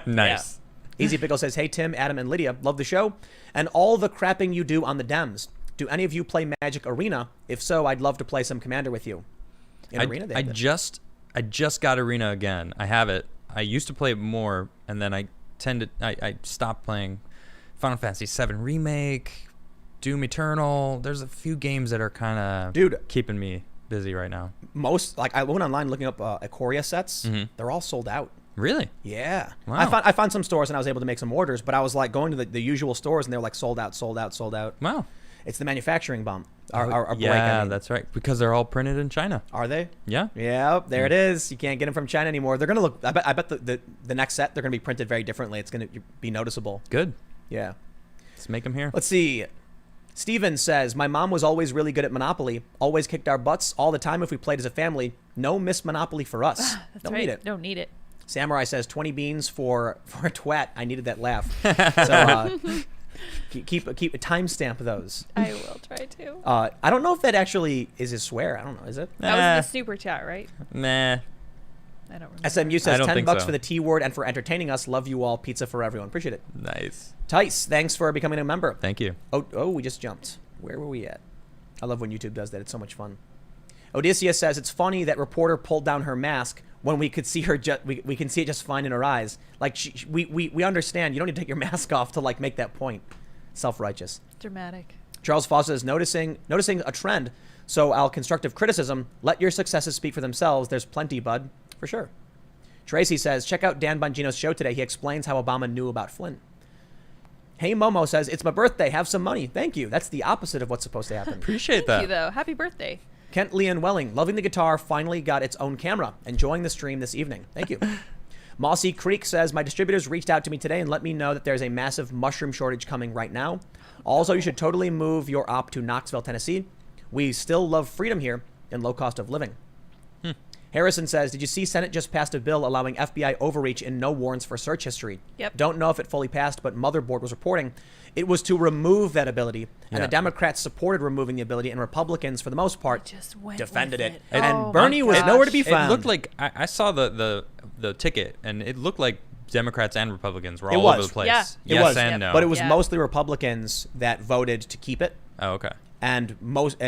Nice. Easy Pickle says, hey, Tim, Adam, and Lydia, love the show. And all the crapping you do on the Dems. Do any of you play Magic Arena? If so, I'd love to play some Commander with you. In Arena, they I have it. just got Arena again. I have it. I used to play it more, and then I stopped playing Final Fantasy VII Remake, Doom Eternal. There's a few games that are kind of keeping me busy right now. Most, like, I went online looking up Ikoria sets. Mm-hmm. They're all sold out. Really? Yeah. Wow. I found some stores and I was able to make some orders, but I was like going to the usual stores and they were like sold out. Wow. It's the manufacturing bump. Our break, yeah, I mean. that's right. Because they're all printed in China. Are they? Yeah. Yeah, there it is. You can't get them from China anymore. They're gonna look. I bet the next set they're gonna be printed very differently. It's gonna be noticeable. Good. Yeah. Let's make them here. Let's see. Steven says, my mom was always really good at Monopoly. Always kicked our butts all the time if we played as a family. No Miss Monopoly for us. That's Don't right. need it. Don't need it. Samurai says 20 beans for a twat. I needed that laugh. So keep a timestamp those. I will try to. I don't know if that actually is a swear. I don't know. Is it? That was the super chat, right? Nah. I don't remember. SMU I says don't think $10 so. for the T word and for entertaining us. Love you all. Pizza for everyone. Appreciate it. Nice. Tice, thanks for becoming a member. Thank you. Oh, we just jumped. Where were we at? I love when YouTube does that. It's so much fun. Odysseus says, it's funny that reporter pulled down her mask when we could see her, we can see it just fine in her eyes. Like, we understand. You don't need to take your mask off to, like, make that point. Self-righteous. Dramatic. Charles Foster is noticing a trend. So I'll constructive criticism. Let your successes speak for themselves. There's plenty, bud. For sure. Tracy says, check out Dan Bongino's show today. He explains how Obama knew about Flynn. Hey Momo says, it's my birthday. Have some money. Thank you. That's the opposite of what's supposed to happen. Appreciate Thank you, that. though. Happy birthday. Kent Leon Welling, loving the guitar, finally got its own camera. Enjoying the stream this evening. Thank you. Mossy Creek says, my distributors reached out to me today and let me know that there's a massive mushroom shortage coming right now. Also, you should totally move your op to Knoxville, Tennessee. We still love freedom here and low cost of living. Harrison says, did you see Senate just passed a bill allowing FBI overreach in no warrants for search history? Yep. Don't know if it fully passed, but Motherboard was reporting it was to remove that ability. And the Democrats supported removing the ability, and Republicans, for the most part, Just went defended with it. it. And Oh Bernie my was gosh. nowhere to be found. It looked like I saw the ticket, and it looked like Democrats and Republicans were It all was. over the place. Yeah. It Yes was, and no. but it was Yeah. mostly Republicans that voted to keep it. Oh, okay. And most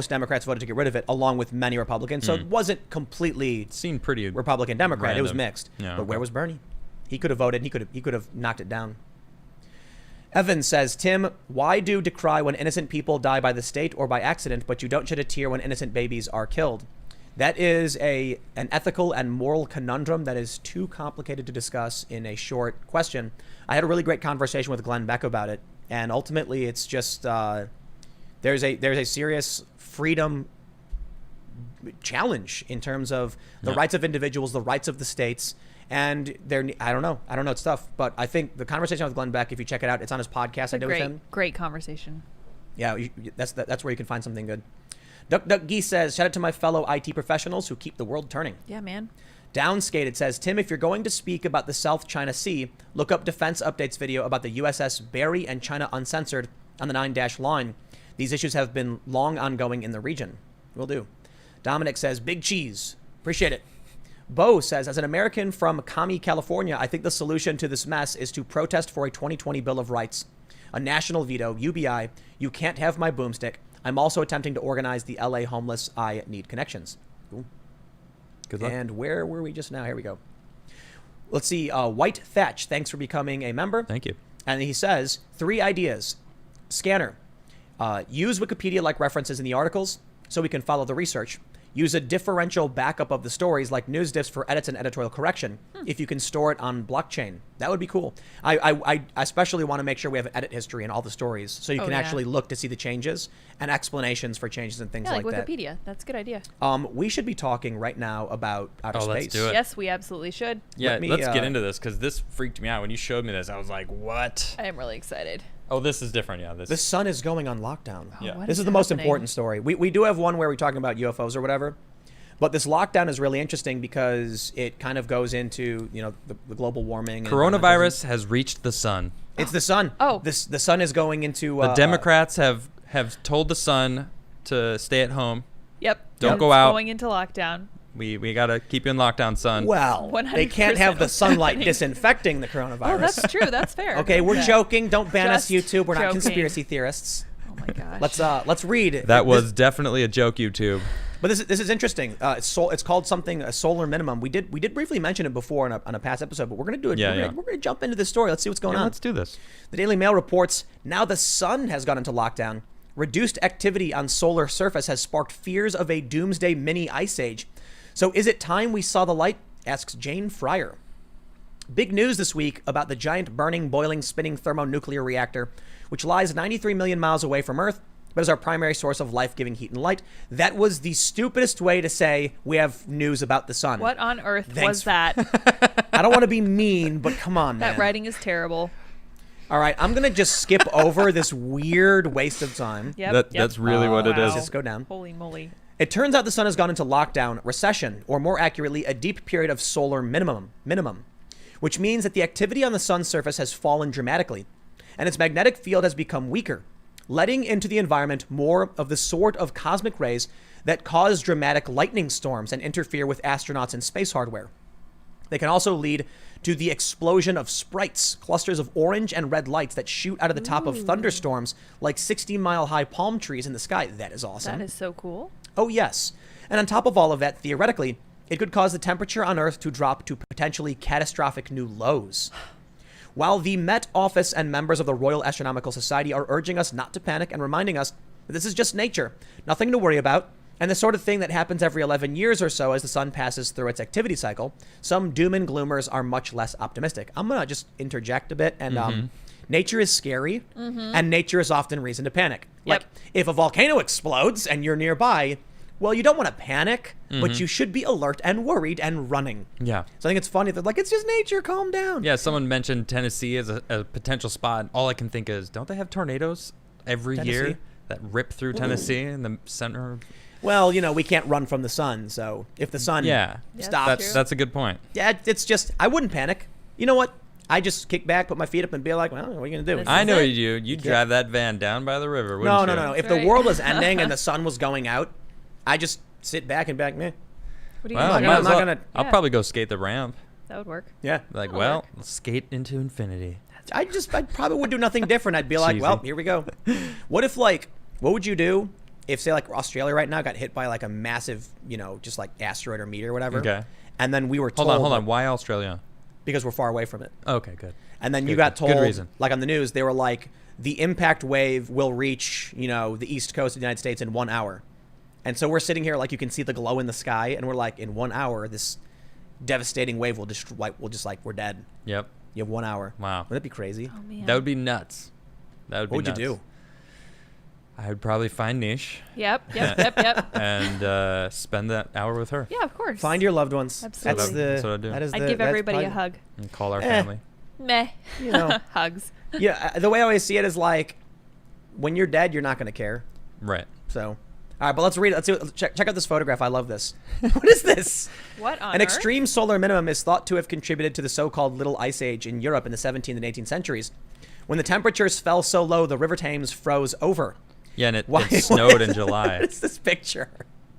Democrats voted to get rid of it, along with many Republicans. So it wasn't completely It seemed pretty Republican Democrat. It was random. mixed. Yeah, but where okay. was Bernie? He could have voted. He could have knocked it down. Evan says, Tim, why do decry when innocent people die by the state or by accident, but you don't shed a tear when innocent babies are killed? That is an ethical and moral conundrum that is too complicated to discuss in a short question. I had a really great conversation with Glenn Beck about it, and ultimately it's just there's a serious freedom challenge in terms of the rights of individuals, the rights of the states, and I don't know, it's tough. But I think the conversation with Glenn Beck, if you check it out, it's on his podcast I did with him. Great conversation. Yeah, that's where you can find something good. Duck Geese says, shout out to my fellow IT professionals who keep the world turning. Yeah, man. Downskated says, Tim, if you're going to speak about the South China Sea, look up Defense Updates video about the USS Barry and China Uncensored on the 9-dash line. These issues have been long ongoing in the region. Will do. Dominic says, big cheese. Appreciate it. Bo says, as an American from Kami, California, I think the solution to this mess is to protest for a 2020 Bill of Rights, a national veto, UBI, you can't have my boomstick. I'm also attempting to organize the LA homeless. I need connections. Cool. Good luck. And where were we just now? Here we go. Let's see. White Thatch, thanks for becoming a member. Thank you. And he says, 3 ideas. Scanner. Use Wikipedia-like references in the articles so we can follow the research. Use a differential backup of the stories like news diffs for edits and editorial correction if you can store it on blockchain. That would be cool. I especially want to make sure we have an edit history in all the stories so you can actually look to see the changes and explanations for changes and things Yeah, like that. Wikipedia. That's a good idea. We should be talking right now about outer space. Let's do it. Yes, we absolutely should. Yeah, Let me, let's get into this because this freaked me out. When you showed me this, I was like, what? I am really excited. Oh, this is different. Yeah, The sun is going on lockdown. Yeah. What This is the most happening? important story. We do have one where we're talking about UFOs or whatever. But this lockdown is really interesting because it kind of goes into, the global warming. Coronavirus has reached the sun. It's the sun. Oh. The sun is going into... The Democrats have told the sun to stay at home. Yep. Don't It's go out. Going into lockdown. We got to keep you in lockdown, sun. Well, they 100% can't have the what's sunlight happening. disinfecting the coronavirus. Oh, that's true. That's fair. Okay, we're Yeah. joking. Don't ban us, Just YouTube. We're not joking. conspiracy theorists. Oh my gosh. Let's read. That was definitely a joke, YouTube. But this is interesting. It's called something a solar minimum. We did briefly mention it before on a past episode, but we're gonna do it. We're gonna jump into this story. Let's see what's going on. Let's do this. The Daily Mail reports now the sun has gone into lockdown. Reduced activity on solar surface has sparked fears of a doomsday mini ice age. So is it time we saw the light? Asks Jane Fryer. Big news this week about the giant burning, boiling, spinning thermonuclear reactor, which lies 93 million miles away from Earth, but is our primary source of life-giving heat and light. That was the stupidest way to say we have news about the sun. What on earth Thanks. was that? I don't want to be mean, but come on, man. That writing is terrible. All right, I'm going to just skip over this weird waste of time. Yep. That's really what it is. Just go down. Holy moly. It turns out the sun has gone into lockdown, recession, or more accurately, a deep period of solar minimum, which means that the activity on the sun's surface has fallen dramatically, and its magnetic field has become weaker, letting into the environment more of the sort of cosmic rays that cause dramatic lightning storms and interfere with astronauts and space hardware. They can also lead to the explosion of sprites, clusters of orange and red lights that shoot out of the top of thunderstorms like 60-mile-high palm trees in the sky. That is awesome. That is so cool. Oh, yes. And on top of all of that, theoretically, it could cause the temperature on Earth to drop to potentially catastrophic new lows. While the Met Office and members of the Royal Astronomical Society are urging us not to panic and reminding us that this is just nature, nothing to worry about, and the sort of thing that happens every 11 years or so as the sun passes through its activity cycle, some doom and gloomers are much less optimistic. I'm going to just interject a bit. And nature is scary, and nature is often reason to panic. Yep. Like, if a volcano explodes and you're nearby, well, you don't want to panic, but you should be alert and worried and running. Yeah. So I think it's funny that, like, it's just nature, calm down. Yeah, someone mentioned Tennessee as a potential spot. All I can think is, don't they have tornadoes every year that rip through Tennessee in the center? Well, you know, we can't run from the sun, so if the sun stops. That's a good point. Yeah, it's just, I wouldn't panic. You know what? I just kick back, put my feet up, and be like, well, what are you going to do? This I is know it. you do. You'd drive that van down by the river, No, wouldn't you? no. If Right. the world was ending and the sun was going out, I just sit back and be like, meh. What do you Well, I'm think? not might as well. gonna- I'll Yeah. probably go skate the ramp. That would work. Yeah. Like, That'll well, work. let's skate into infinity. I probably would do nothing different. I'd be like, Cheesy. well, here we go. What if, like, what would you do if, say, like, Australia right now got hit by, like, a massive, you know, just, like, asteroid or meteor or whatever? Okay. And then we were told. Hold on. Why Australia? Because we're far away from it. Okay, good. And then you Good- got good told, reason. like, on the news, they were like, the impact wave will reach, you know, the east coast of the United States in 1 hour. And so we're sitting here, like, you can see the glow in the sky, and we're like, in 1 hour, this devastating wave will just, we're dead. Yep. You have 1 hour. Wow. Wouldn't that be crazy? Oh man. That would be nuts. That would be What would nuts. you do? I would probably find Nish Yep. and spend that hour with her. Yeah, of course. Find your loved ones. Absolutely. That's what I'd do. That is I'd the- give that's everybody a probably- hug. And call our Eh. family. Meh. You know. Hugs. Yeah, the way I always see it is like, when you're dead, you're not going to care. Right. So, all right, but let's read it. Check out this photograph. I love this. What is this? What on An earth? extreme solar minimum is thought to have contributed to the so-called Little Ice Age in Europe in the 17th and 18th centuries. When the temperatures fell so low, the river Thames froze over. Yeah, and it Why- snowed in July. What is this picture?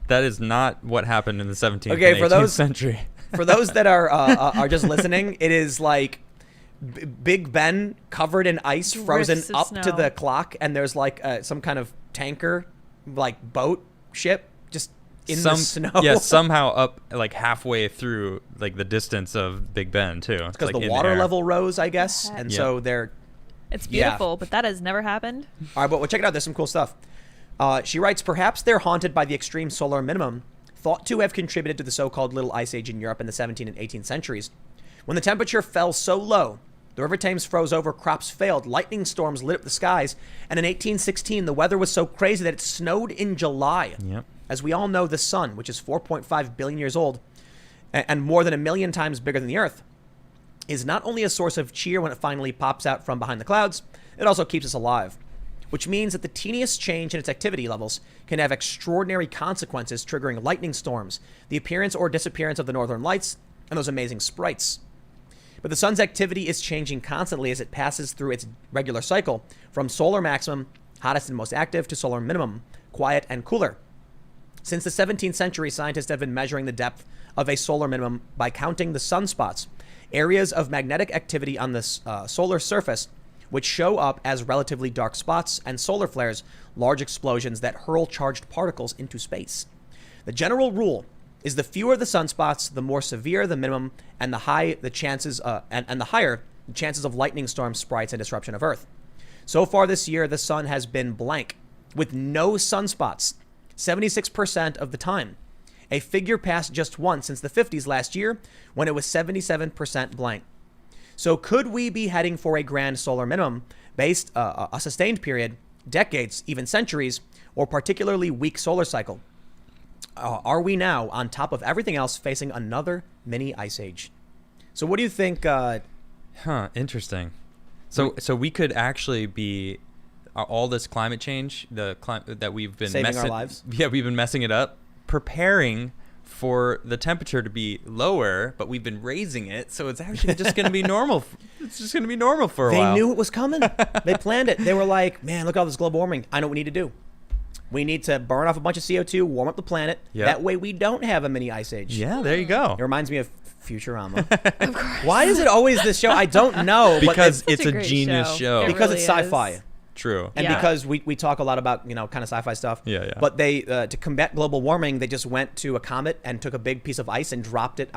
That is not what happened in the 17th Okay, and 18th for those- century. For those that are just listening, it is like Big Ben covered in ice, frozen Drifts of up to snow. the clock, and there's like some kind of tanker, like boat ship, just in the snow. Yeah, somehow up like halfway through like the distance of Big Ben too. It's because like the in water air. level rose, I guess, Heck. and Yeah. so they're. It's Yeah. beautiful, but that has never happened. All right, but well, check it out. There's some cool stuff. She writes, perhaps they're haunted by the extreme solar minimum, thought to have contributed to the so-called Little Ice Age in Europe in the 17th and 18th centuries. When the temperature fell so low, the river Thames froze over, crops failed, lightning storms lit up the skies, and in 1816, the weather was so crazy that it snowed in July. Yep. As we all know, the sun, which is 4.5 billion years old, and more than 1 million times bigger than the Earth, is not only a source of cheer when it finally pops out from behind the clouds, it also keeps us alive. Which means that the teeniest change in its activity levels can have extraordinary consequences, triggering lightning storms, the appearance or disappearance of the northern lights, and those amazing sprites. But the sun's activity is changing constantly as it passes through its regular cycle, from solar maximum, hottest and most active, to solar minimum, quiet and cooler. Since the 17th century, scientists have been measuring the depth of a solar minimum by counting the sunspots, areas of magnetic activity on the solar surface, which show up as relatively dark spots, and solar flares, large explosions that hurl charged particles into space. The general rule is the fewer the sunspots, the more severe the minimum, and the higher the chances of lightning storms, sprites, and disruption of Earth. So far this year, the sun has been blank, with no sunspots, 76% of the time. A figure passed just once since the 50s last year, when it was 77% blank. So could we be heading for a grand solar minimum based a sustained period, decades, even centuries, or particularly weak solar cycle? Are we now, on top of everything else, facing another mini ice age? So what do you think? Interesting. So we could actually be all this climate change, that we've been Saving our lives? Yeah, we've been messing it up, preparing for the temperature to be lower, but we've been raising it, so it's actually just going to be normal. It's just going to be normal for a They while. knew it was coming. They planned it. They were like, man, look at all this global warming. I know what we need to do. We need to burn off a bunch of CO2, warm up the planet. Yep. That way we don't have a mini ice age. Yeah, there you go. It reminds me of Futurama. Of course. Why is it always this show? I don't know. Because Such it's a a great genius show. It because really it's sci-fi. is. True. And Yeah. because we talk a lot about, kind of sci-fi stuff. Yeah, yeah. But they, to combat global warming, they just went to a comet and took a big piece of ice and dropped it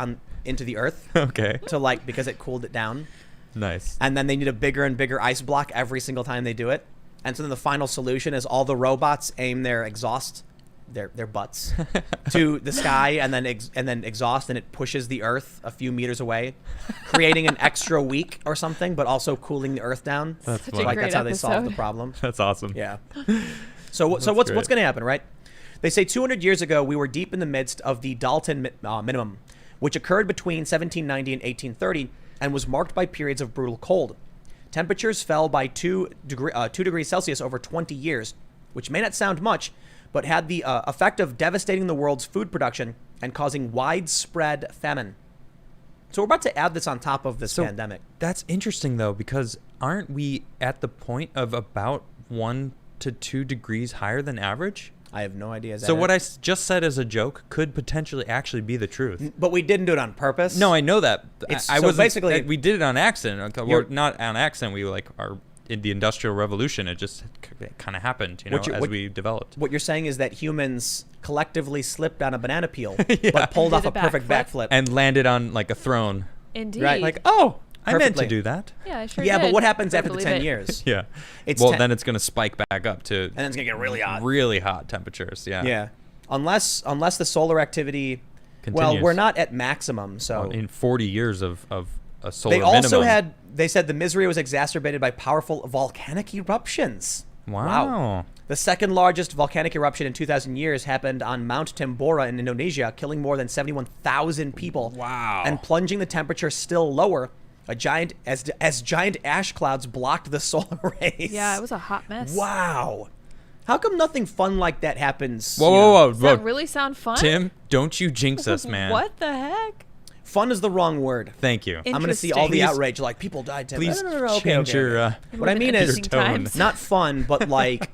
into the Earth Okay. to because it cooled it down. Nice. And then they need a bigger and bigger ice block every single time they do it. And so then the final solution is all the robots aim their exhaust, their butts, to the sky and then exhaust, and it pushes the Earth a few meters away, creating an extra week or something, but also cooling the Earth down. That's Such a funny. Like great that's how they solve the episode. problem. That's awesome. Yeah. So what's great. going to happen, right? They say 200 years ago we were deep in the midst of the Dalton minimum, which occurred between 1790 and 1830 and was marked by periods of brutal cold. Temperatures fell by 2 degrees Celsius over 20 years, which may not sound much, but had the effect of devastating the world's food production and causing widespread famine. So we're about to add this on top of this pandemic. That's interesting though, because aren't we at the point of about 1 to 2 degrees higher than average? I have no idea. So what I just said as a joke could potentially actually be the truth. But we didn't do it on purpose. No, I know that. It's- I so was basically- we did it on accident. Or You're- not on accident. We are in the Industrial Revolution. It just kind of happened, as we developed. What you're saying is that humans collectively slipped on a banana peel, Yeah. but pulled Did off a a perfect backflip. backflip. And landed on like a throne. Indeed. Right, Like, oh, I meant Perfectly. to do that. yeah, I sure Yeah, did. but what happens after the Believe 10 it. years? Yeah. It's well, 10 then it's going to spike back up to And then it's going to get really hot. really hot temperatures. Yeah. Yeah. Unless the solar activity, Continues. well, we're not at maximum, so. In 40 years of a solar They also minimum. they said the misery was exacerbated by powerful volcanic eruptions. Wow. The second largest volcanic eruption in 2,000 years happened on Mount Tambora in Indonesia, killing more than 71,000 people. Wow. And plunging the temperature still lower. Giant ash clouds blocked the solar rays. Yeah, it was a hot mess. Wow. How come nothing fun like that happens? Whoa, you know? whoa, whoa, Does whoa. that really sound fun? Tim, don't you jinx us, man. What the heck? Fun is the wrong word. Thank you. I'm going to see all the Interesting. outrage, like people died. Tim. Please No, okay, change okay, your okay. We What I live in mean is interesting tone. times. not fun, but like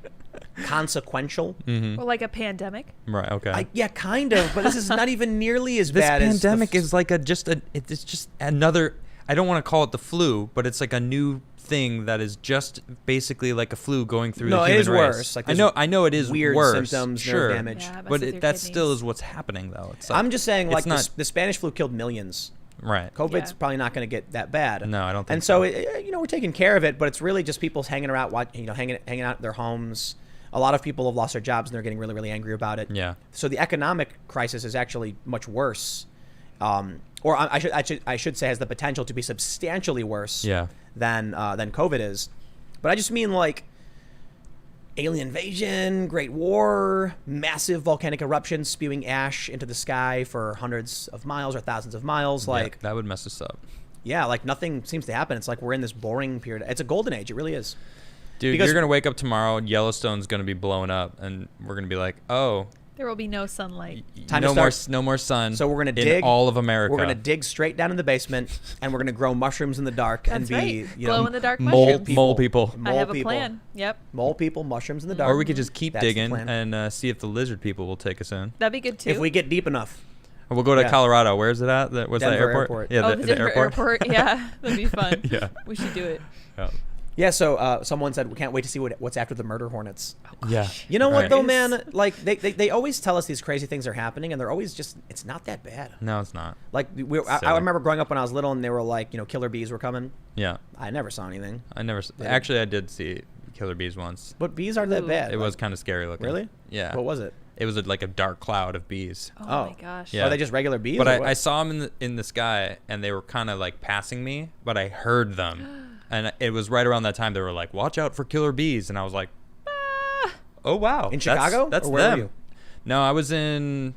consequential. Or like a pandemic. Right, okay. Yeah, kind of, but this is not even nearly as This bad as pandemic is like it's just another, I don't want to call it the flu, but it's like a new thing that is just basically like a flu going through No, the it human is race. worse. Like, I know it is weird worse. symptoms, nerve sure. damage. Yeah, it messes But with your that still kidneys. is what's happening though. It's like, I'm just saying, it's like not the Spanish flu killed millions. right. COVID's Yeah. probably not going to get that bad. No, I don't think And so, so. we're taking care of it, but it's really just people hanging around, hanging out at their homes. A lot of people have lost their jobs and they're getting really, really angry about it. Yeah. So the economic crisis is actually much worse, or I should say has the potential to be substantially worse. Yeah. Than COVID is. But I just mean like alien invasion, Great War, massive volcanic eruptions spewing ash into the sky for hundreds of miles or thousands of miles. Yeah, Like, that would mess us up. yeah, like nothing seems to happen. It's like we're in this boring period. It's a golden age. It really is. Dude, Because- you're going to wake up tomorrow, Yellowstone's going to be blowing up, and we're going to be like, oh, There will be no sunlight. Time to no more sun So we're gonna in dig all of America. We're gonna dig straight down in the basement, and we're gonna grow mushrooms in the dark and That's be, right. you know, Glow in the dark mole mushrooms. people. I mole have a people. plan. Yep. Mole people, mushrooms in the dark. Or we could just keep That's the digging plan. and see if the lizard people will take us in. That'd be good too. if we get deep enough. Or we'll go to Yeah. Colorado. Where's it at? What's that Denver airport? Airport. Yeah, oh, the Denver airport. Yeah, that'd be fun. Yeah. We should do it. Yeah. Yeah. So someone said we can't wait to see what's after the murder hornets. Yeah. You know what Right. though, man? Like they always tell us these crazy things are happening, and they're always just it's not that bad. No, it's not. Like I Silly. remember growing up when I was little, and they were like, killer bees were coming. Yeah. I never saw anything. I never. Actually, I did see killer bees once. But bees aren't that Ooh. bad. It Like, was kind of scary looking. really. Yeah. What was it? It was like a dark cloud of bees. Oh, Oh. my gosh. Yeah. Are they just regular bees? But or what? I saw them in the sky, and they were kind of like passing me, but I heard them. And it was right around that time they were like, "Watch out for killer bees," and I was like, "Oh wow!" In That's- Chicago? That's Or where were them. you? No, I was in.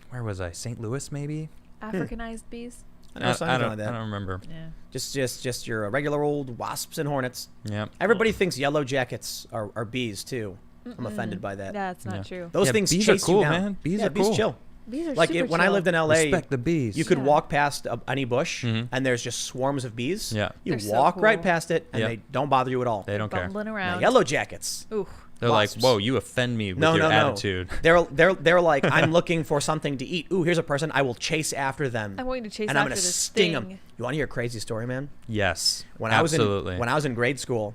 Where was I? St. Louis, maybe. Africanized bees. I never saw anything like I that. don't remember. Yeah. Just your regular old wasps and hornets. Yeah. Everybody thinks yellow jackets are bees too. I'm offended by that. That's not Yeah. true. Those Yeah, things bees chase are cool, you down. man. Bees yeah, are bees cool. chill. Bees are Like super when I chill. lived in LA, Respect the bees. you could Yeah. walk past any bush Mhm. and there's just swarms of bees. Yeah. You They're so walk right cool. past it and Yep. they don't bother you at all. They don't care. Bumbling Now, around. yellow jackets. Ooh. They're wasps. like, "Whoa, you offend me with No, your no, no. attitude." They're like, I'm looking for something to eat. Ooh, here's a person. I will chase after them. I'm going to chase and I'm after gonna this sting them. thing. You want to hear a crazy story, man? Yes. When absolutely. I was in grade school,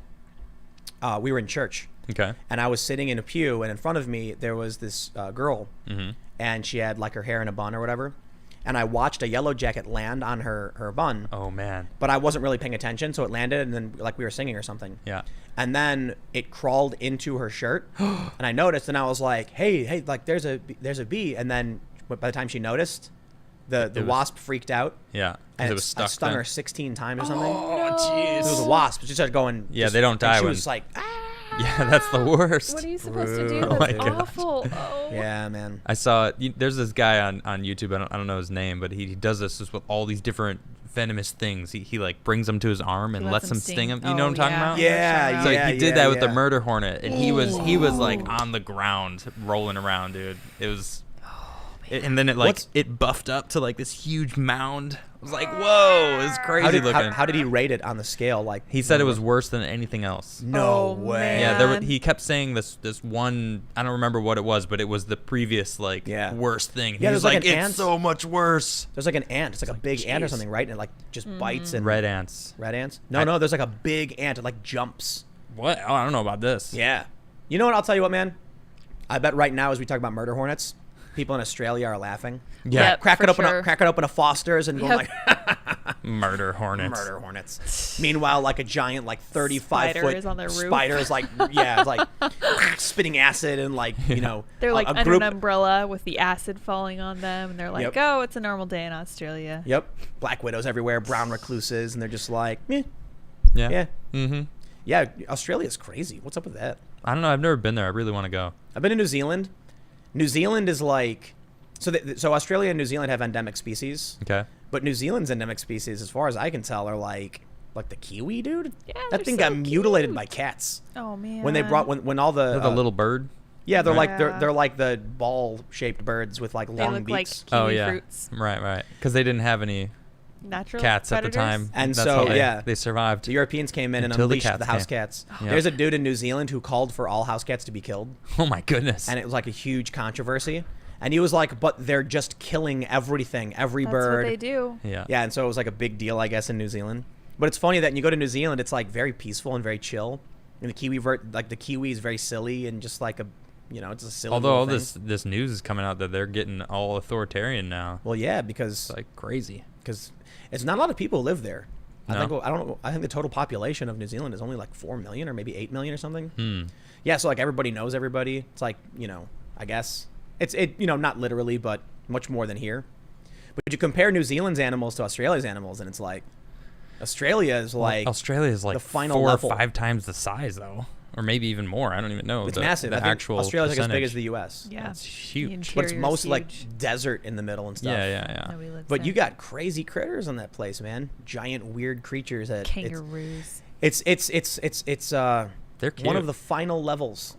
we were in church. Okay. And I was sitting in a pew, and in front of me there was this girl, Mm-hmm. and she had like her hair in a bun or whatever. And I watched a yellow jacket land on her bun, Oh man. but I wasn't really paying attention, so it landed, and then like we were singing or something. Yeah. And then it crawled into her shirt, and I noticed, and I was like, "Hey, like there's a bee." And then by the time she noticed, the was- wasp freaked out, Yeah. 'Cause and it was stuck. stung then. her 16 times or something. Oh No. jeez. It was a wasp. She started going. Yeah, they don't and die She when- was like, Yeah, that's the worst. What are you supposed to do? Brutal. That's Oh my gosh. awful. Oh. "Yeah, man." I saw there's this guy on YouTube. I don't know his name, but he does this with all these different venomous things. He like brings them to his arm and He lets lets them them sting him. sting. You know what I'm Oh, talking yeah. about? Yeah, So yeah, he did yeah, that with the yeah. murder hornet, and he was like on the ground rolling around, dude. It was. And then it like What's- it buffed up to like this huge mound. I was like, whoa, it's crazy How did, looking. how did he rate it on the scale? Like He said it was worse than anything else. No Oh, way. Yeah, man. he kept saying this one. I don't remember what it was, but it was the previous like Yeah. worst thing. Yeah, he was there's like like, an it's ant. so much worse. There's like an ant. It's like a big ant or jeez. something, right? And it like just bites and Red ants. red ants. No, there's like a big ant. It like jumps. What? Oh, I don't know about this. Yeah. You know what? I'll tell you what, man. I bet right now, as we talk about murder hornets, people in Australia are laughing. Yeah. Yep. Cracking For open, sure. cracking open a Foster's and going Yep. like Murder hornets. murder hornets. Meanwhile, like a giant, like 35 Spider foot is on their roof. spider is like, yeah, it's like spitting acid and like, you know, They're like a under group. an umbrella with the acid falling on them, and they're like, Yep. "Oh, it's a normal day in Australia." Yep. Black widows everywhere, brown recluses, and they're just like, meh. Yeah. Yeah. Mm-hmm. Yeah, Australia's crazy. What's up with that? I don't know. I've never been there. I really want to go. I've been to New Zealand. New Zealand is like, so Australia and New Zealand have endemic species, Okay. but New Zealand's endemic species, as far as I can tell, are like the kiwi, dude. Yeah, That they're thing so got mutilated cute. by cats Oh man. when they brought when all the The little bird. yeah, they're like Yeah. they're like the ball shaped birds with like they long look beaks. like kiwi Oh yeah. fruits. Right. Because they didn't have any Natural cats predators? at the time, And that's so, how yeah. they survived. The Europeans came in and Until the unleashed the, cats house came. cats. Yeah. There's a dude in New Zealand who called for all house cats to be killed, Oh my goodness. and it was like a huge controversy. And he was like, "But they're just killing everything, every That's bird." what they do. yeah. Yeah, and so it was like a big deal, I guess, in New Zealand. But it's funny that when you go to New Zealand, it's like very peaceful and very chill. And the kiwi is very silly and just like it's a silly. Although all little thing. this news is coming out that they're getting all authoritarian now. Well, yeah, because It's like crazy. it's not a lot of people who live there. No. I think the total population of New Zealand is only like 4 million or maybe 8 million or something. Hmm. Yeah, so like everybody knows everybody. It's like, I guess it's not literally, but much more than here. But you compare New Zealand's animals to Australia's animals, and it's like Australia is like Australia is like the final 4 level. or 5 times the size though, or maybe even more. I don't even know. it's the, massive. The I think actual Australia's like as big percentage. as the U.S. Yeah. It's The huge. But it's interior's most like huge. desert in the middle and stuff. Yeah. Nobody lives But there. you got crazy critters in that place, man. Giant weird creatures that kangaroos. it's They're cute. one of the final levels.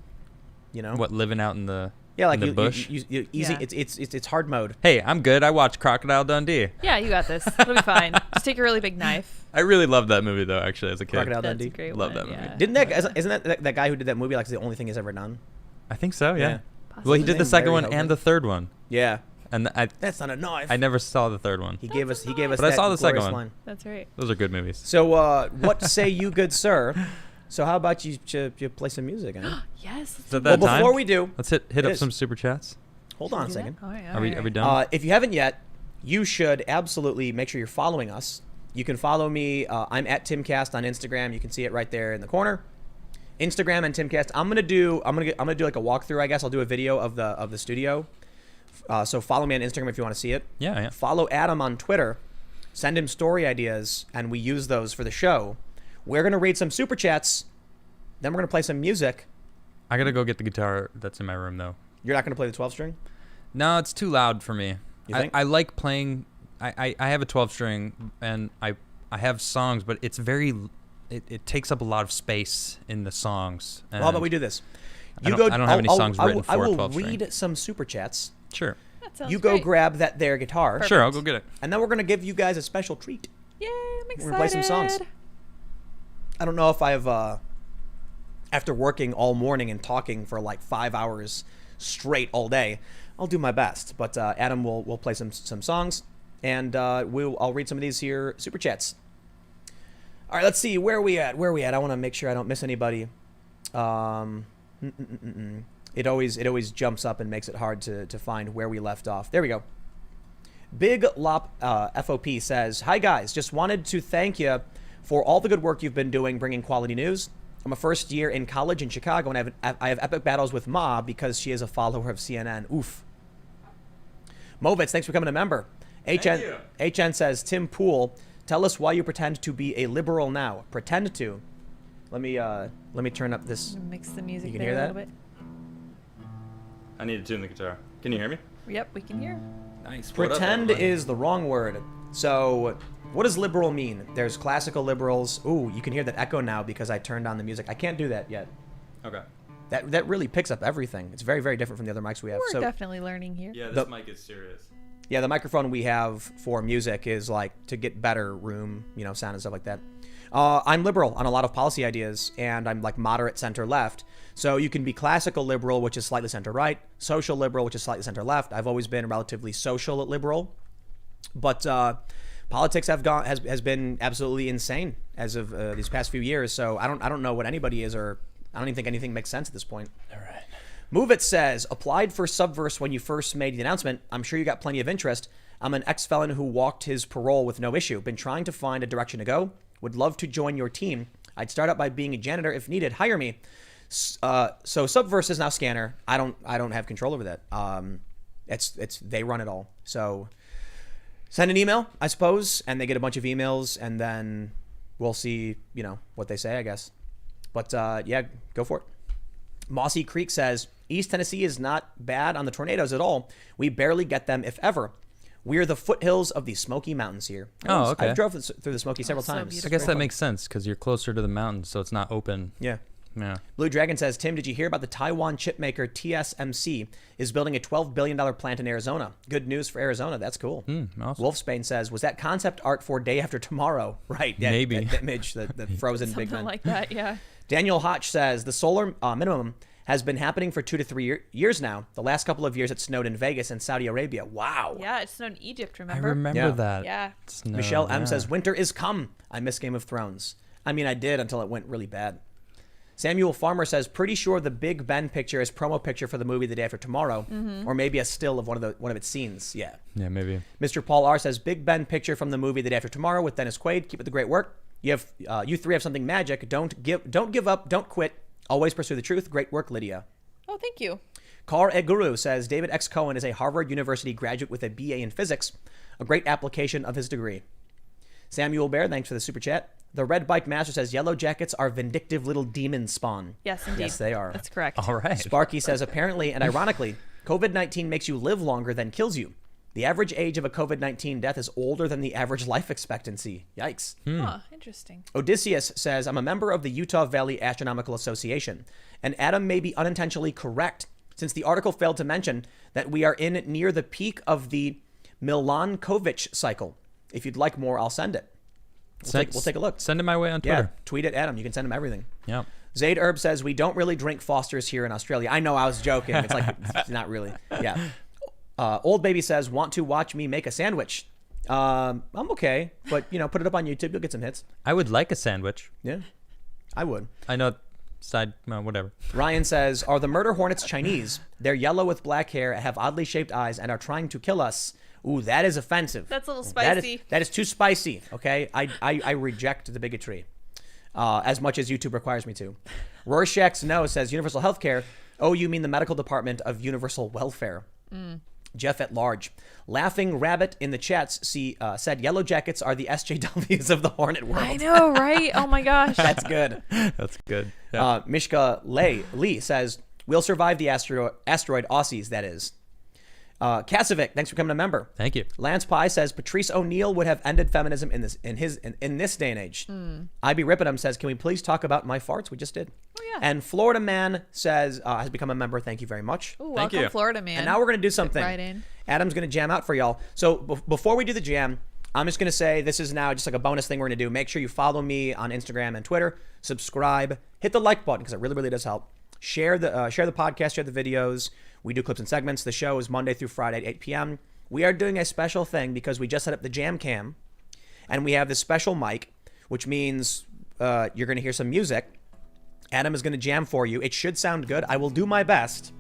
What, living out in the Yeah, like in the you, bush? you easy. Yeah. It's hard mode. Hey, I'm good. I watched Crocodile Dundee. Yeah, you got this. It'll be fine. Just take a really big knife. I really loved that movie though. Actually, as a kid, Crocodile That's Dundee. a great Love one. that movie. Yeah. Didn't that isn't that guy who did that movie like the only thing he's ever done? I think so. Yeah. Yeah. Well, he Possibly. did the Name second Larry one Hogan. and the third one, Yeah, and that's not a knife. I never saw the third one. He gave us That's a But But I that saw the second glorious one. line. That's right. Those are good movies. So what say you, good sir? So how about you play some music? Huh? Yes. Is that Well, that time? before we do, Let's hit It up is. some super chats. hold on a second. All right, Are we done? If you haven't yet, you should absolutely make sure you're following us. You can follow me. I'm at Timcast on Instagram. You can see it right there in the corner. Instagram and Timcast. I'm gonna do like a walkthrough. I guess I'll do a video of the studio. So follow me on Instagram if you want to see it. Yeah. Follow Adam on Twitter. Send him story ideas, and we use those for the show. We're gonna read some super chats. Then we're gonna play some music. I gotta go get the guitar that's in my room though. You're not gonna play the 12 string. No, it's too loud for me. You think? I like playing. I have a 12 string and I have songs, but it's very. It takes up a lot of space in the songs. Well, how about we do this? I don't have any songs written I for a will 12 string. read some super chats. Sure. That sounds You go great. grab their guitar. Perfect. Sure, I'll go get it. And then we're gonna give you guys a special treat. Yay, I'm excited. We're gonna play some songs. I don't know if I've after working all morning and talking for like 5 hours straight all day, I'll do my best. But Adam will play some songs, and I'll read some of these here super chats. All right, let's see where are we at. I want to make sure I don't miss anybody. It always jumps up and makes it hard to find where we left off. There we go. Big Lop FOP says, "Hi guys, just wanted to thank you for all the good work you've been doing bringing quality news. I'm a first year in college in Chicago and I have epic battles with Ma because she is a follower of CNN. Oof." Movitz, thanks for becoming a member. HN says, "Tim Pool, tell us why you pretend to be a liberal now. Pretend to." Let me turn up this. Mix the music You can there hear a that? little bit. I need to tune the guitar. Can you hear me? Yep, we can hear. Nice. Pretend is the wrong word. So, what does liberal mean? There's classical liberals. Ooh, you can hear that echo now because I turned on the music. I can't do that yet. Okay. That really picks up everything. It's very, very different from the other mics we have. We're So, definitely learning here. Yeah, this mic is serious. yeah, the microphone we have for music is like to get better room, sound and stuff like that. I'm liberal on a lot of policy ideas, and I'm like moderate center left. So you can be classical liberal, which is slightly center right, social liberal, which is slightly center left. I've always been relatively social liberal, but politics has been absolutely insane as of these past few years. So I don't know what anybody is, or I don't even think anything makes sense at this point. All right. Move It says, "Applied for Subverse when you first made the announcement. I'm sure you got plenty of interest. I'm an ex-felon who walked his parole with no issue. Been trying to find a direction to go. Would love to join your team. I'd start out by being a janitor if needed. Hire me." So Subverse is now Scanner. I don't have control over that. It's they run it all. So send an email, I suppose, and they get a bunch of emails, and then we'll see, what they say, I guess. But yeah, go for it. Mossy Creek says, "East Tennessee is not bad on the tornadoes at all. We barely get them, if ever. We're the foothills of the Smoky Mountains here." Oh, okay. I drove through the Smoky several so times. beautiful. I guess Very that fun. makes sense because you're closer to the mountains, so it's not open. Yeah. Yeah. Blue Dragon says, "Tim, did you hear about the Taiwan chip maker TSMC is building a $12 billion plant in Arizona? Good news for Arizona. That's cool." Awesome. Wolfsbane says, "Was that concept art for Day After Tomorrow?" Right. Maybe. That image, the frozen big Something man. like that, yeah. Daniel Hotch says, "The solar minimum has been happening for 2 to 3 years now. The last couple of years it snowed in Vegas and Saudi Arabia." Wow. Yeah, it snowed in Egypt, I remember? remember Yeah. that. Yeah. Snow, Michelle M yeah. says, "Winter is come. I miss Game of Thrones." I mean, I did until it went really bad. Samuel Farmer says, "Pretty sure the Big Ben picture is promo picture for the movie The Day After Tomorrow, or maybe a still of one of its scenes." Yeah. Yeah, maybe. Mr. Paul R says, "Big Ben picture from the movie The Day After Tomorrow with Dennis Quaid. Keep up the great work. You three have something magic. Don't give up. Don't quit. Always pursue the truth. Great work, Lydia." Oh, thank you. Car Eguru says, "David X. Cohen is a Harvard University graduate with a BA in physics. A great application of his degree." Samuel Bear, thanks for the super chat. The Red Bike Master says, "Yellow Jackets are vindictive little demon spawn." Yes, indeed. Yes, they are. That's correct. All right. Sparky says, "Apparently and ironically, COVID-19 makes you live longer than kills you. The average age of a COVID-19 death is older than the average life expectancy." Yikes. Huh, interesting. Odysseus says, "I'm a member of the Utah Valley Astronomical Association, and Adam may be unintentionally correct, since the article failed to mention that we are in near the peak of the Milankovitch cycle. If you'd like more, I'll send it." We'll take a look. Send it my way on Yeah, Twitter. tweet at Adam. You can send him everything. Yeah. Zaid Herb says, "We don't really drink Foster's here in Australia." I know, I was joking. It's like, it's not really. Yeah. Old Baby says, "Want to watch me make a sandwich?" I'm okay, but put it up on YouTube. You'll get some hits. I would like a sandwich. Yeah, I would. I know whatever. Ryan says, "Are the murder hornets Chinese? They're yellow with black hair, have oddly shaped eyes, and are trying to kill us." Ooh, that is offensive. That's a little spicy. That is too spicy. Okay, I reject the bigotry, as much as YouTube requires me to. Rorschach's No says, "Universal healthcare. Oh, you mean the medical department of universal welfare." Jeff at Large. Laughing Rabbit in the chats said, "Yellow Jackets are the SJWs of the Hornet world." I know, right? Oh my gosh. That's good. That's good. Yeah. Mishka Lee says, "We'll survive the asteroid Aussies, that is." Kasovic, thanks for becoming a member. Thank you. Lance Pye says, "Patrice O'Neill would have ended feminism in this day and age." IB Ripidum says, "Can we please talk about my farts?" We just did. Oh, yeah. And Florida Man says, has become a member. Thank you very much. Ooh, Thank welcome, you. Florida man. And now we're going to do something. right in. Adam's going to jam out for y'all. So before we do the jam, I'm just going to say this is now just like a bonus thing we're going to do. Make sure you follow me on Instagram and Twitter. Subscribe. Hit the like button because it really, really does help. Share the podcast. Share the videos. We do clips and segments. The show is Monday through Friday at 8 p.m. We are doing a special thing because we just set up the jam cam. And we have this special mic, which means you're going to hear some music. Adam is going to jam for you. It should sound good. I will do my best.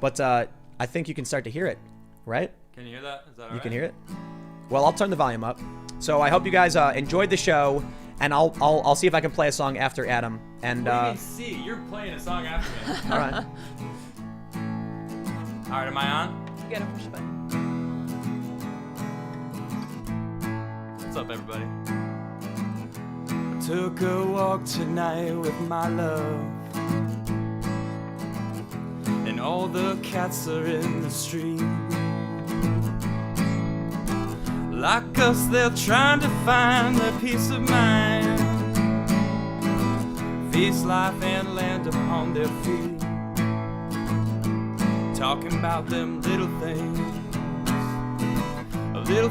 But I think you can start to hear it, right? Can you hear that? Is that all right? You can hear it? Well, I'll turn the volume up. So I hope you guys enjoyed the show, and I'll see if I can play a song after Adam. And What do you mean see? You're playing a song after me. all right. All right, am I on? You gotta push the button. What's up, everybody? Took a walk tonight with my love, and all the cats are in the street. Like us, they're trying to find their peace of mind, face life and land upon their feet. Talking about them little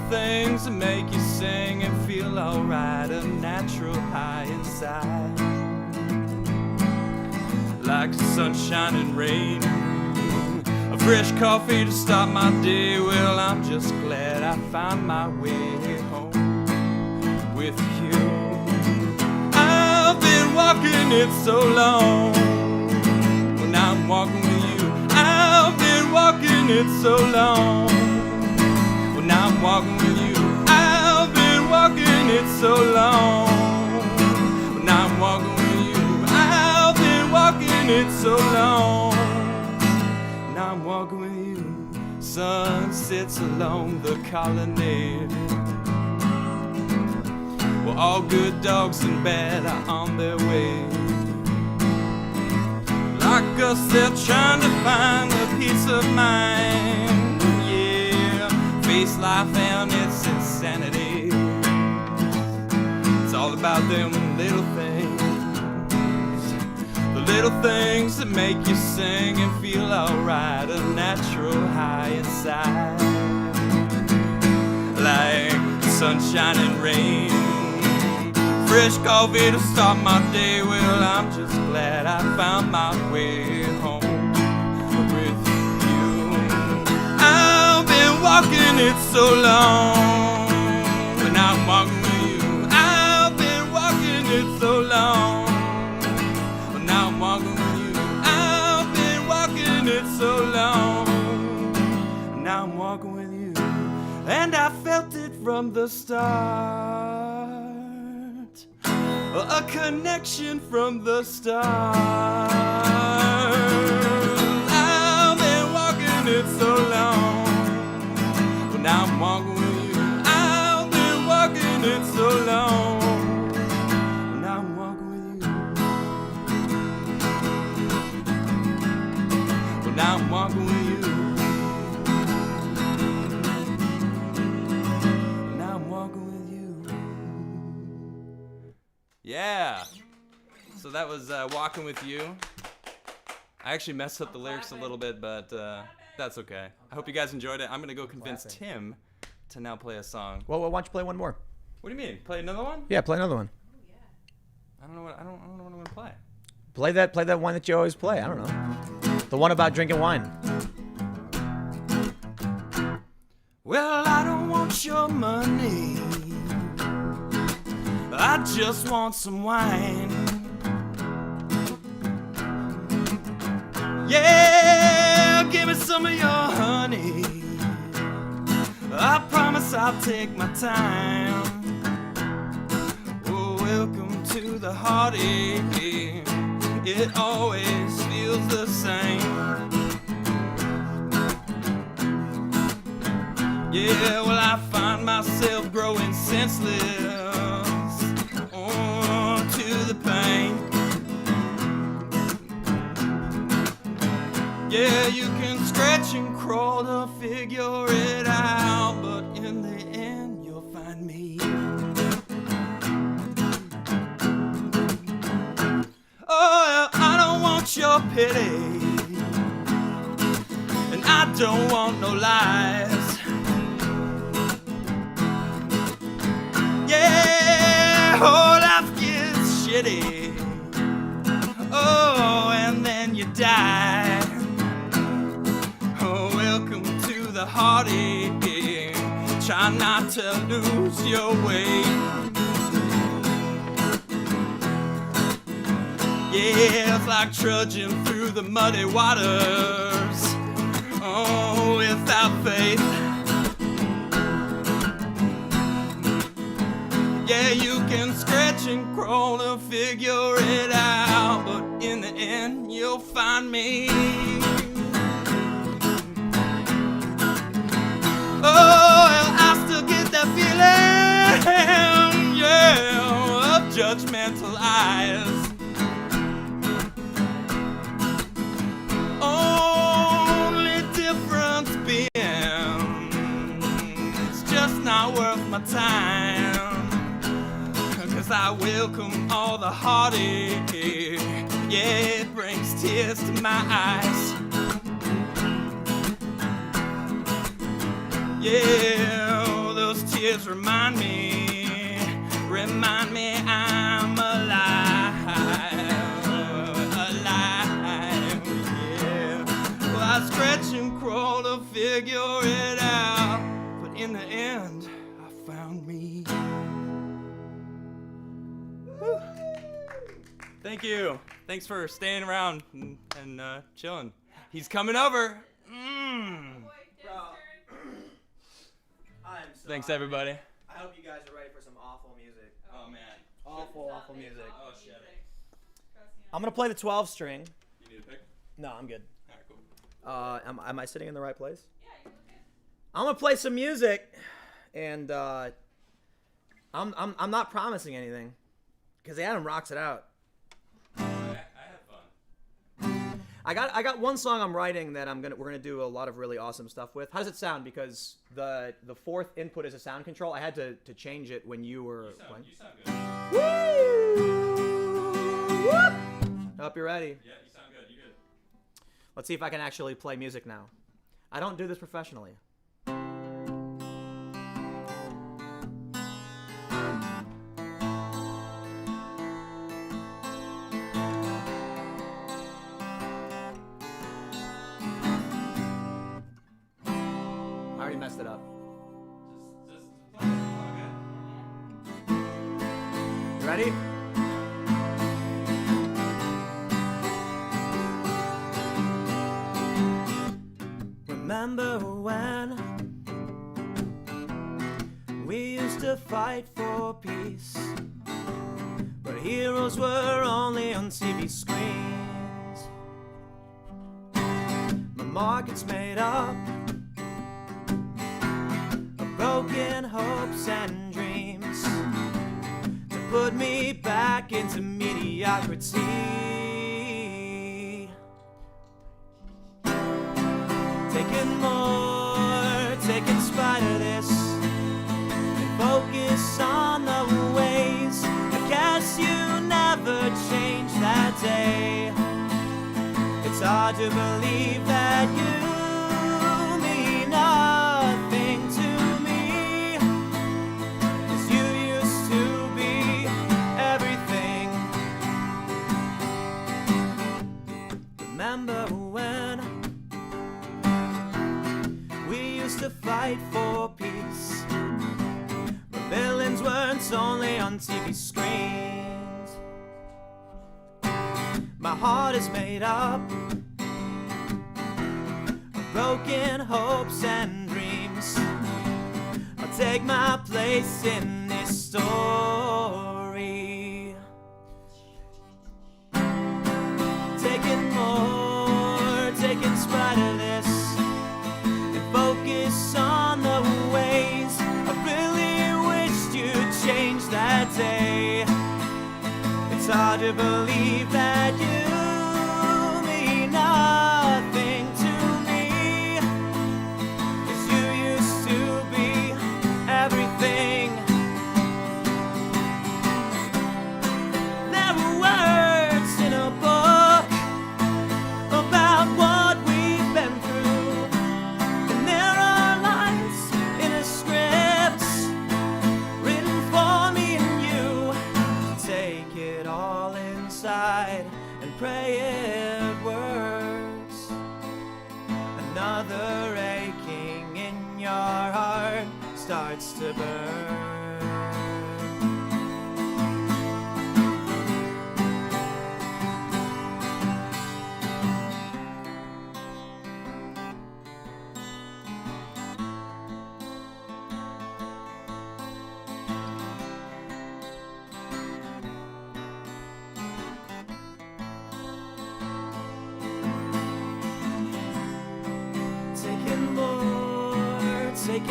things that make you sing and feel alright, a natural high inside. Like sunshine and rain, a fresh coffee to start my day. Well, I'm just glad I found my way home with you. I've been walking it so long, well, now I'm walking with you. I've been walking it so long, well, now I'm walking with you. I've been walking it so long, well, now I'm walking with you. I've been walking it so long, now I'm walking with you. Sun sits along the colonnade. Well, all good dogs and bad are on their way. Like us, they're trying to find a peace of mind. Yeah, face life and its insanity. It's all about them little things, the little things that make you sing and feel alright, a natural high inside. Like sunshine and rain, fresh coffee to start my day. Well, I'm just glad I found my way home with you. I've been walking it so long, and I'm walking with you. I've been walking it so long, and now I'm walking with you. I've been walking it so long, and now I'm walking with you. And I felt it from the start, a connection from the start. I've been walking it so long, but now I'm walking with you. I've been walking it so long, but now I'm walking with you. But now I'm walking with you. Now I'm walking with you. Yeah. So that was Walking With You. I actually messed up the lyrics a little bit, but that's okay. I hope you guys enjoyed it. I'm going to go convince Tim to now play a song. Well, why don't you play one more? What do you mean? Play another one? Yeah, play another one. I don't know what I'm going to play. Play that one that you always play. I don't know. The one about drinking wine. Well, I don't want your money, I just want some wine. Yeah, give me some of your honey, I promise I'll take my time. Oh, welcome to the heartache, it always feels the same. Yeah, well, I find myself growing senseless to the pain. Yeah, you can scratch and crawl to figure it out, but in the end, you'll find me. Oh, I don't want your pity, and I don't want no lies. Yeah, whole life gets shitty. Oh, and then you die. Oh, welcome to the heartache. Try not to lose your way. Yeah, it's like trudging through the muddy waters. Oh, without faith. Yeah, you can scratch and crawl to figure it out, but in the end, you'll find me. Oh, well, I still get that feeling, yeah, of judgmental eyes. Only difference being, it's just not worth my time. 'Cause I welcome all the heartache, yeah, it brings tears to my eyes. Yeah, those tears remind me I'm alive, yeah. Well, I scratch and crawl to figure it out, but in the end, I found me. Woo. Thank you. Thanks for staying around and chilling. He's coming over. Thanks, everybody. I hope you guys are ready for some awful music. Oh, man. Awful music. Oh, shit. I'm gonna play the 12 string. You need a pick? No, I'm good. All right, cool. Am I sitting in the right place? Yeah, you're okay. I'm gonna play some music, and I'm not promising anything, because Adam rocks it out. I had fun. I got one song I'm writing that we're gonna do a lot of really awesome stuff with. How does it sound? Because the fourth input is a sound control. I had to change it when you were playing. You sound good. Woo! Whoop! Hope you're ready. Yeah, you sound good. You good. Let's see if I can actually play music now. I don't do this professionally. Messed it up. Just play it. Okay. You ready? Remember when we used to fight for peace, but heroes were only on TV screens. My market's made up, broken hopes and dreams, to put me back into mediocrity. Taking more, taking spite of this, and focus on the ways. I guess you never changed that day. It's hard to believe that you mean nothing to me. Remember when we used to fight for peace, but villains weren't only on TV screens. My heart is made up of broken hopes and dreams. I'll take my place in this story. Taking more, taking spite of this, and focus on the ways. I really wished you'd change that day. It's hard to believe that you mean nothing to me, 'cause you used to be everything. There were words in a book about what we've been through, and there are lines in a script written for me and you. Take it all inside and pray it works. Another aching in your heart starts to burn.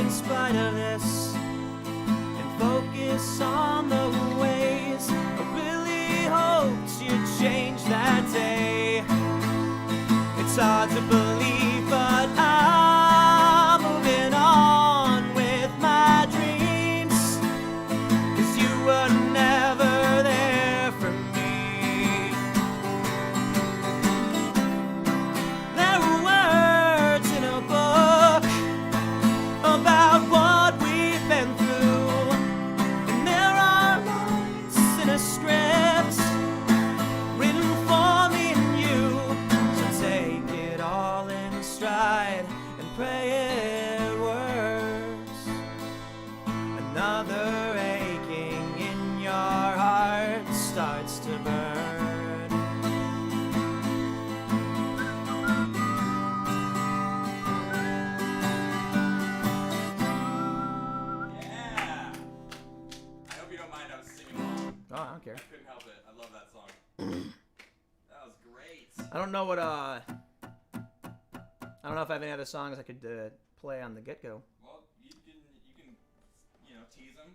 in spite of this and focus on the ways I really hoped you'd change that day. It's hard to believe, but I'm moving on with my dreams, 'cause you were never there for me. There were words in a book about what we've been through, and there are lines in a script written for me and you. So take it all in stride and pray it works. Another aching in your heart starts to burn. Yeah. I hope you don't mind I was singing along. Oh, I don't care. I couldn't help it. I love that song. That was great. I don't know what I don't know if I have any other songs I could play on the get-go. Well, you can tease them.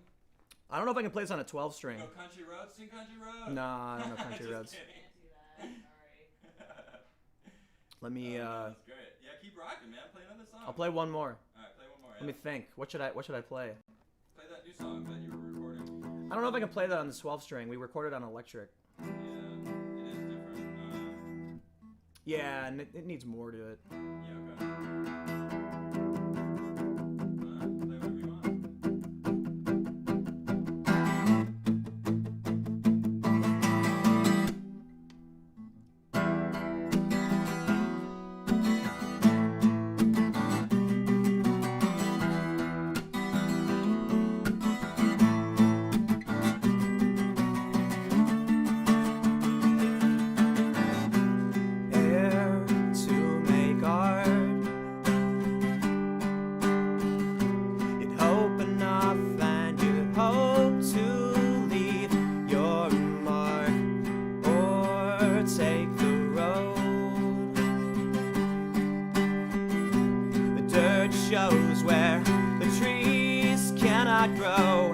I don't know if I can play this on a 12 string. Go country roads, sing country roads. No, I don't know country Just roads. kidding. Can't do that. Sorry. Let me That's great. Yeah, keep rocking, man. Play another song. I'll play one more. All right, play one more. Let me think. What should I play? Play that new song that you were recording. I don't know if I can play that on the 12 string. We recorded on electric. Yeah, it is different. Yeah, and it needs more to it. Yeah, okay. Play whatever you want. Air to make art. You'd hope enough and you'd hope to leave your mark or take the road. The dirt shows where the trees cannot grow.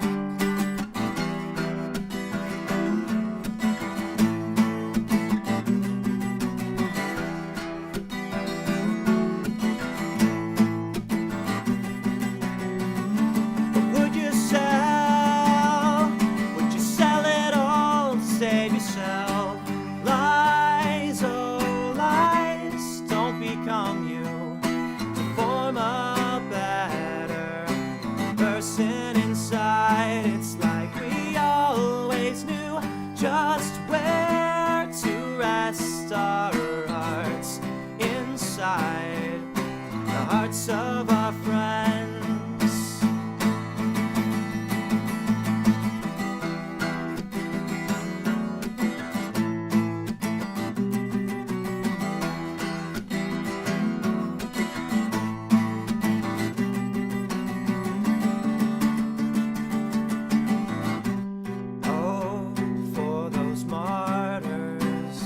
Would you sell? Would you sell it all to save yourself? Lies, oh lies, don't become you. To form a better person inside. It's like we always knew just where to rest our hearts inside the hearts of our friends. Oh, for those martyrs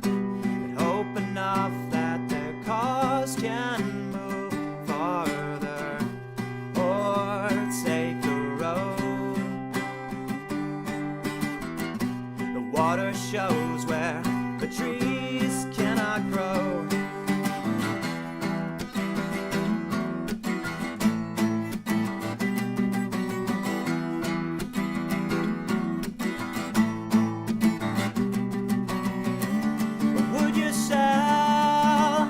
that hope enough that their cause can move farther or take the road. The water shows where the trees cannot grow. Would you sell?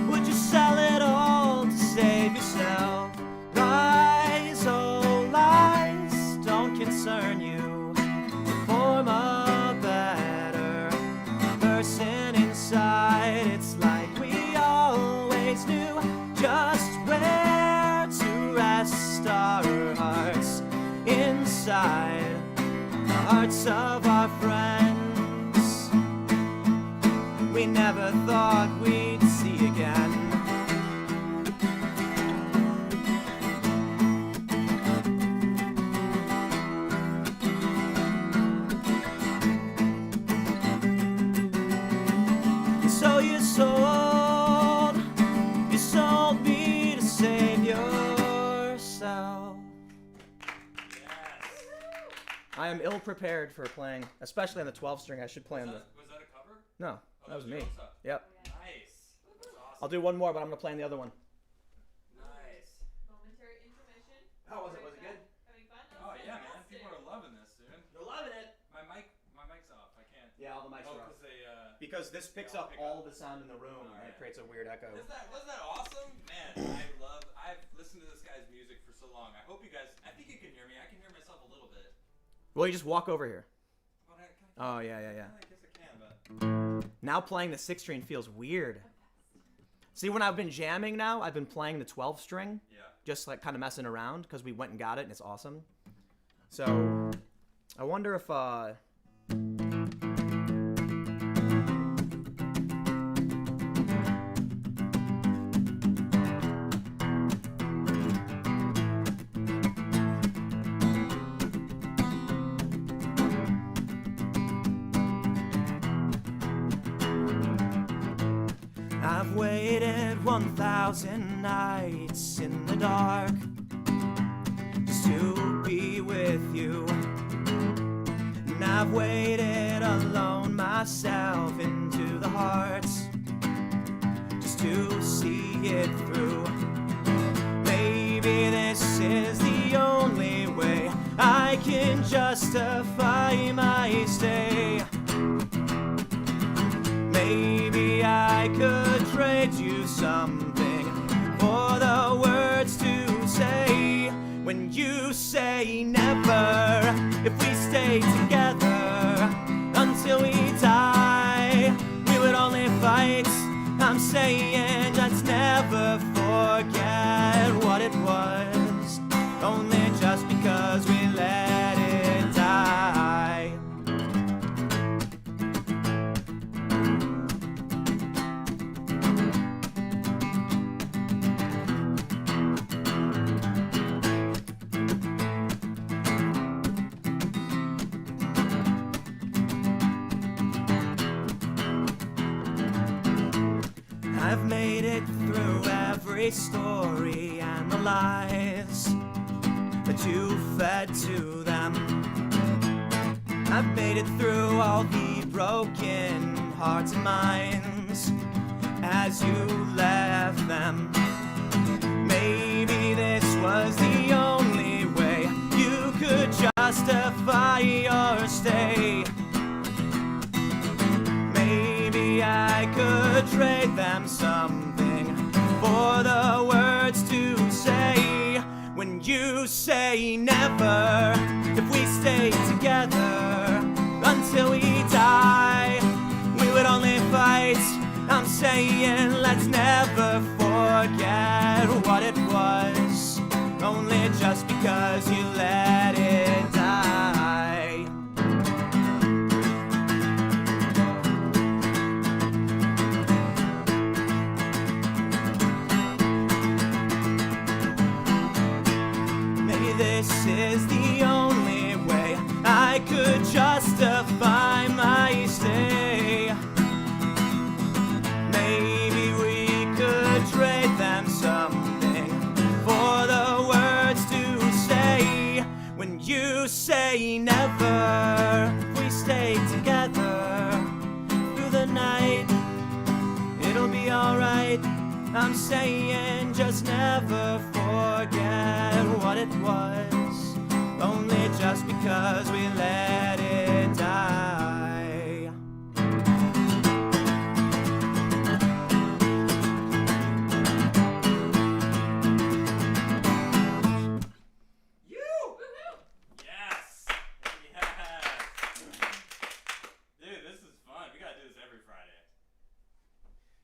Would you sell it all to save yourself? Lies, oh lies, don't concern you. To form a better person inside. It's like we always knew just where to rest our hearts inside the hearts of our friends. We never thought we'd see again. So you sold me to save your myself. I am ill prepared for playing, especially on the 12 string. I should play on the. Was that a cover? No, that was me. Yep. Nice. That's awesome. I'll do one more, but I'm gonna play on the other one. Nice. Momentary intermission. How was it? Was it good? Having fun? Oh yeah, man. People are loving this, dude. You're loving it. My mic's off. I can't. Yeah, all the mics are off. Because Because this picks Yeah, up pick all up. the sound in the room, and it creates a weird echo. wasn't that awesome? Man, I've listened to this guy's music for so long. I hope you guys. I think you can hear me. I can hear myself a little bit. Well, you just walk over here. But Oh yeah. I guess I can, but. Now playing the 6 string feels weird. See, when I've been jamming now, I've been playing the 12 string. Yeah. Just like kind of messing around because we went and got it and it's awesome. So I wonder if I've waited 1,000 nights in the dark just to be with you. And I've waited alone myself into the hearts just to see it through. Maybe this is the only way I can justify my stay. Maybe I could trade you something for the words to say. When you say never, if we stay together until we die, we would only fight. I'm saying let's never forget what it was, only just because we let it die. I've made it through every story and the lies that you fed to them. I've made it through all the broken hearts and minds as you left them. Maybe this was the only way you could justify your stay. Maybe I could trade them something for the words to say. When you say never, if we stay together until we die, we would only fight. I'm saying let's never forget what it was, only just because you let it die. Maybe this is the only way I could justify my stay. Maybe we could trade them something for the words to say. When you say never, if we stay together through the night, it'll be alright. I'm saying just never forget what it was, only just because we let it die. Yes! Yes! Dude, this is fun. We gotta do this every Friday.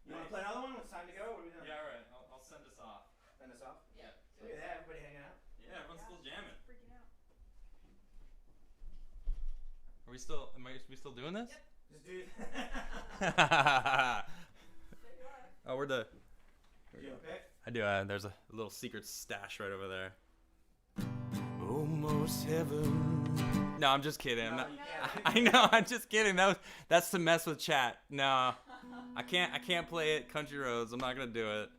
You want to play another one? It's time to go. What are we doing? Yeah, alright. I'll send us off. Send us off. Yeah. Look at that. Everybody hanging out. Yeah, everyone's still jamming. Freaking out. Are we still? We still doing this? Just do. Oh, we're the. Do you have a pick? I do. There's a little secret stash right over there. Almost heaven. No, I'm just kidding. I'm No, not- you can't. I know. I'm just kidding. That's to mess with chat. No, I can't play it. Country Roads. I'm not gonna do it.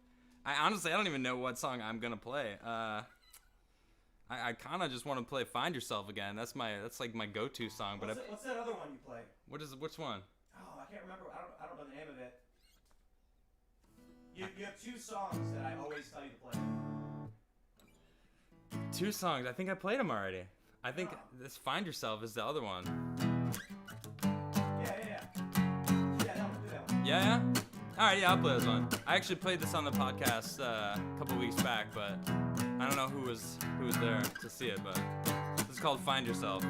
I honestly don't even know what song I'm gonna play. I kind of just want to play Find Yourself again. That's like my go-to song. But What's that other one you play? Which one? Oh, I can't remember. I don't know the name of it. You have 2 songs that I always tell you to play. 2 songs. I think I played them already. I think this Find Yourself is the other one. Yeah, that one. Do that one. Yeah. All right, yeah, I'll play this one. I actually played this on the podcast a couple weeks back, but I don't know who was there to see it. But this is called Find Yourself.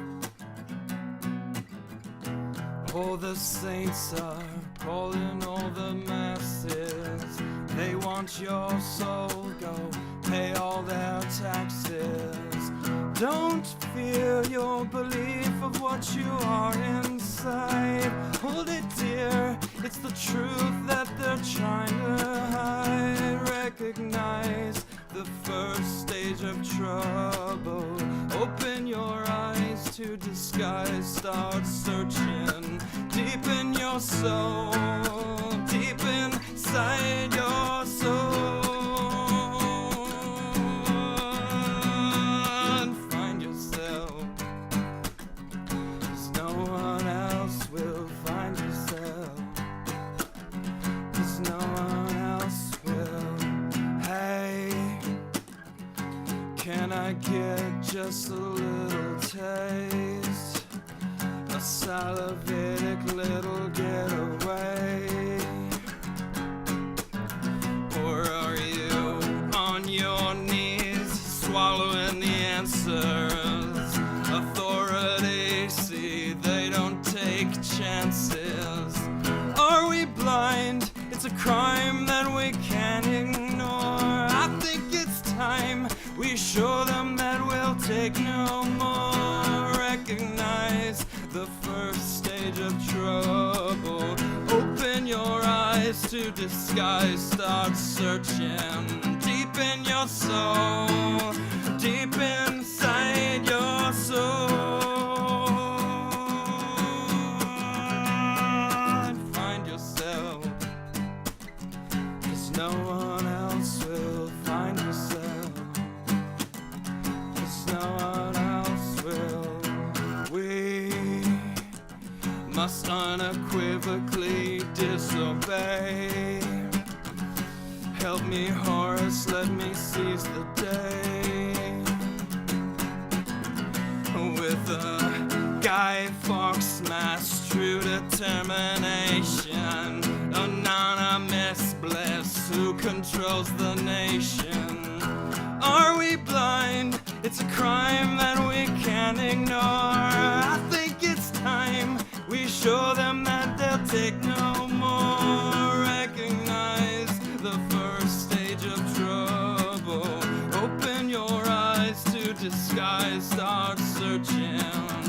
Oh, the saints are calling all the masses. They want your soul, go pay all their taxes. Don't fear your belief of what you are inside. Hold it dear, it's the truth that they're trying to hide. Recognize the first stage of trouble. Open your eyes to disguise, start searching deep in your soul, deep inside your soul. And find yourself, 'cause no one else will find yourself, 'cause no one else will. Hey, can I get just a little taste? A salivatic little getaway? Or are you on your knees swallowing the answers? Authority, see, they don't take chances. Are we blind? It's a crime that we can't ignore. I think it's time we show them that we'll take no more. Recognize the first stage of trouble. Open your eyes to disguise, start searching deep in your soul, deep inside your soul. And find yourself, 'cause no one else will find yourself, 'cause no one else will. We must unequivocally disobey. Help me, Horace, let me seize the day. With a Guy Fawkes mask, true determination, anonymous bliss who controls the nation. Are we blind? It's a crime that we can't ignore. I think it's time we show them that they'll take no more. Recognize the first stage of trouble. Open your eyes to disguise, start searching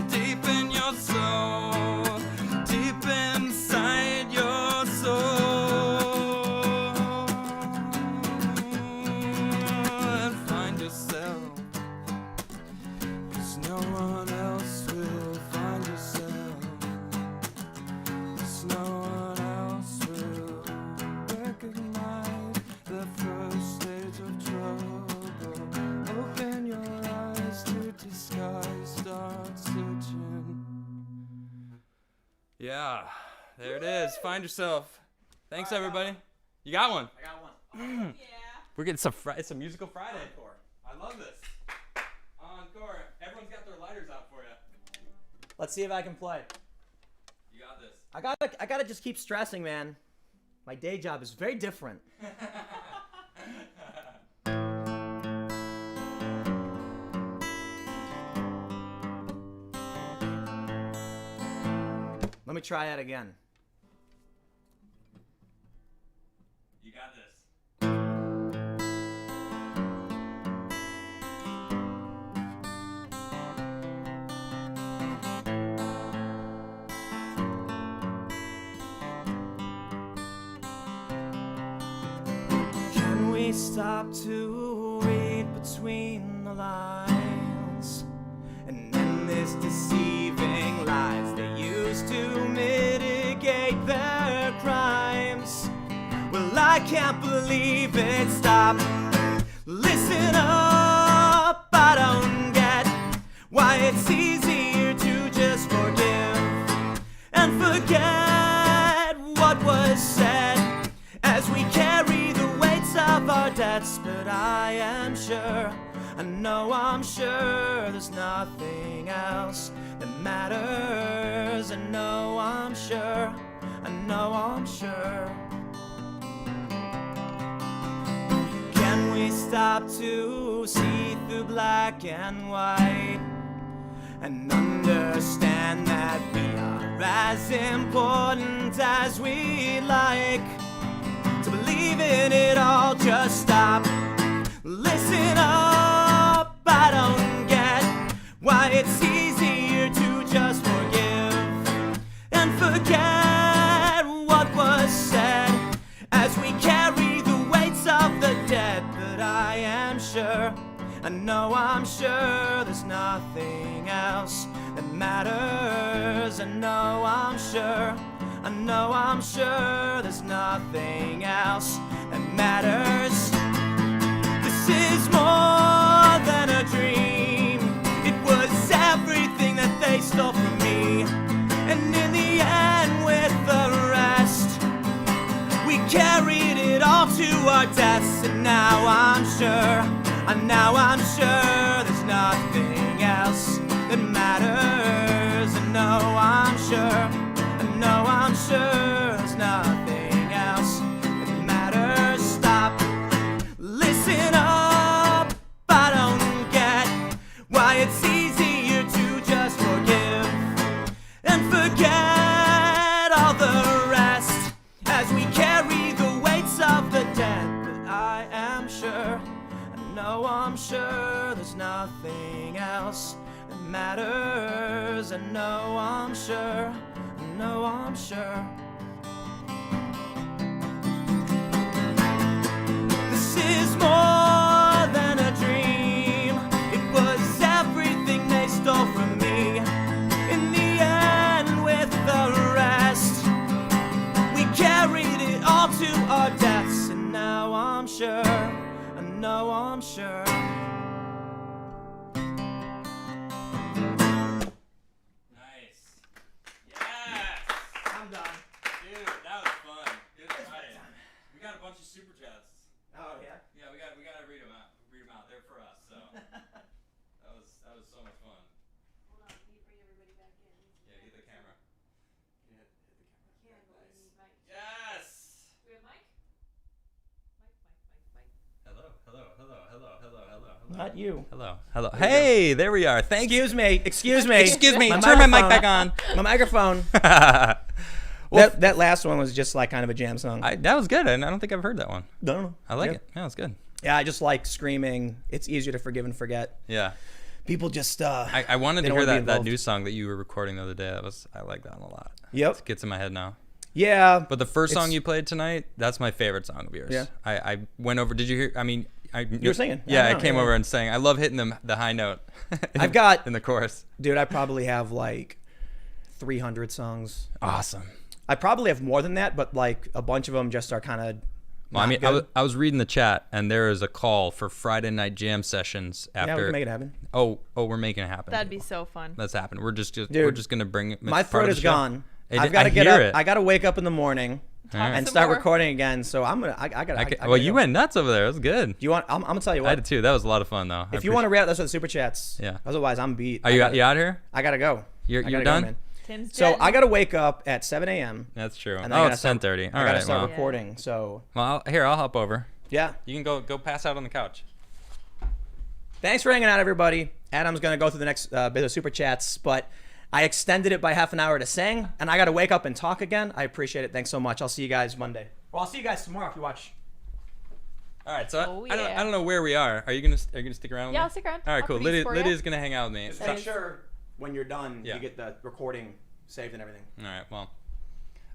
deep in your soul, deep inside your soul. And find yourself, 'cause no one else will find yourself, 'cause no one else will recognize the first stage of trouble. Open your eyes to disguise, start searching. Yeah, there it is. Find Yourself. Thanks, everybody. You got one. I got one. We're getting it's a musical Friday. Encore. I love this. Encore. Everyone's got their lighters out for you. Let's see if I can play. You got this. I gotta just keep stressing, man. My day job is very different. Let me try that again. You got this. Can we stop to read between the lines and end this deceiving lies they use to mitigate their crimes? Well, I can't believe it. Stop. Listen up. I don't why it's easier to just forgive and forget what was said as we carry the weights of our debts. But I am sure, I know I'm sure there's nothing else that matters. I know I'm sure, I know I'm sure. Can we stop to see through black and white and understand that we are as important as we like to believe in it all? Just stop, listen up. I don't get why it's easier to just forgive and forget what was said as we carry the weights of the dead. But I am sure, I know I'm sure there's nothing else that matters. I know I'm sure, I know I'm sure there's nothing else that matters. This is more than a dream. It was everything that they stole from me, and in the end with the rest we carried it all to our deaths. And now I'm sure, now I'm sure there's nothing else that matters. I know I'm sure, I know I'm sure there's nothing else that matters. Stop, listen up. I don't get why it's easier to just forgive and forget all the rest as we carry the weights of the dead. But I am sure, I know I'm sure there's nothing else that matters. I know I'm sure, I know I'm sure. This is more than a dream. It was everything they stole from me. In the end with the rest we carried it all to our deaths. And now I'm sure, I know I'm sure. Nice. Yes. I'm done. Dude, that was fun. Good writing. We got a bunch of super chats. Oh yeah. Yeah, we got to read them out. Read them out. They're for us. So that was so much fun. Hold on, can you bring everybody back in? Yeah, get the camera. Can, but we need mic. Yes. Do we have mic? Mic. Hello. Not you. Hello. Hey, there we are. Thank you. Excuse me. Excuse me. Excuse me. My Turn my mic microphone. back on. My microphone. Well, that last one was just like kind of a jam song. that was good. And I don't think I've heard that one. No. I like Yeah. it. Yeah, it's good. Yeah, I just like screaming. It's easier to forgive and forget. Yeah. People just I wanted they to don't hear wanna be that involved. new song that you were recording the other day. I like that one a lot. Yep. It gets in my head now. Yeah. But the first song It's- you played tonight, that's my favorite song of yours. Yeah. I went over. Did you hear? I mean, You were singing. Yeah, I I know, came yeah. over and sang. I love hitting the high note. I've got- in the chorus. Dude, I probably have like 300 songs. Awesome. I probably have more than that, but like a bunch of them just are kind of. Well, I mean, I was reading the chat, and there is a call for Friday night jam sessions after. Yeah, we can make it happen. Oh, we're making it happen. That'd be so fun. That's happening. We're Dude, just gonna bring it. My it's part throat of the is show. gone. It- I've got to I get hear up. it. I got to wake up in the morning All right. and Some start more. recording again. So I'm gonna. I gotta. Well, you went nuts over there. That was good. Do you want? I'm gonna tell you I what. did too. That was a lot of fun, though. If you want to read out, that's what the super chats. Yeah. Otherwise, I'm beat. Are you out here? I gotta go. You're I gotta done? Go, man. Tim's So dead. I gotta wake up at 7 a.m. That's true. And Oh, it's 10:30. All I gotta right. start Well, recording. So I'll hop over. yeah. You can go pass out on the couch. Thanks for hanging out, everybody. Adam's gonna go through the next bit of super chats, but I extended it by half an hour to sing, and I gotta wake up and talk again. I appreciate it. Thanks so much. I'll see you guys Monday. Well, I'll see you guys tomorrow if you watch. All right. So Oh, I yeah. don't know where we are. Are you gonna stick around? with Yeah, me? I'll stick around. All right. I'll Cool. produce for ya. Lydia's gonna hang out with me. Just make sure when you're done, Yeah. you get the recording saved and everything. All right. Well.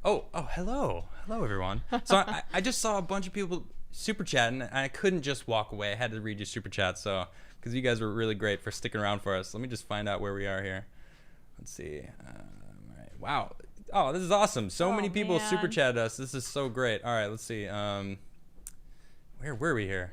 Oh, hello, everyone. So I just saw a bunch of people super chatting, and I couldn't just walk away. I had to read your super chat, so because you guys were really great for sticking around for us. Let me just find out where we are here. Let's see. All right. Wow. Oh, this is awesome. So many people man. super chatted us. This is so great. All right. Let's see. Where were we here?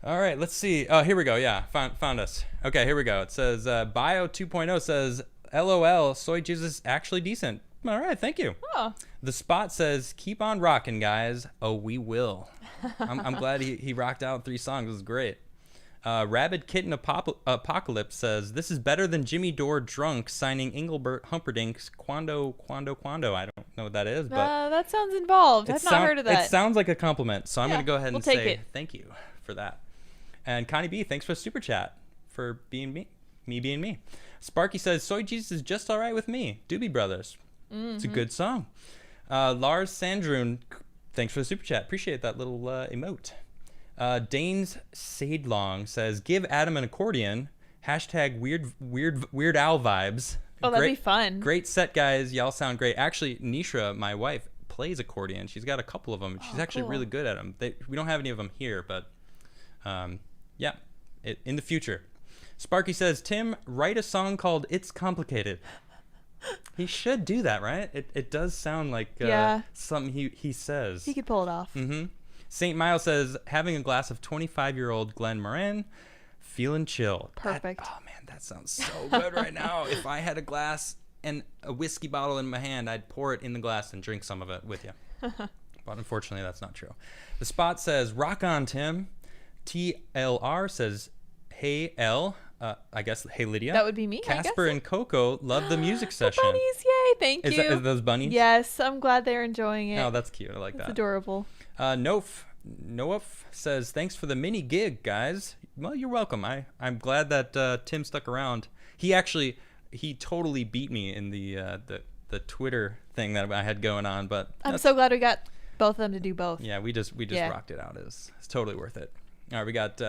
All right, let's see. Oh, here we go. Yeah, found us. Okay, here we go. It says Bio 2.0 says, LOL, Soy Jesus actually decent. All right, thank you. Oh. The Spot says, keep on rocking, guys. Oh, we will. I'm glad he rocked out 3 songs. It was great. Rabid Kitten Apocalypse says, this is better than Jimmy Dore drunk signing Engelbert Humperdinck's Quando. I don't know what that is, but That sounds involved. I've not heard of that. It sounds like a compliment, so I'm Yeah, going to go ahead and we'll take say it. thank you for that. And Connie B, thanks for the super chat, for being me being me. Sparky says, Soy Jesus is just all right with me. Doobie Brothers. It's a good song. Lars Sandrun, thanks for the super chat. Appreciate that little emote. Danes Sadelong says, give Adam an accordion. Hashtag weird owl vibes. Oh, that'd be fun. Great set, guys. Y'all sound great. Actually, Nishra, my wife, plays accordion. She's got a couple of them. She's actually cool. really good at them. We don't have any of them here, but yeah, in the future. Sparky says, Tim, write a song called It's Complicated. He should do that, right? It does sound like something he says. He could pull it off. Mm-hmm. St. Miles says, having a glass of 25-year-old Glen Moran, feeling chill. Perfect. Oh, man, that sounds so good right now. If I had a glass and a whiskey bottle in my hand, I'd pour it in the glass and drink some of it with you. But unfortunately, that's not true. The Spot says, rock on, Tim. TLR says, hey, L. I guess, hey, Lydia. That would be me, I guess. Casper and Coco love the music session. Bunnies, yay, thank you. Are those bunnies? Yes, I'm glad they're enjoying it. Oh, that's cute. I like It's that. adorable. Noaf says, thanks for the mini gig, guys. Well, you're welcome. I'm glad that Tim stuck around. He totally beat me in the Twitter thing that I had going on, but I'm so glad we got both of them to do both. yeah, we just Yeah. rocked it out. It's totally worth it. All right, we got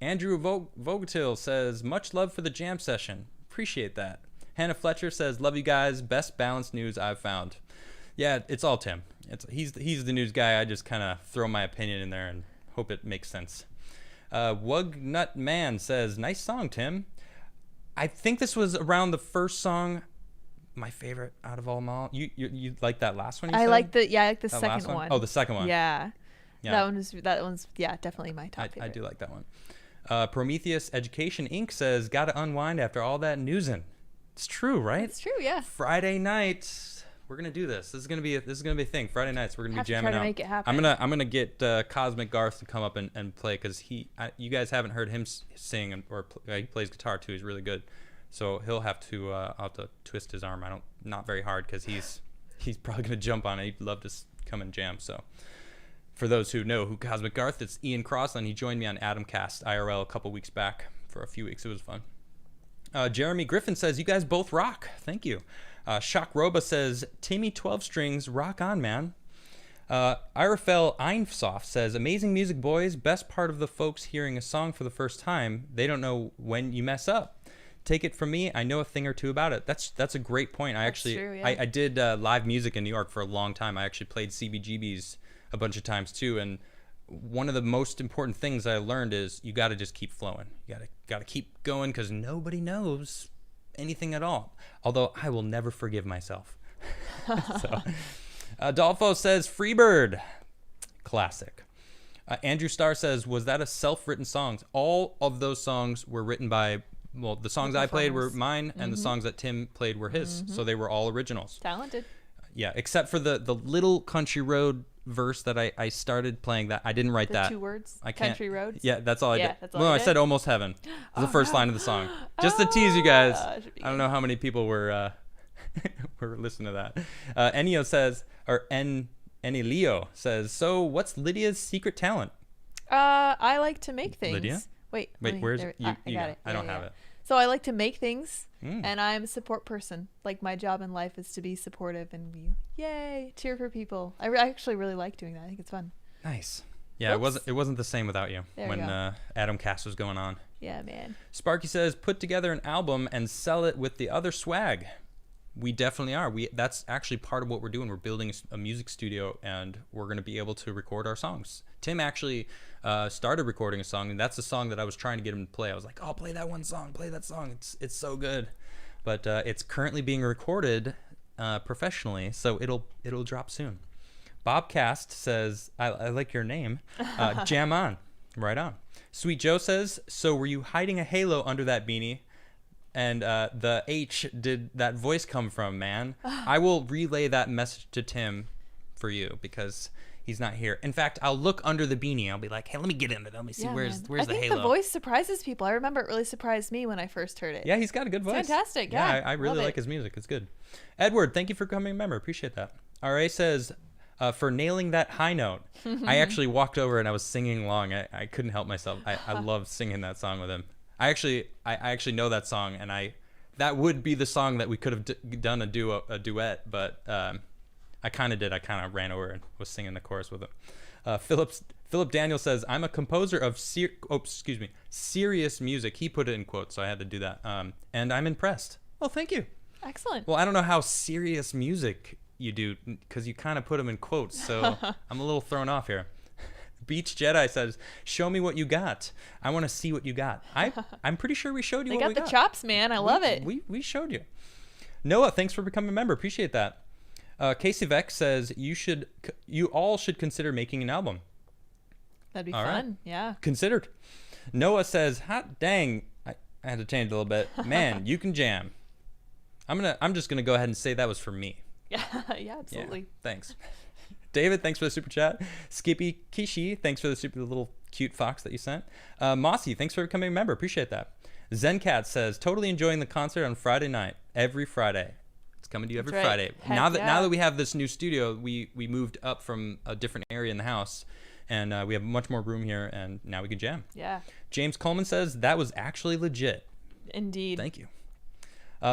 Andrew Vogatil says, much love for the jam session. Appreciate that. Hannah Fletcher says, love you guys. Best balanced news I've found. Yeah, it's all Tim. He's the news guy. I just kind of throw my opinion in there and hope it makes sense. Wugnut Man says, nice song, Tim. I think this was around the first song, my favorite out of all them all. You like that last one? I like the that second last one. Oh, the second one. Yeah. Yeah. That one's definitely my top favorite. I do like that one. Prometheus Education Inc. says, gotta unwind after all that newsin'. It's true, right? It's true, yeah. Friday night, we're gonna do this. This is gonna be a thing. Friday nights, we're gonna Have be to jamming try to out. make it happen. I'm gonna get Cosmic Garth to come up and play, because you guys haven't heard him sing he plays guitar too. He's really good. So I'll have to twist his arm. Not very hard, because he's probably gonna jump on it. He'd love to come and jam. So for those who know who Cosmic Garth, it's Ian Crossland. He joined me on TimcastIRL a couple weeks back for a few weeks. It was fun. Jeremy Griffin says, you guys both rock. Thank you. Shock Roba says, Timmy 12 strings, rock on, man. Irafel Einsoft says, amazing music, boys. Best part of the folks hearing a song for the first time, they don't know when you mess up. Take it from me, I know a thing or two about it. That's a great point. True, yeah. I did live music in New York for a long time. I actually played CBGBs a bunch of times too, and one of the most important things I learned is you got to just keep flowing. You got to keep going, because nobody knows anything at all. Although I will never forgive myself. So, Dolfo says, Freebird. Classic. Andrew Starr says, was that a self-written song? All of those songs were written by, well, the songs I played were mine, and the songs that Tim played were his. So they were all originals. Talented. Yeah, except for the little country road verse that I started playing. That I didn't write The that. 2 words. I can't. Country roads. Yeah, that's all I Yeah, did. that's all No, you I did? said almost heaven. It was the first line of the song. Just to tease you guys. should be I don't know how many people were were listening to that. Enio says, or Enilio says, so what's Lydia's secret talent? I like to make things. Lydia? Wait, Where's there, you? I You got got it. I don't have it. So I like to make things, Mm. and I'm a support person. Like, my job in life is to be supportive and be, yay, cheer for people. I actually really like doing that. I think it's fun. Nice. Yeah, Whoops. it wasn't the same without you There we when go. Adam Cast was going on. Yeah, man. Sparky says, put together an album and sell it with the other swag. We definitely are. That's actually part of what we're doing. We're building a music studio, and we're going to be able to record our songs. Tim actually started recording a song, and that's the song that I was trying to get him to play. I was like, oh, play that one song. Play that song. It's so good. But it's currently being recorded professionally, so it'll drop soon. Bobcast says, I like your name. Jam on. Right on. Sweet Joe says, so were you hiding a halo under that beanie? And the H did that voice come from, man? I will relay that message to Tim for you because he's not here. In fact, I'll look under the beanie. I'll be like, hey, let me get in there. Let me see where's the I think halo. the voice surprises people. I remember it really surprised me when I first heard it. Yeah, he's got a good voice. It's fantastic. Yeah, I really love like it. his music. It's good. Edward, thank you for becoming a member. Appreciate that. RA says, for nailing that high note. I actually walked over and I was singing along. I couldn't help myself. I love singing that song with him. I actually know that song, and that would be the song that we could have done a duet, but I kind of did. I kind of ran over and was singing the chorus with him. Philip Daniel says, I'm a composer of serious music. He put it in quotes, so I had to do that. And I'm impressed. Well, thank you. Excellent. Well, I don't know how serious music you do, because you kind of put them in quotes, so I'm a little thrown off here. Beach Jedi says, show me what you got. I want to see what you got. I'm pretty sure we showed you They what we got got. the chops, man. I love it. We showed you. Noah, thanks for becoming a member. Appreciate that. Casey Vex says, you all should consider making an album. That'd be All fun. right. Yeah. Considered. Noah says, hot dang, I had to change it a little bit. Man, you can jam. I'm just gonna go ahead and say that was for me. Yeah. Yeah. Absolutely. Yeah, thanks. David, thanks for the super chat. Skippy Kishi, thanks for the little cute fox that you sent. Mossy, thanks for becoming a member. Appreciate that. Zencat says, totally enjoying the concert on Friday night. Every Friday. It's coming to you every That's right. Friday. Heck Now yeah. that we have this new studio, we moved up from a different area in the house, and we have much more room here, and now we can jam. Yeah. James Coleman says, that was actually legit. Indeed. Thank you.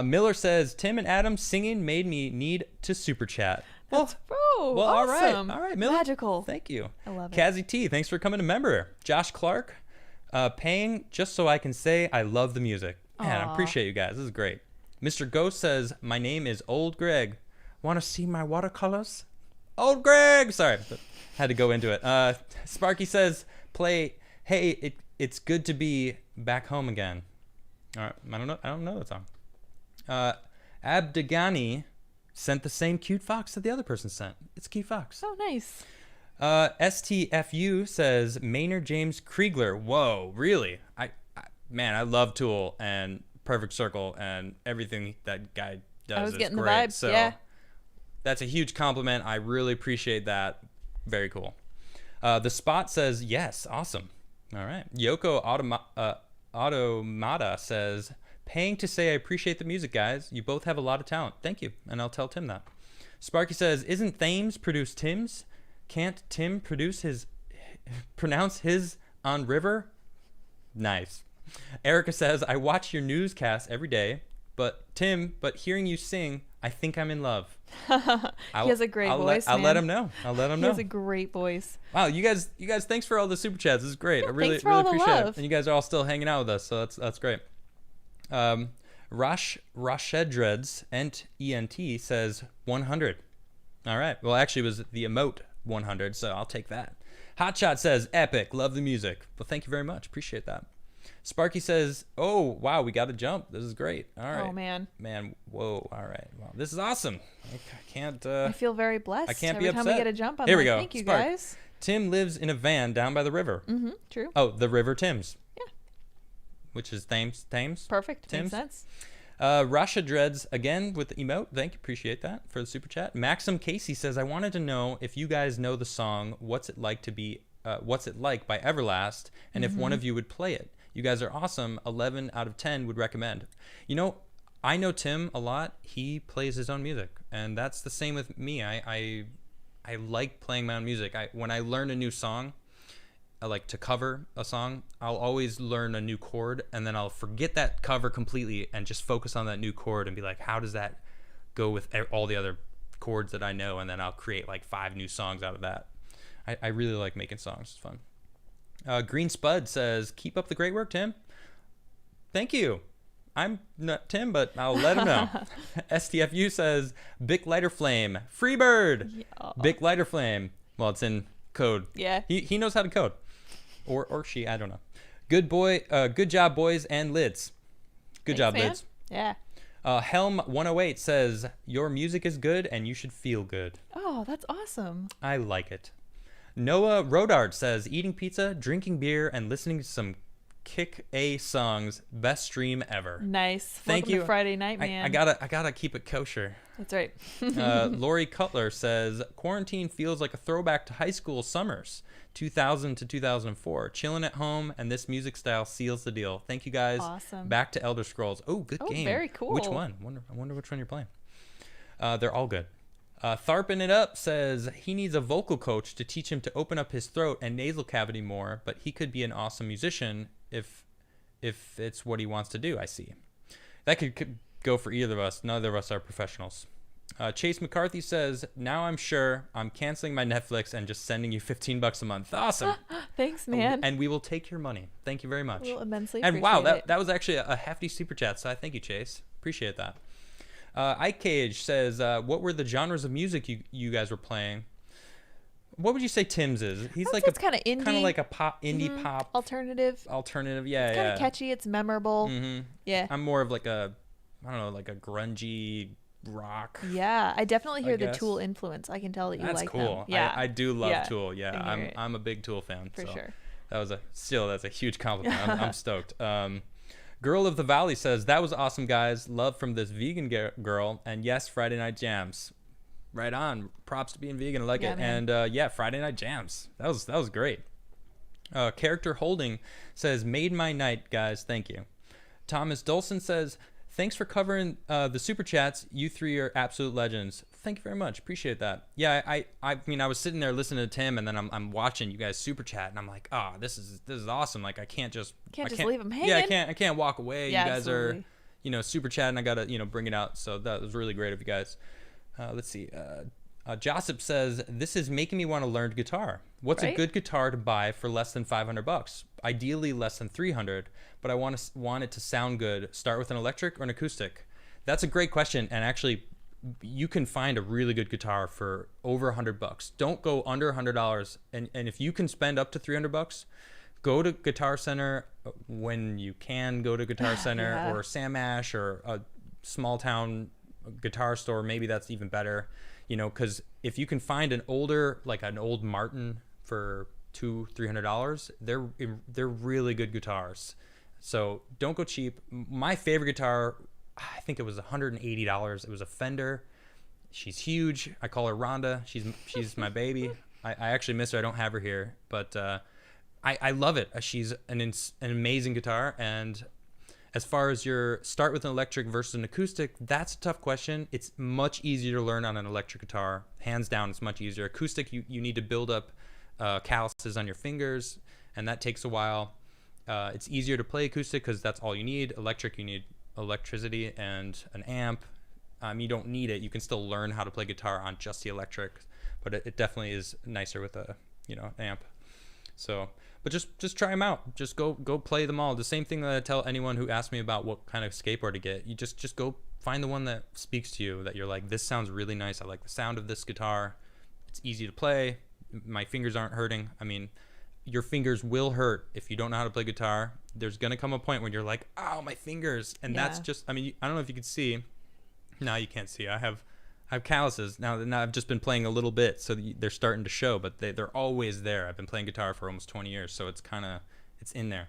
Miller says, Tim and Adam singing made me need to super chat. Well, Well, all awesome. right, Miller. Magical. Thank you. I love it. Kazzy T, thanks for coming a member. Josh Clark, paying just so I can say I love the music. Man, I Aw. appreciate you guys. This is great. Mr. Ghost says, my name is Old Greg. Want to see my watercolors? Old Greg! Sorry, but had to go into it. Sparky says, play, hey, it's good to be back home again. All right, I don't know that song. Abdegani sent the same cute fox that the other person sent. It's a cute fox. Oh, nice. STFU says Maynard James Kriegler. Whoa, really? Man, I love Tool and Perfect Circle and everything that guy does. I was is getting the great. vibe. So Yeah. that's a huge compliment. I really appreciate that. Very cool. The Spot says yes, awesome. All right. Yoko Automata says, paying to say I appreciate the music, guys. You both have a lot of talent. Thank you. And I'll tell Tim that. Sparky says, isn't Thames produce Tim's? Can't Tim pronounce his on River? Nice. Erica says, I watch your newscast every day, but hearing you sing, I think I'm in love. He has a great voice, I'll man. let him know. He has a great voice. Wow, you guys, thanks for all the super chats. This is great. I really, thanks for really all the appreciate it. love. And you guys are all still hanging out with us, so that's great. Rashedreds ENT says 100. All right. Well, actually, it was the emote 100, so I'll take that. Hotshot says epic. Love the music. Well, thank you very much. Appreciate that. Sparky says, oh wow, we got to jump. This is great. All right. Oh, man. Whoa. All right. Wow, this is awesome. I can't. I feel very blessed. I can't every be time upset. we get a jump on Here we that. go. Thank you, Spark. guys. Tim lives in a van down by the river. Mm-hmm. True. Oh, the River Thames. Yeah. Which is Thames. Perfect. Tim's? Makes sense. Rasha Dreads again with the emote. Thank you. Appreciate that for the super chat. Maxim Casey says, I wanted to know if you guys know the song What's It Like by Everlast, and if one of you would play it. You guys are awesome. 11 out of 10 would recommend. You know, I know Tim a lot. He plays his own music, and that's the same with me. I like playing my own music. When I learn a new song, I like to cover a song. I'll always learn a new chord, and then I'll forget that cover completely and just focus on that new chord and be like, how does that go with all the other chords that I know? And then I'll create like 5 new songs out of that. I really like making songs. It's fun. Green Spud says, keep up the great work, Tim. Thank you. I'm not Tim, but I'll let him know. STFU says, Bic Lighter Flame. Freebird. Yeah. Bic Lighter Flame. Well, it's in code. Yeah. He knows how to code. Or she, I don't know. Good job, boys and lids. Good job, Thanks, lids. man. Helm 108 says, your music is good and you should feel good. Yeah. Oh, that's awesome. I like it. Noah Rodard says, eating pizza, drinking beer, and listening to some Kick A songs. Best stream ever. Nice. Thank Welcome you. to Friday night, man. I gotta keep it kosher. That's right. Lori Cutler says, quarantine feels like a throwback to high school summers, 2000 to 2004. Chilling at home, and this music style seals the deal. Thank you guys. Awesome. Back to Elder Scrolls. Oh, good game. Very cool. Which one? I wonder which one you're playing. They're all good. Tharping It Up says he needs a vocal coach to teach him to open up his throat and nasal cavity more, but he could be an awesome musician if it's what he wants to do. I see. That could go for either of us. Neither of us are professionals. Chase McCarthy says, now I'm sure I'm canceling my Netflix and just sending you $15 a month. Awesome. Thanks, man. And we will take your money. Thank you very much. We'll immensely And appreciate wow, it. that was actually a hefty super chat, so I thank you, Chase. Appreciate that. Ike Cage says, what were the genres of music you guys were playing? What would you say Tim's is? He's like it's kind of indie. kind of like a pop, indie pop, alternative. yeah, It's kind of catchy. It's memorable. Mm-hmm. Yeah. I'm more of like a, I don't know, like a grungy rock. Yeah, I definitely hear the guess. Tool influence. I can tell that you That's like cool. them. Yeah, I do love Yeah. Tool. Yeah, I hear it. I'm a big Tool fan. for so sure. that's a huge compliment. I'm stoked. Girl of the Valley says, that was awesome, guys. Love from this vegan girl. And yes, Friday night jams. Right on. Props to being vegan. I like Yeah, it. man. And yeah, Friday night jams. That was great. Character Holding says, made my night, guys. Thank you. Thomas Dolson says, thanks for covering the super chats. You three are absolute legends. Thank you very much. Appreciate that. Yeah, I mean, I was sitting there listening to Tim, and then I'm watching you guys super chat, and I'm like, this is awesome. Like, I can't just leave them hanging. Yeah, I can't walk away. Yeah, you guys absolutely. are, super chatting. I gotta bring it out. So that was really great of you guys. Let's see. Josip says, this is making me want to learn guitar. What's a Right? good guitar to buy for less than $500? Ideally less than $300, but I want it to sound good. Start with an electric or an acoustic? That's a great question, and actually, you can find a really good guitar for over $100. Don't go under $100, and if you can spend up to $300, go to Guitar Center when you can go to Guitar Center Yeah. or Sam Ash or a small town guitar store. Maybe that's even better, because if you can find an old Martin for $200-300, they're really good guitars. So don't go cheap. My favorite guitar, I think it was $180. It was a Fender. She's huge. I call her Rhonda. She's my baby. I actually miss her. I don't have her here, but I love it. She's an amazing guitar. And as far as your start with an electric versus an acoustic, that's a tough question. It's much easier to learn on an electric guitar. Hands down, it's much easier. Acoustic, you need to build up calluses on your fingers, and that takes a while. It's easier to play acoustic because that's all you need. Electric, you need electricity and an amp. You don't need it. You can still learn how to play guitar on just the electric, but it definitely is nicer with a amp. So, but just try them out. Just go play them all. The same thing that I tell anyone who asks me about what kind of skateboard to get. You just go find the one that speaks to you, that you're like, this sounds really nice. I like the sound of this guitar. It's easy to play. My fingers aren't hurting. I mean, your fingers will hurt if you don't know how to play guitar. There's gonna come a point when you're like, oh, my fingers, and that's Yeah. just. I mean, I don't know if you can see. No, you can't see. I have calluses now. I've just been playing a little bit, so they're starting to show, but they're always there. I've been playing guitar for almost 20 years, so it's in there.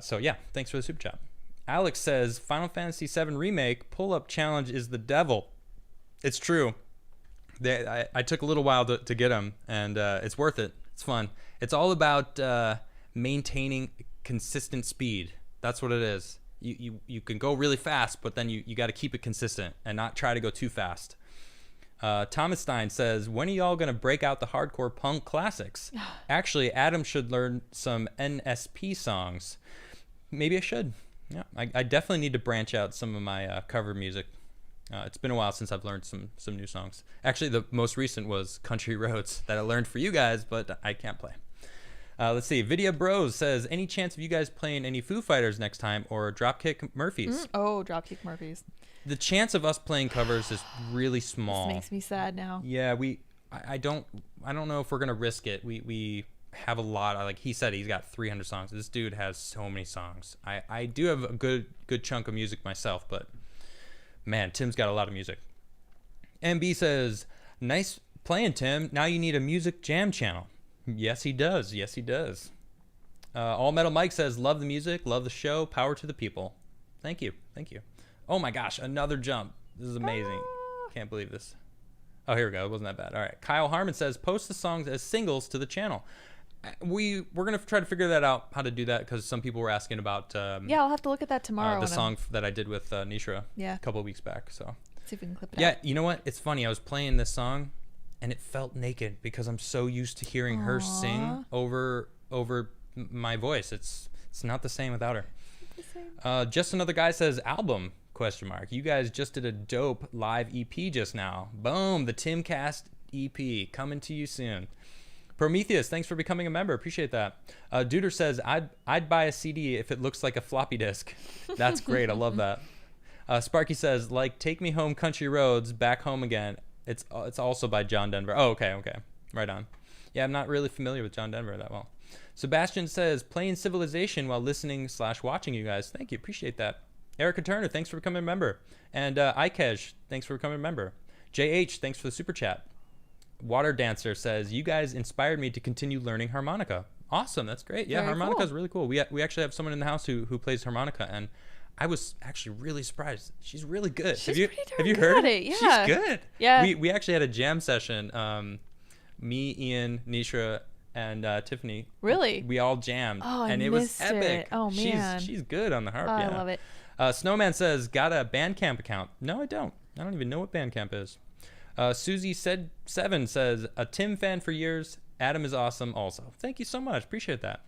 So yeah, thanks for the super chat. Alex says, Final Fantasy VII Remake pull-up challenge is the devil. It's true. I took a little while to get them, and it's worth it. It's fun. It's all about maintaining consistent speed. That's what it is. You can go really fast, but then you got to keep it consistent and not try to go too fast. Thomas Stein says, when are y'all going to break out the hardcore punk classics? Actually, Adam should learn some NSP songs. Maybe I should. Yeah, I definitely need to branch out some of my cover music. It's been a while since I've learned some new songs. Actually, the most recent was Country Roads that I learned for you guys, but I can't play. Let's see. Vidya Bros says, any chance of you guys playing any Foo Fighters next time or Dropkick Murphys? Oh, Dropkick Murphys. The chance of us playing covers is really small. This makes me sad now. Yeah, I don't know if we're gonna risk it. We have a lot. Like he said, he's got 300 songs. This dude has so many songs. I do have a good chunk of music myself, but man, Tim's got a lot of music. MB says, nice Playing, Tim. Now you need a music jam channel. Yes, he does. Yes, he does. All Metal Mike says, love the music, love the show, power to the people. Thank you. Thank you. Oh my gosh, another jump. This is amazing. Can't believe this. Oh, here we go. It wasn't that bad. All right. Kyle Harmon says, post the songs as singles to the channel. We're going to try to figure that out, how to do that, because some people were asking about Yeah, I'll have to look at that tomorrow. the song that I did with Nishra Yeah. a couple of weeks back. So See if we can clip it yeah, out. you know what? It's funny. I was playing this song, and it felt naked because I'm so used to hearing her sing over my voice. It's not the same without her. Just Another Guy says, album, ? You guys just did a dope live EP just now. Boom, the Timcast EP coming to you soon. Prometheus, thanks for becoming a member. Appreciate that. Duder says, I'd buy a CD if it looks like a floppy disk. That's great. I love that. Sparky says, like, Take Me Home Country Roads, Back Home Again. It's also by John Denver. Oh, okay. Right on. Yeah, I'm not really familiar with John Denver that well. Sebastian says, playing Civilization while listening/watching you guys. Thank you. Appreciate that. Erica Turner, thanks for becoming a member. And Ikesh, thanks for becoming a member. JH, thanks for the super chat. Water Dancer says, you guys inspired me to continue learning harmonica. Awesome. That's great. Yeah, harmonica is really cool. We actually have someone in the house who plays harmonica, and I was actually really surprised. She's really good. She's have you heard it? Yeah. She's good. Yeah. We actually had a jam session. Me, Ian, Nishra, and Tiffany. Really? We all jammed. Oh, I and it was missed epic. it. Oh, man. She's good on the harp. Oh, Yeah. I love it. Snowman says, got a Bandcamp account. No, I don't. I don't even know what Bandcamp is. Susie said 7 says, a Tim fan for years. Adam is awesome also. Thank you so much. Appreciate that.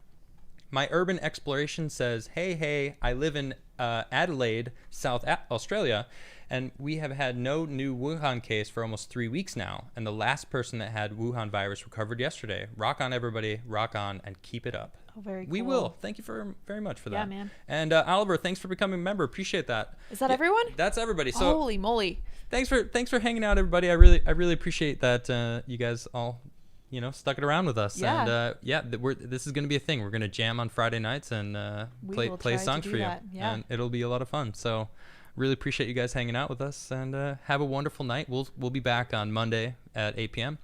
My Urban Exploration says, hey, I live in Adelaide, South Australia, and we have had no new Wuhan case for almost 3 weeks now, and the last person that had Wuhan virus recovered yesterday. Rock on, everybody. Rock on, and keep it up. Oh, very cool. We will. Thank you very much for that. Yeah, man. And Oliver, thanks for becoming a member. Appreciate that. Is that everyone? That's everybody. So Holy moly. thanks for hanging out, everybody. I really appreciate that you guys all stuck it around with us. Yeah. And this is going to be a thing. We're going to jam on Friday nights and We play will try to songs do for you. that. Yeah. And it'll be a lot of fun. So really appreciate you guys hanging out with us, and have a wonderful night. We'll be back on Monday at 8 p.m.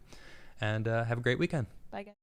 and have a great weekend. Bye, guys.